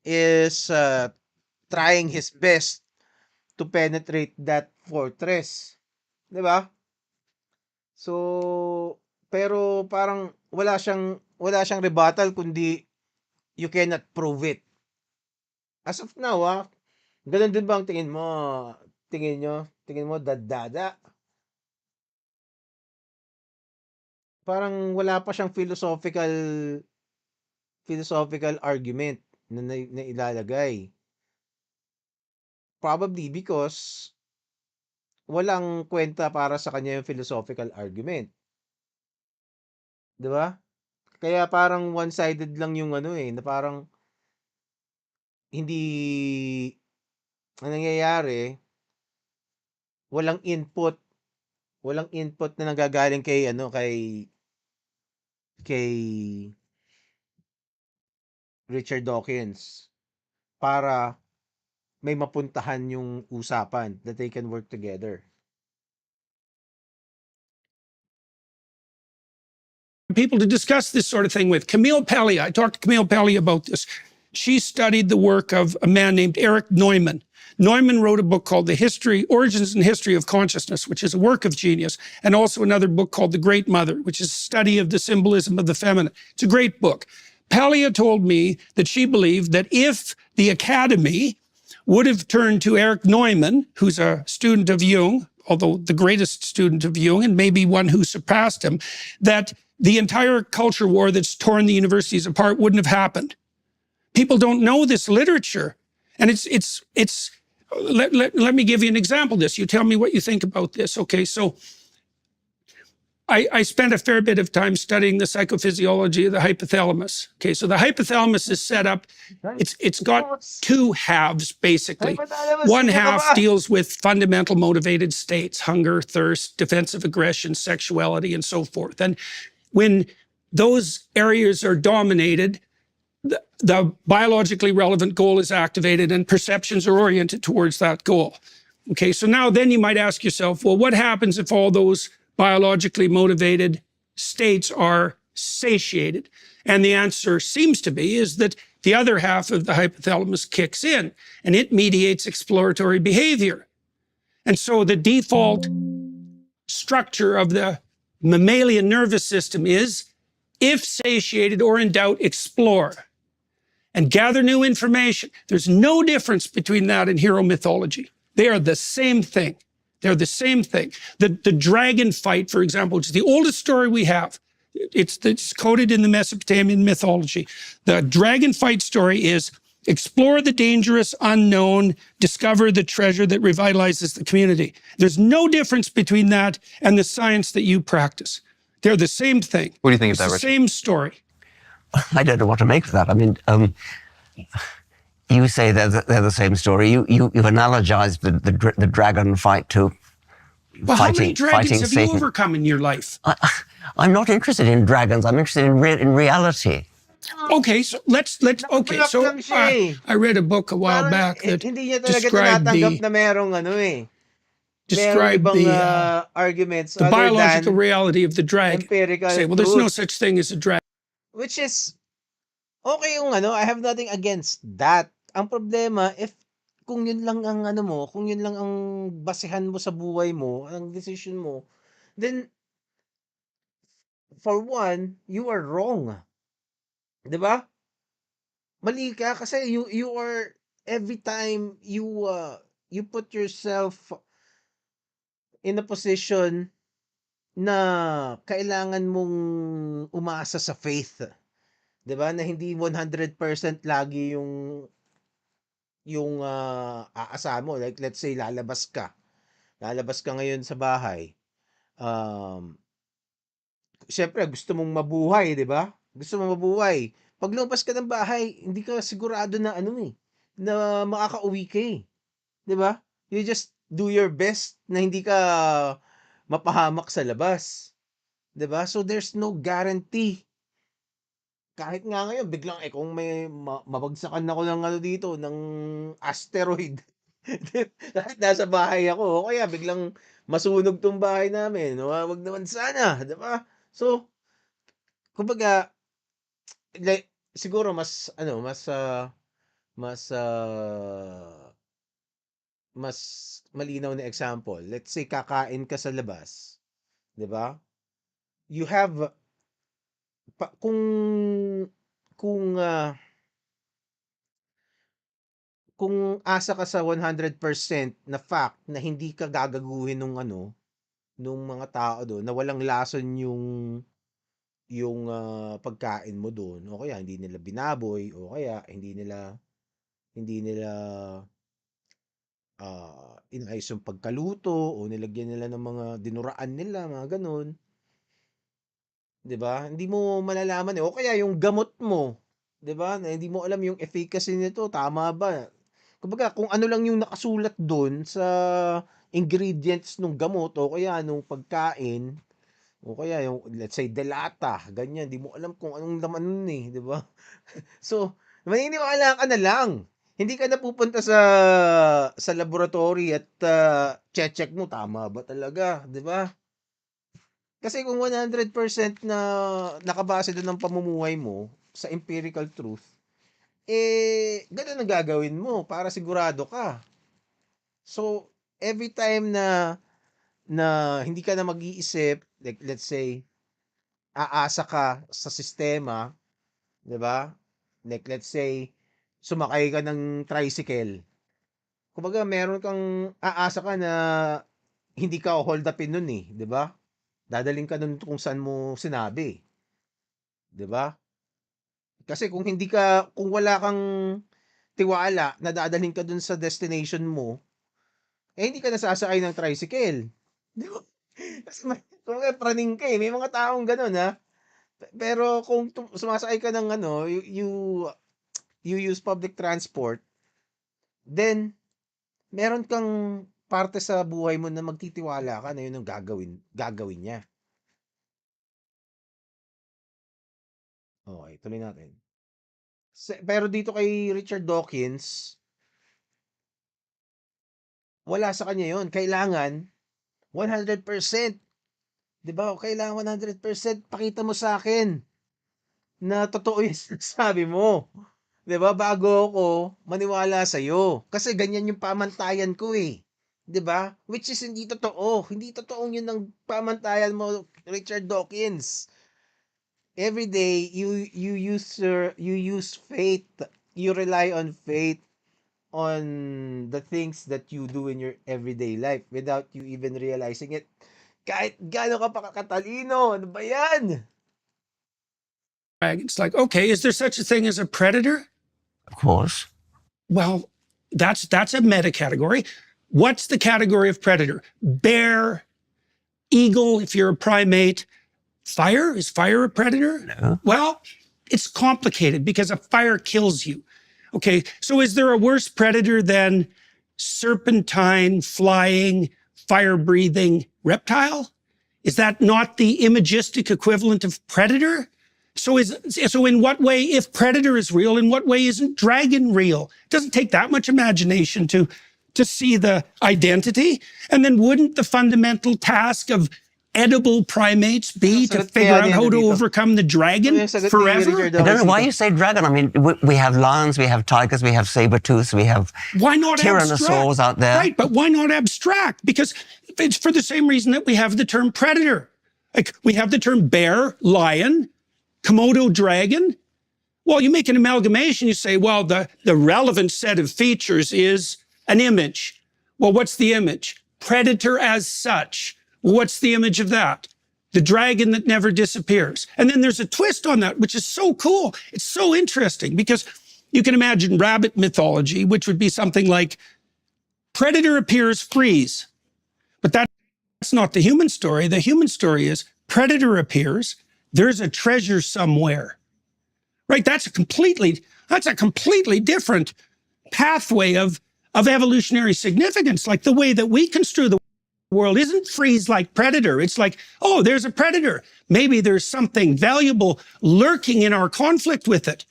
is trying his best to penetrate that fortress. 'Di ba? So, pero parang wala siyang rebuttal kundi you cannot prove it. As of now, ganun din ba ang tingin mo? Tingin mo daddada? Parang wala pa siyang philosophical argument na ilalagay. Probably because walang kwenta para sa kanya yung philosophical argument. 'Di ba? Kaya parang one-sided lang yung na parang hindi ang nangyayari, walang input na nanggagaling kay Richard Dawkins para may mapuntahan yung usapan that they can work together. People to discuss this sort of thing with. Camille Paglia, I talked to Camille Paglia about this. She studied the work of a man named Erich Neumann. Neumann wrote a book called Origins and History of Consciousness, which is a work of genius, and also another book called The Great Mother, which is a study of the symbolism of the feminine. It's a great book. Paglia told me that she believed that if the Academy would have turned to Erich Neumann, who's a student of Jung, although the greatest student of Jung, and maybe one who surpassed him, that the entire culture war that's torn the universities apart wouldn't have happened. People don't know this literature. And let me give you an example of this. You tell me what you think about this. Okay, so I spent a fair bit of time studying the psychophysiology of the hypothalamus. Okay, so the hypothalamus is set up, it's got 2 halves, basically. One half deals with fundamental motivated states, hunger, thirst, defensive aggression, sexuality, and so forth. And when those areas are dominated, the biologically relevant goal is activated and perceptions are oriented towards that goal. Okay, so now then you might ask yourself, well, what happens if all those biologically motivated states are satiated? And the answer seems to be is that the other half of the hypothalamus kicks in and it mediates exploratory behavior. And so the default structure of the mammalian nervous system is, if satiated or in doubt, explore and gather new information. There's no difference between that and hero mythology. They are the same thing. They're the same thing. The dragon fight, for example, which is the oldest story we have. It's coded in the Mesopotamian mythology. The dragon fight story is explore the dangerous unknown, discover the treasure that revitalizes the community. There's no difference between that and the science that you practice. They're the same thing. What do you think of that, Richard? Richard? Same story. I don't know what to make of that. I mean, you say they're the same story. You analogized the dragon fight to Well, how many fighting dragons have Satan. you overcome in your life? I'm not interested in dragons. I'm interested in reality. Okay, so let's okay. Nakablock So lang siya I read a book a while Parang back that hindi niya talaga described tinatanggap the na merong merong describe ibang the arguments other biological than reality of the drag. empirical Say, well, there's no truth. such thing as a drag. Which is, okay yung ano, I have nothing against that. Ang problema, if kung yun lang ang ano mo, kung yun lang ang basehan mo sa buhay mo, ang decision mo, then, for one, you are wrong. 'Di ba? Mali ka kasi you are, every time you put yourself in a position na kailangan mong umasa sa faith, 'di ba? Na hindi 100% lagi yung aasahan mo. Like let's say lalabas ka. Lalabas ka ngayon sa bahay. Siyempre gusto mong mabuhay, 'di ba? Gusto mong mabuhay. Pag lumabas ka ng bahay, hindi ka sigurado na ano na makakauwi ka 'di ba? You just do your best na hindi ka mapahamak sa labas, 'di ba? So there's no guarantee. Kahit nga ngayon biglang kung may mabagsakan ako ng ano dito, ng asteroid. Kahit nasa bahay ako o kaya biglang masunog 'tong bahay namin, wag naman sana, 'di ba? So, kumbaga, like, siguro mas ano, mas, mas malinaw na example. Let's say kakain ka sa labas, 'di ba? You have kung kung kung asa ka sa 100% na fact na hindi ka gagaguhin nung ano, nung mga tao doon, na walang lason yung pagkain mo doon, o kaya hindi nila binaboy, o kaya hindi nila inayos yung pagkaluto, o nilagyan nila ng mga dinuraan nila, mga ganun. 'Di ba? Hindi mo malalaman o kaya yung gamot mo, 'di ba? Na hindi mo alam yung efficacy nito, tama ba? Kumbaga, kung ano lang yung nakasulat doon sa ingredients nung gamot o kaya nung pagkain, o kaya yung let's say delata, ganyan, di mo alam kung anong laman nun eh, 'di ba? So, maniniwala ka na lang. Hindi ka na pupunta sa laboratory at check mo tama ba talaga, 'di ba? Kasi kung 100% na nakabase doon ang pamumuhay mo sa empirical truth, gano'n ang gagawin mo para sigurado ka. So, every time na hindi ka na mag-iisip, like let's say, aasa ka sa sistema, 'di ba? Like let's say, sumakay ka ng tricycle. Kumbaga meron kang aasa ka na hindi ka hold upin nun eh, 'di ba? Dadalhin ka dun kung saan mo sinabi, 'di ba? Kasi kung wala kang tiwala na dadalhin ka dun sa destination mo, hindi ka nasasakay ng tricycle. 'Di ba? Kasi kumbaga praning ka eh. May mga taong gano'n, pero kung sumasakay ka ng ano, you use public transport, then meron kang parte sa buhay mo na magtitiwala ka na yun ang gagawin niya. Okay, tuloy natin. Pero dito kay Richard Dawkins, wala sa kanya yun. Kailangan 100%. 'Di ba? Kailangan 100% pakita mo sa akin na totoo yung sinasabi mo. 'Di ba? Bago ako maniwala sa iyo. Kasi ganyan yung pamantayan ko eh. 'Di ba? Which is hindi totoo. Hindi totoong yun ang pamantayan mo, Richard Dawkins. Every day you use faith. You rely on faith on the things that you do in your everyday life without you even realizing it. Kahit gaano ka pa kakatalino, ano ba yan? It's like, okay, is there such a thing as a predator? Of course. Well, that's a meta category. What's the category of predator? Bear, eagle, if you're a primate. Fire? Is fire a predator? No. Well, it's complicated because a fire kills you. Okay, so is there a worse predator than serpentine, flying, fire-breathing reptile? Is that not the imagistic equivalent of predator? So in what way, if predator is real, in what way isn't dragon real? It doesn't take that much imagination to to see the identity? And then wouldn't the fundamental task of edible primates be to figure out how to overcome the dragon forever? I don't know why you say dragon. I mean, we have lions, we have tigers, we have saber-tooths, we have why not tyrannosaurs out there. Right, but why not abstract? Because it's for the same reason that we have the term predator. Like, we have the term bear, lion, Komodo dragon. Well, you make an amalgamation, you say, well, the relevant set of features is an image. Well, what's the image? Predator as such. What's the image of that? The dragon that never disappears. And then there's a twist on that, which is so cool. It's so interesting because you can imagine rabbit mythology, which would be something like predator appears, freeze. But that's not the human story. The human story is predator appears, there's a treasure somewhere. Right? That's a completely different pathway of evolutionary significance. Like the way that we construe the world isn't freeze like predator. It's like, oh, there's a predator. Maybe there's something valuable lurking in our conflict with it.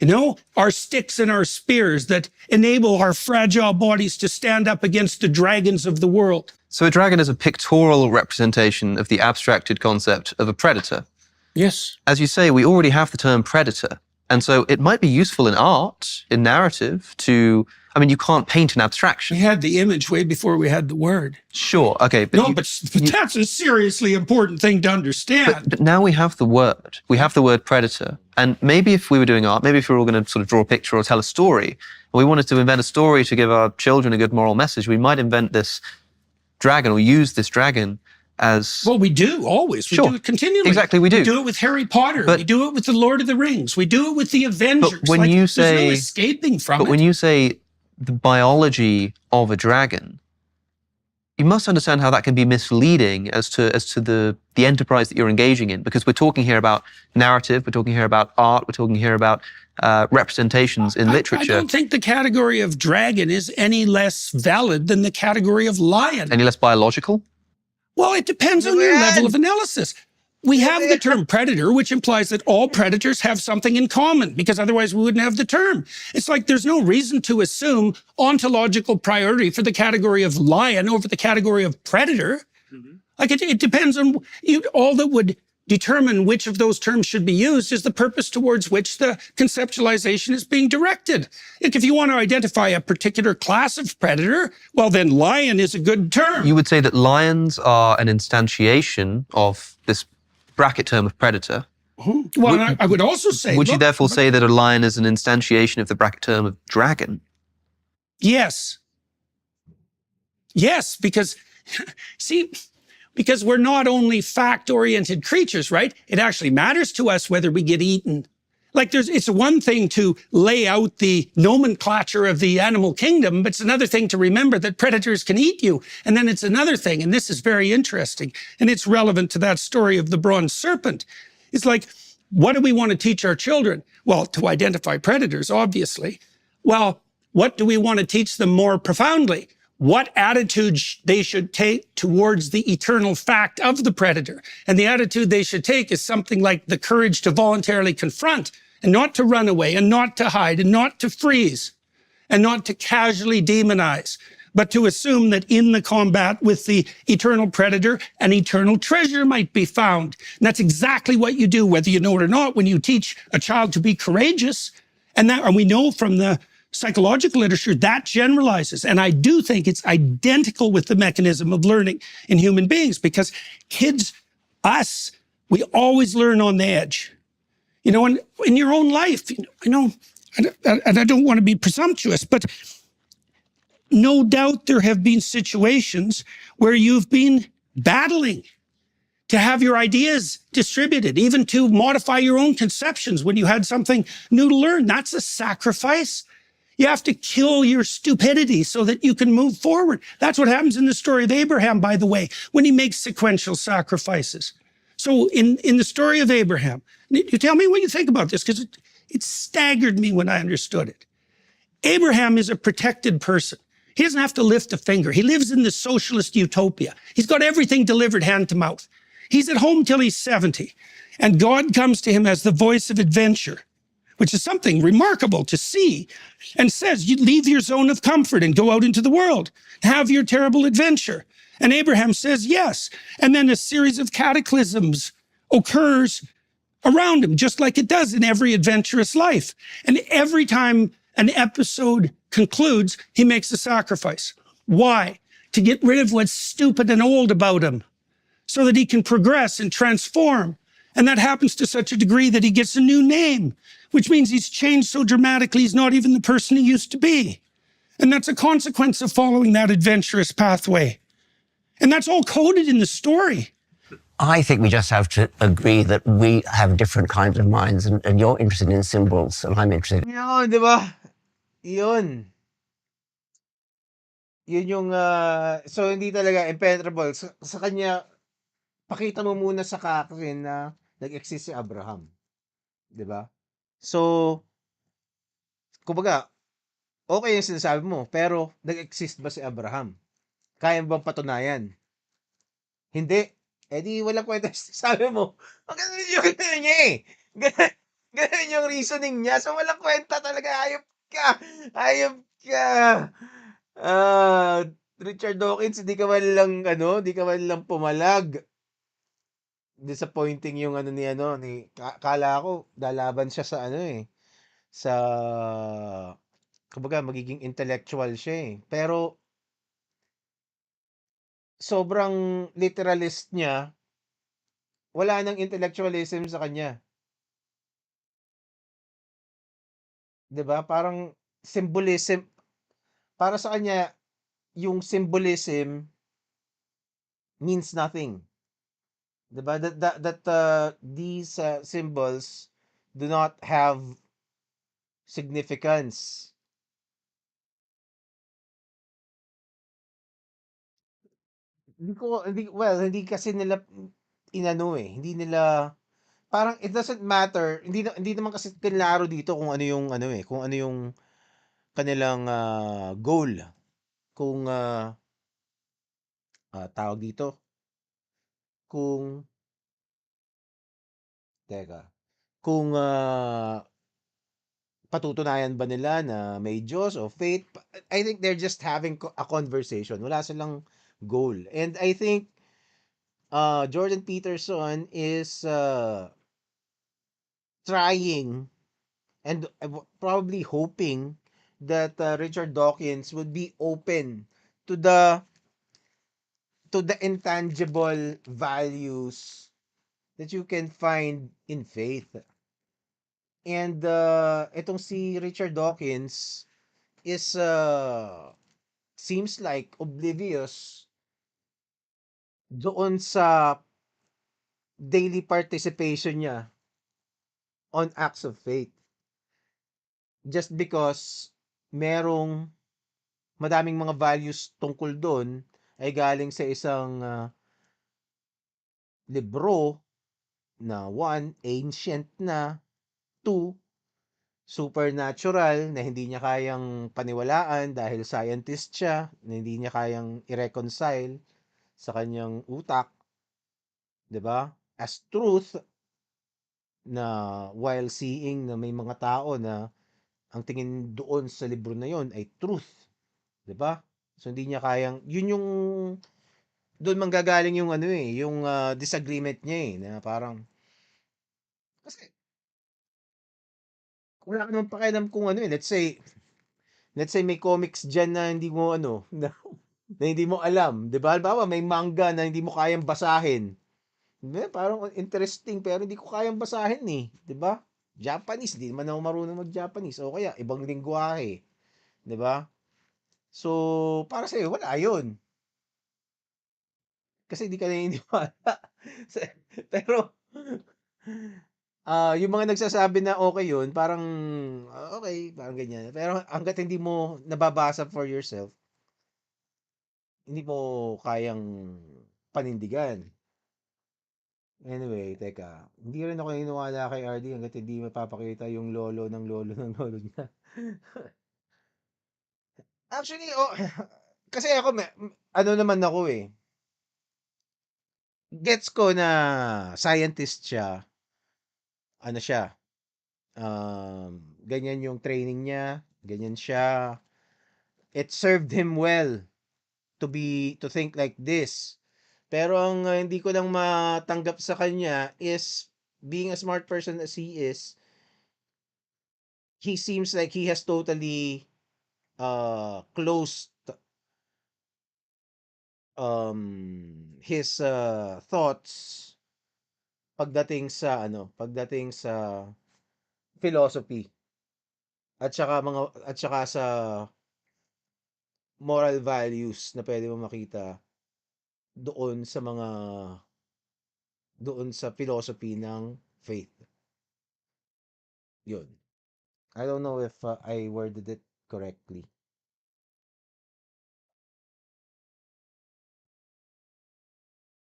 You know, our sticks and our spears that enable our fragile bodies to stand up against the dragons of the world. So a dragon is a pictorial representation of the abstracted concept of a predator. Yes. As you say, we already have the term predator. And so it might be useful in art, in narrative, I mean, you can't paint an abstraction. We had the image way before we had the word. Sure, okay. But that's a seriously important thing to understand. But now we have the word. We have the word predator. And maybe if we were doing art, maybe if we were all going to sort of draw a picture or tell a story, and we wanted to invent a story to give our children a good moral message, we might invent this dragon or use this dragon as... Well, we do, always. We do it continually. Exactly, we do. We do it with Harry Potter. We do it with The Lord of the Rings. We do it with the Avengers. But when you say... There's no escaping from it. But when you say the biology of a dragon, you must understand how that can be misleading as to the enterprise that you're engaging in, because we're talking here about narrative, we're talking here about art, we're talking here about representations in literature. I don't think the category of dragon is any less valid than the category of lion. Any less biological? Well, it depends on your level of analysis. We have the term predator, which implies that all predators have something in common, because otherwise we wouldn't have the term. It's like there's no reason to assume ontological priority for the category of lion over the category of predator. Like it depends on all that would determine which of those terms should be used is the purpose towards which the conceptualization is being directed. Like if you want to identify a particular class of predator, well, then lion is a good term. You would say that lions are an instantiation of this bracket term of predator. Well, I would also say... Would you therefore say that a lion is an instantiation of the bracket term of dragon? Yes. Yes, because, see... Because we're not only fact-oriented creatures, right? It actually matters to us whether we get eaten. Like it's one thing to lay out the nomenclature of the animal kingdom, but it's another thing to remember that predators can eat you. And then it's another thing, and this is very interesting, and it's relevant to that story of the bronze serpent. It's like, what do we want to teach our children? Well, to identify predators, obviously. Well, what do we want to teach them more profoundly? What attitude they should take towards the eternal fact of the predator. And the attitude they should take is something like the courage to voluntarily confront and not to run away and not to hide and not to freeze and not to casually demonize, but to assume that in the combat with the eternal predator, an eternal treasure might be found. And that's exactly what you do, whether you know it or not, when you teach a child to be courageous. And we know from the psychological literature, that generalizes. And I do think it's identical with the mechanism of learning in human beings, because kids, us, we always learn on the edge. You know, in your own life, you know, and I don't want to be presumptuous, but no doubt there have been situations where you've been battling to have your ideas distributed, even to modify your own conceptions when you had something new to learn. That's a sacrifice. You have to kill your stupidity so that you can move forward. That's what happens in the story of Abraham, by the way, when he makes sequential sacrifices. So in the story of Abraham, you tell me what you think about this, because it staggered me when I understood it. Abraham is a protected person. He doesn't have to lift a finger. He lives in the socialist utopia. He's got everything delivered hand to mouth. He's at home till he's 70. And God comes to him as the voice of adventure. which is something remarkable to see, and says, you leave your zone of comfort and go out into the world, have your terrible adventure. And Abraham says yes. And then a series of cataclysms occurs around him, just like it does in every adventurous life. And every time an episode concludes, he makes a sacrifice. Why? To get rid of what's stupid and old about him, so that he can progress and transform. And that happens to such a degree that he gets a new name, which means he's changed so dramatically he's not even the person he used to be. And that's a consequence of following that adventurous pathway. And that's all coded in the story. I think we just have to agree that we have different kinds of minds, and you're interested in symbols, and I'm interested. Yun, di ba? Yun. Yun yung, so hindi talaga impenetrable. Sa kanya, pakita mo muna sa akin na nag-exist si Abraham. Di ba? So, kumbaga, okay yung sinasabi mo, pero nag-exist ba si Abraham? Kaya mo bang patunayan? Hindi. Eh di walang kwenta sabi mo. Ganun yung ano niya eh. Ganun yung reasoning niya. So walang kwenta talaga. Hayop ka. Hayop ka. Richard Dawkins, hindi ka man lang hindi ka man lang pumalag. Disappointing yung ni kala ko lalaban siya sa sa kumbaga magiging intellectual siya eh. Pero sobrang literalist niya, wala nang intellectualism sa kanya. 'Di ba? Parang symbolism para sa kanya yung symbolism means nothing. 'Di ba? These symbols do not have significance. Hindi kasi nila hindi nila parang it doesn't matter. Hindi naman kasi klaro dito kung ano yung kung ano yung kanilang goal. Kung tawag dito, kung teka, kung patutunayan ba nila na may Diyos o faith. I think they're just having a conversation. Wala silang goal. And I think Jordan Peterson is trying and probably hoping that Richard Dawkins would be open to the intangible values that you can find in faith. And itong si Richard Dawkins is seems like oblivious doon sa daily participation niya on acts of faith. Just because merong madaming mga values tungkol doon ay galing sa isang libro na one, ancient na, two, supernatural na hindi niya kayang paniwalaan dahil scientist siya, na hindi niya kayang i-reconcile sa kanyang utak, 'di ba? As truth na while seeing na may mga tao na ang tingin doon sa libro na 'yon ay truth, 'di ba? So hindi niya kayang yun yung doon manggagaling yung yung disagreement niya na parang kasi wala ka naman pakialam kung let's say may comics diyan na hindi mo na hindi mo alam, 'di ba? Halimbawa may manga na hindi mo kayang basahin. 'Di ba? Parang interesting pero hindi ko kayang basahin 'di ba? Japanese, hindi naman ako marunong mag-Japanese o kaya ibang lengguwahe, 'di ba? So, para sa'yo wala 'yun. Kasi hindi ka naniniwala. Pero yung mga nagsasabi na okay 'yun, parang okay, parang ganyan. Pero hangga't hindi mo nababasa for yourself, hindi mo kayang panindigan. Anyway, teka, hindi rin ako naniniwala kay RD hangga't hindi mapapakita yung lolo ng lolo ng lolo niya. Actually, kasi ako naman ako gets ko na scientist siya, siya, Ganyan yung training niya, ganyan siya. It served him well to think like this. Pero ang hindi ko lang matanggap sa kanya is being a smart person as he is, he seems like he has totally closed his thoughts pagdating sa philosophy at saka sa moral values na pwede mo makita doon sa philosophy ng faith. Yun. I don't know if I worded it correctly.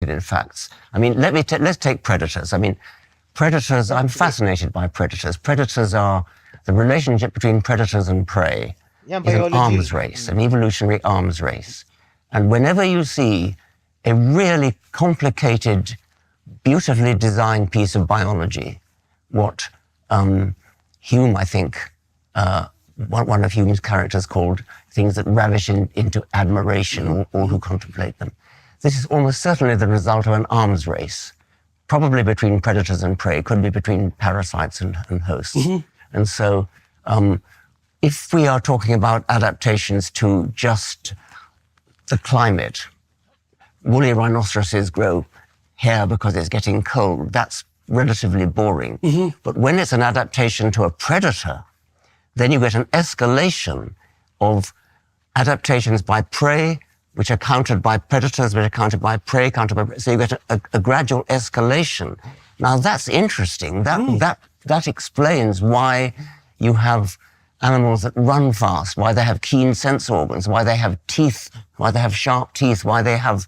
In facts. I mean, let's take predators. I mean, predators, I'm fascinated by predators. Predators are the relationship between predators and prey. Yan, Is an biology. arms race, an evolutionary arms race. And whenever you see a really complicated, beautifully designed piece of biology, what Hume, I think, one of Hume's characters called things that ravish into admiration, or all who contemplate them. This is almost certainly the result of an arms race, probably between predators and prey, could be between parasites and hosts. Mm-hmm. And so if we are talking about adaptations to just the climate, woolly rhinoceroses grow hair because it's getting cold. That's relatively boring. Mm-hmm. But when it's an adaptation to a predator, then you get an escalation of adaptations by prey, which are countered by predators, which are countered by prey, so you get a gradual escalation. Now that's interesting. That explains why you have animals that run fast, why they have keen sense organs, why they have teeth, why they have sharp teeth, why they have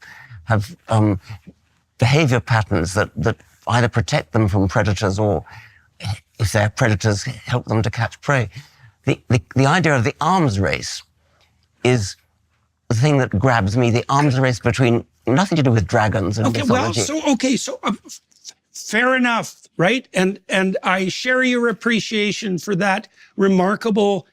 behavior patterns that either protect them from predators or, if they're predators, help them to catch prey. The idea of the arms race is the thing that grabs me, the arms race between, nothing to do with dragons and mythology. Fair enough, right? And I share your appreciation for that remarkable,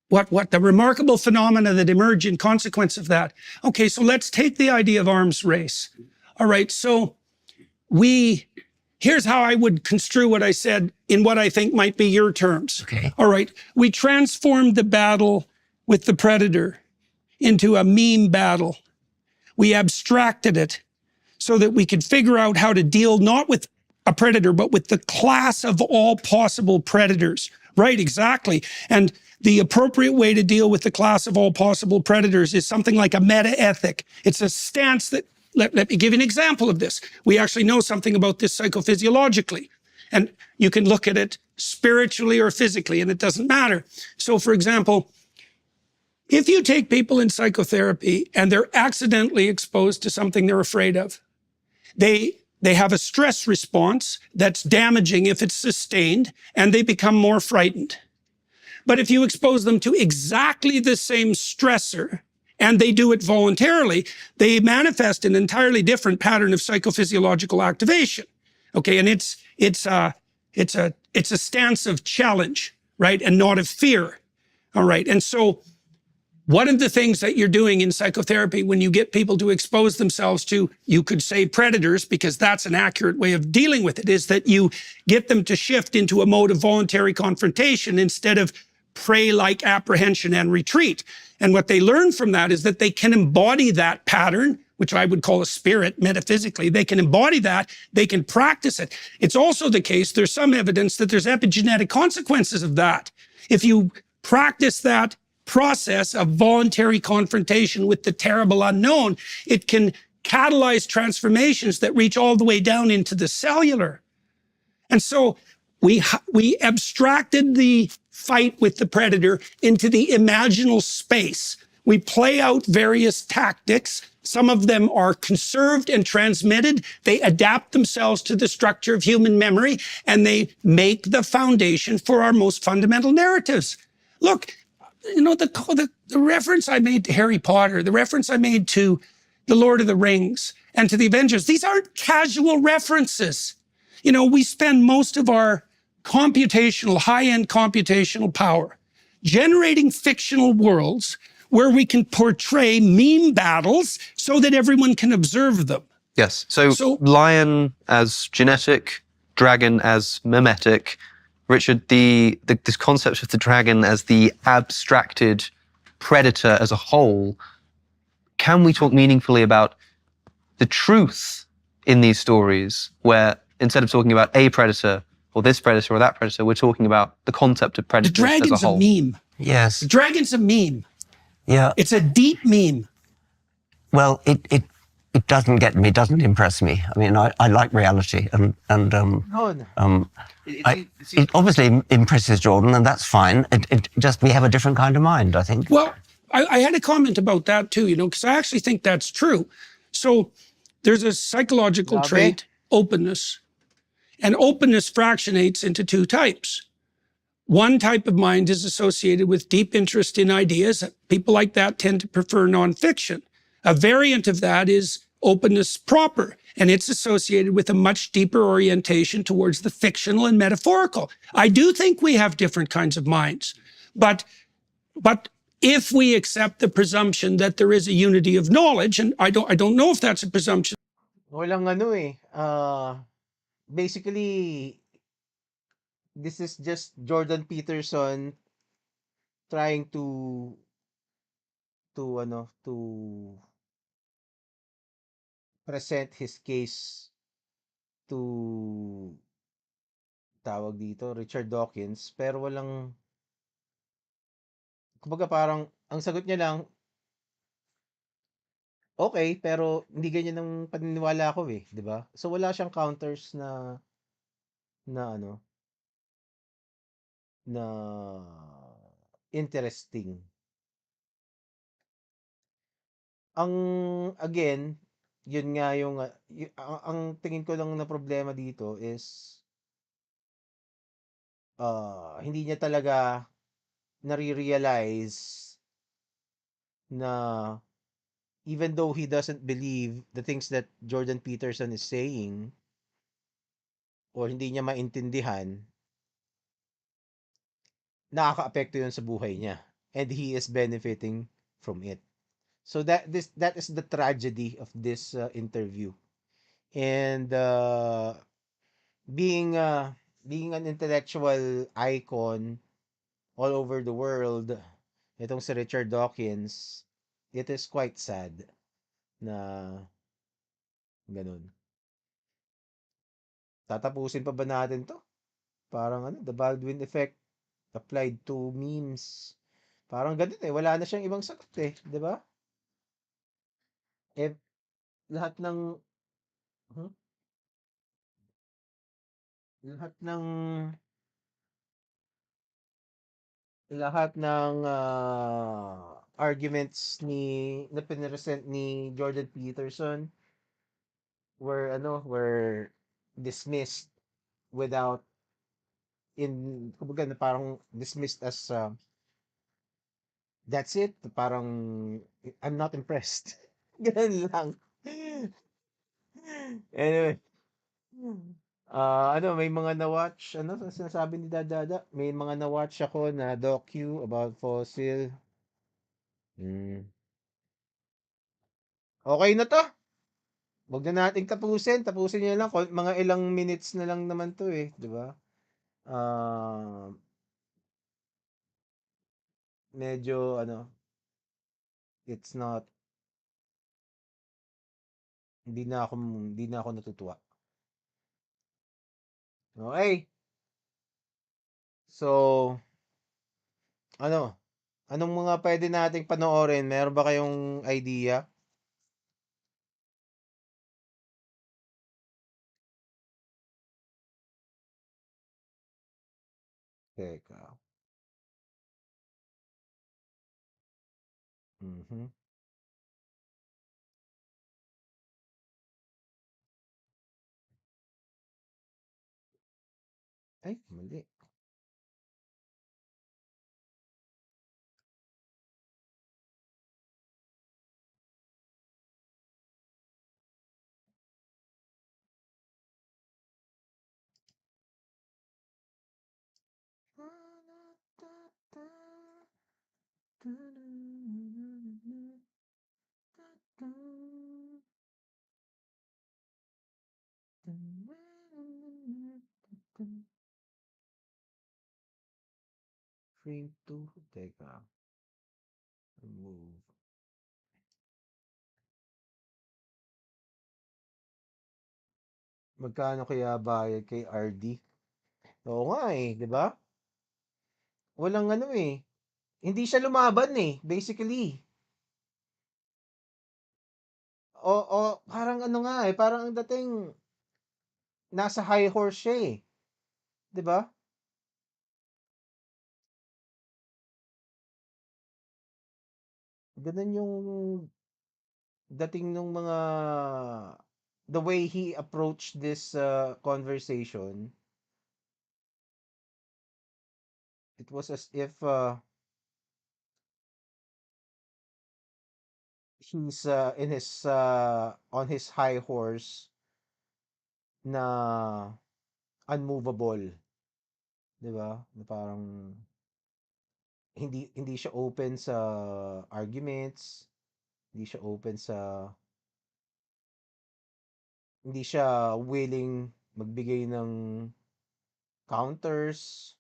the remarkable phenomena that emerge in consequence of that. Okay, so let's take the idea of arms race. All right, so here's how I would construe what I said in what I think might be your terms. Okay. All right, we transformed the battle with the predator into a meme battle. We abstracted it so that we could figure out how to deal not with a predator, but with the class of all possible predators. Right, exactly. And the appropriate way to deal with the class of all possible predators is something like a meta-ethic. It's a stance that, let me give you an example of this. We actually know something about this psychophysiologically. And you can look at it spiritually or physically, and it doesn't matter. So, for example, if you take people in psychotherapy and they're accidentally exposed to something they're afraid of, they have a stress response that's damaging if it's sustained, and they become more frightened. But if you expose them to exactly the same stressor, and they do it voluntarily, they manifest an entirely different pattern of psychophysiological activation. Okay, and it's a stance of challenge, right, and not of fear. All right, and so one of the things that you're doing in psychotherapy when you get people to expose themselves to, you could say predators, because that's an accurate way of dealing with it, is that you get them to shift into a mode of voluntary confrontation instead of prey-like apprehension and retreat. And what they learn from that is that they can embody that pattern, which I would call a spirit metaphysically. They can embody that, they can practice it. It's also the case, there's some evidence that there's epigenetic consequences of that. If you practice that process of voluntary confrontation with the terrible unknown, it can catalyze transformations that reach all the way down into the cellular. And so we abstracted the fight with the predator into the imaginal space. We play out various tactics. Some of them are conserved and transmitted. They adapt themselves to the structure of human memory, and they make the foundation for our most fundamental narratives. Look, you know, the reference I made to Harry Potter, the reference I made to The Lord of the Rings and to the Avengers, these aren't casual references. You know, we spend most of our high-end computational power, generating fictional worlds where we can portray meme battles so that everyone can observe them. Yes. So lion as genetic, dragon as mimetic. Richard, this concept of the dragon as the abstracted predator as a whole, can we talk meaningfully about the truth in these stories where instead of talking about a predator or this predator or that predator, we're talking about the concept of predators as a whole? The dragon's a meme. Yes. The dragon's a meme. Yeah. It's a deep meme. Well, it doesn't get me, doesn't impress me. I mean, I like reality, and it obviously impresses Jordan, and that's fine. It just, we have a different kind of mind, I think. Well, I had a comment about that too, because I actually think that's true. So there's a psychological trait, openness, and openness fractionates into two types. One type of mind is associated with deep interest in ideas. People like that tend to prefer nonfiction. A variant of that is openness proper, and it's associated with a much deeper orientation towards the fictional and metaphorical. I do think we have different kinds of minds, but if we accept the presumption that there is a unity of knowledge, and I don't know if that's a presumption. Walang basically, this is just Jordan Peterson trying to present his case to tawag dito, Richard Dawkins, pero walang, kumbaga parang ang sagot niya lang, okay, pero hindi ganyan ang paniniwala ko eh, 'di ba? So wala siyang counters na ano, na interesting. Ang again, yun nga yung ang tingin ko lang na problema dito is hindi niya talaga nare-realize na even though he doesn't believe the things that Jordan Peterson is saying or hindi niya maintindihan, nakakaapekto yun sa buhay niya and he is benefiting from it. So that is the tragedy of this interview. And being an intellectual icon all over the world, itong si Richard Dawkins, it is quite sad na ganun. Tatapusin pa ba natin to? Parang the Baldwin effect applied to memes. Parang ganun eh, wala na siyang ibang sagot eh, 'di ba? Eh lahat ng hmm? lahat ng lahat ng arguments na pinresent ni Jordan Peterson were dismissed without kumbaga na parang dismissed as that's it, parang I'm not impressed. Ganun lang. Anyway, may mga na-watch, sinasabi ni Dadada, may mga na-watch ako na docu about fossil. Okay na 'to. Wag na nating tapusin. Tapusin niyo lang. Mga ilang minutes na lang naman 'to eh, 'di ba? Medyo it's not hindi na ako natutuwa. Okay. So, anong mga pwede nating panoorin? Meron ba kayong idea? Teka. Mhm. Ay, mali. Scream 2. Teka. Remove. Magkano kaya bayad kay RD? Oo nga eh, di ba? Walang ano eh. Hindi siya lumaban eh, basically. O parang ano nga eh, parang ang dating nasa high horse siya eh. Di ba? Ganun yung dating nung mga the way he approached this conversation. It was as if he's in his on his high horse na unmovable, 'di ba? Na parang hindi siya open sa arguments, hindi siya open sa hindi siya willing magbigay ng counters.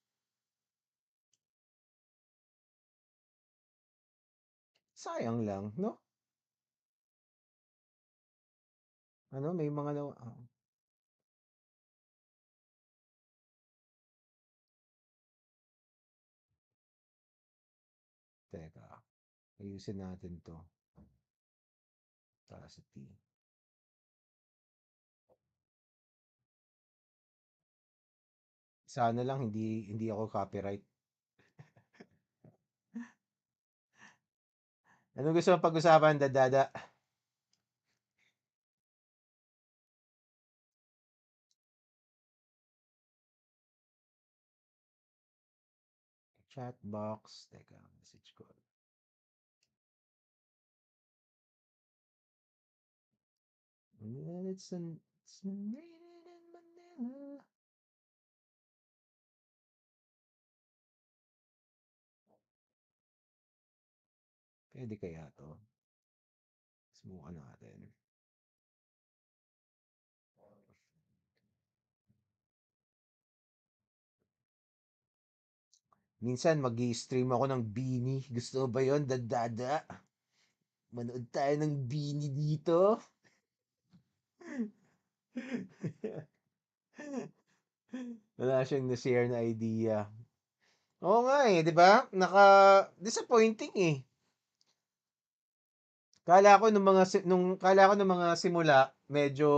Sayang lang, no? Ano, may mga teka, ayusin natin 'to. Capacity. Sana lang hindi ako copyright. Ano gusto mong pag-usapan, dadada? Chat box. Teka, message ko. It's raining in Manila. Pwede kaya to? Subukan natin. Minsan mag-i-stream ako ng Beanie. Gusto mo ba yun, dadada? Manood tayo ng Beanie dito. Wala siyang na-share na idea. Oo nga eh, di ba? Disappointing eh. Kala ko nung mga simula, medyo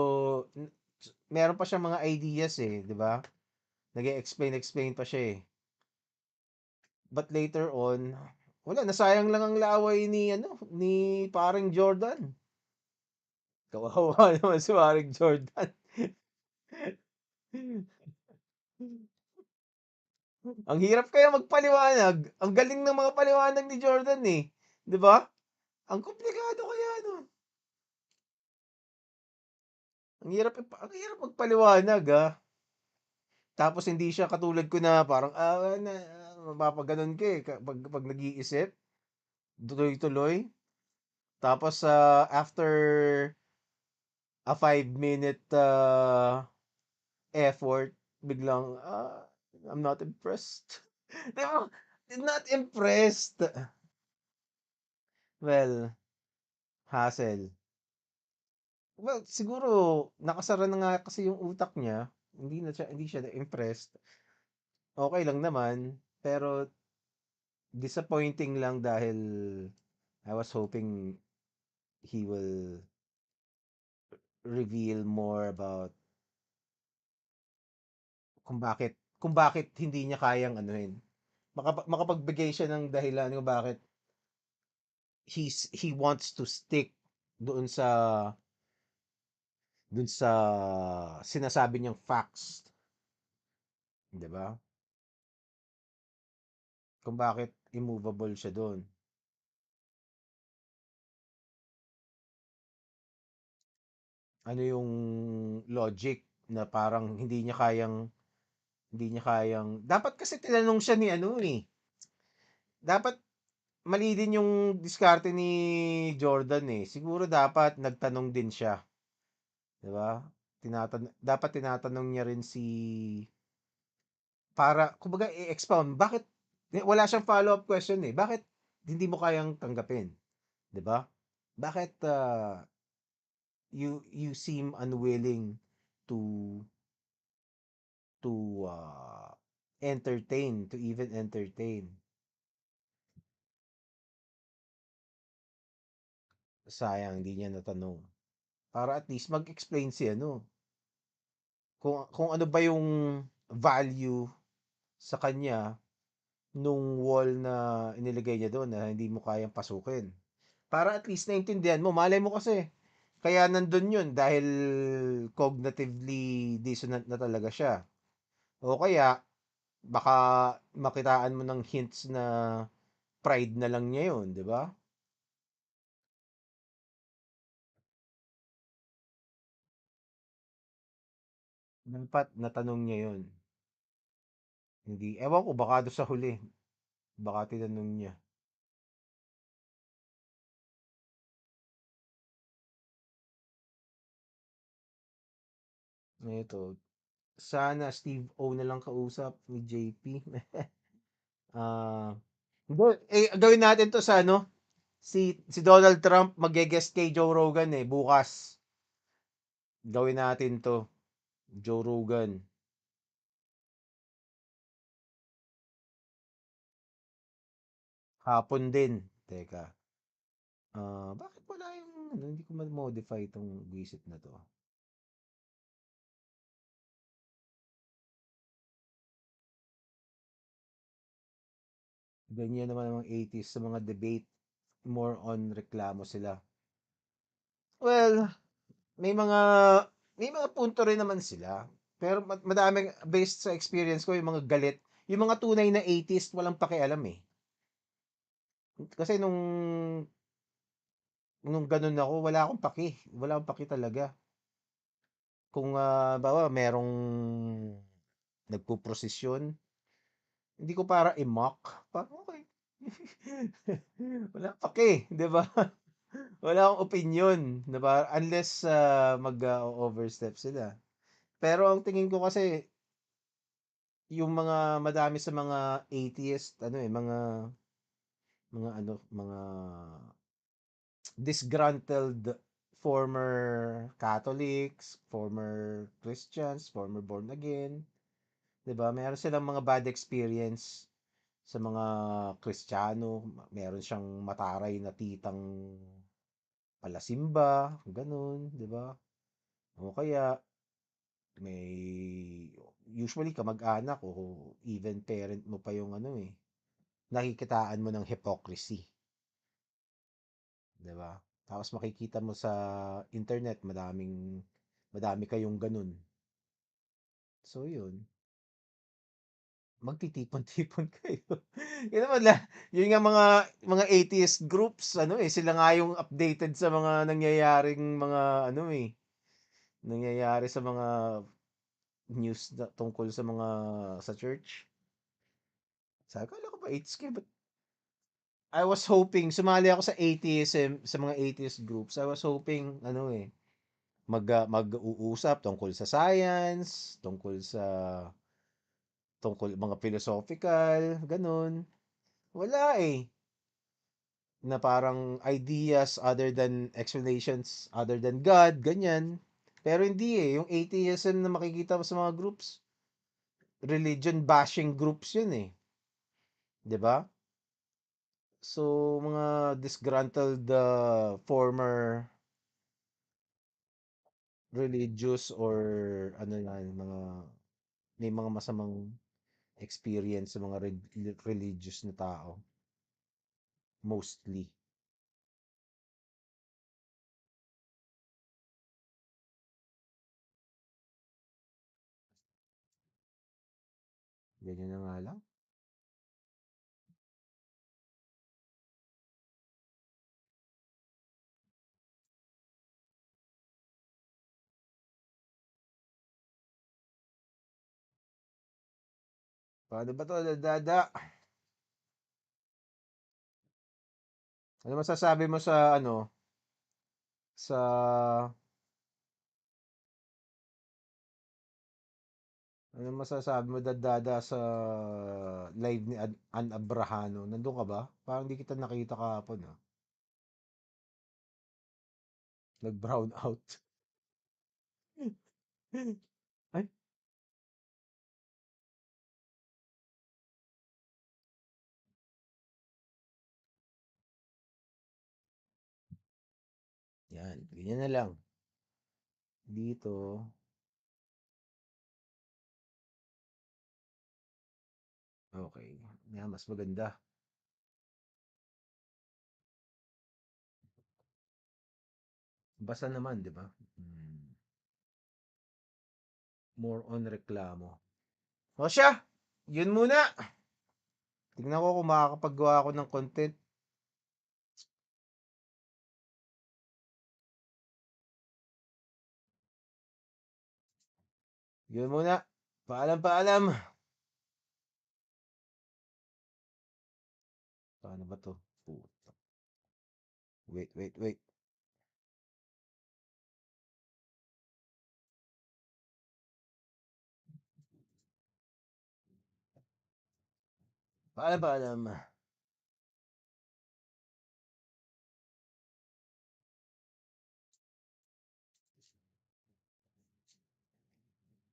meron pa siyang mga ideas eh, di ba? Nag-explain pa siya eh. But later on, wala, nasayang lang ang laway ni paring Jordan. Kawawa naman si paring Jordan. Ang hirap kaya magpaliwanag. Ang galing ng mga paliwanag ni Jordan eh. 'Di ba? Ang komplikado kaya nun. Ang hirap magpaliwanag ah. Tapos hindi siya katulad ko na parang mapapaganon ka eh pag nag-iisip, tuloy-tuloy. Tapos after a 5 minute effort, biglang I'm not impressed. Di ba? Not impressed. Well, hassle. Well, siguro nakasara na nga kasi yung utak niya. Hindi siya na-impressed. Okay lang naman, pero disappointing lang dahil I was hoping he will reveal more about kung bakit hindi niya kayang anuhin. Makapagbigay siya ng dahilan kung bakit he wants to stick doon sa sinasabi niyang facts, 'di ba? Kung bakit immovable siya doon. Ano yung logic na parang hindi niya kayang dapat kasi tinanong siya ni ano eh. Dapat mali din yung diskarte ni Jordan eh. Siguro dapat nagtanong din siya, 'di ba? Dapat tinatanong niya rin para kumbaga i-expound bakit Wala siyang follow-up question eh. Bakit hindi mo kayang tanggapin? 'Di ba? Bakit you seem unwilling to to entertain, to even entertain? Sayang, hindi niya natanong. Para at least mag-explain si ano, kung ano ba yung value sa kanya nung wall na inilagay niya doon na hindi mo kayang pasukin. Para at least naintindihan mo. Malay mo kasi, kaya nandun yun dahil cognitively dissonant na talaga siya. O kaya, baka makitaan mo ng hints na pride na lang niya yun, di ba? Dapat natanong niya yun. Hindi, ewan ko, baka doon sa huli. Baka tinanong niya. Ito, sana Steve O na lang kausap ni JP. Ah, hindi, gawin natin to sa ano, si Donald Trump magge-guest kay Joe Rogan eh bukas. Gawin natin to, Joe Rogan. Hapon din. Teka. Bakit wala yung ano, hindi ko ma-modify itong visit na to. Ganyan naman ang 80s sa mga debate, more on reklamo sila. Well, may mga may mga punto rin naman sila. Pero madaming based sa experience ko yung mga galit, yung mga tunay na 80s walang pakialam eh. Kasi nung ganun ako, wala akong paki talaga. Kung bawa merong nagpo-prosesyon, hindi ko para i-mock. Parang okay. Wala paki, 'di ba? Wala akong opinion, 'di ba? Unless mag-overstep sila. Pero ang tingin ko kasi yung mga madami sa mga atheist ano eh mga disgruntled former Catholics, former Christians, former born again, 'di ba? Meron silang mga bad experience sa mga Kristiyano, meron siyang mataray na titang palasimba, ganun, 'di ba? O kaya may usually kamag-anak o even parent mo pa yung ano eh, nakikitaan mo ng hypocrisy, 'di ba? Tapos makikita mo sa internet madami kayong ganun. So yun, magtitipon-tipon kayo. Yun naman yun nga mga atheist groups ano eh, sila nga yung updated sa mga nangyayaring mga ano eh, nangyayari sa mga news na tungkol sa mga sa church. Sabi ko, "Akala ko ba 8 but I was hoping, sumali ako sa atheism, sa mga atheist groups. I was hoping, ano eh, mag-uusap tungkol sa science, tungkol mga philosophical, ganun. Wala eh. Na parang ideas other than explanations, other than God, ganyan. Pero hindi eh. Yung atheism na makikita mo sa mga groups, religion bashing groups yun eh. 'Di ba? So, mga disgruntled former religious or ano yan, may mga masamang experience sa mga religious na tao. Mostly. Ganyan na nga lang. Paano ba to, dada? Ano masasabi mo sa ano, sa Ano masasabi mo dadada sa live ni An Abrahano? Nandun ka ba? Parang di kita nakita kahapon ah. Nag-brown out. Ay, yan. Ganyan na lang. Dito. Okay. Yan, mas maganda. Basa naman, di ba? More on reklamo. O siya! Yun muna! Tingnan ko kung makakapagawa ako ng content. Yun muna. Paalam, paalam. Paano ba to? Puta. Wait, wait, wait. Paalam, paalam.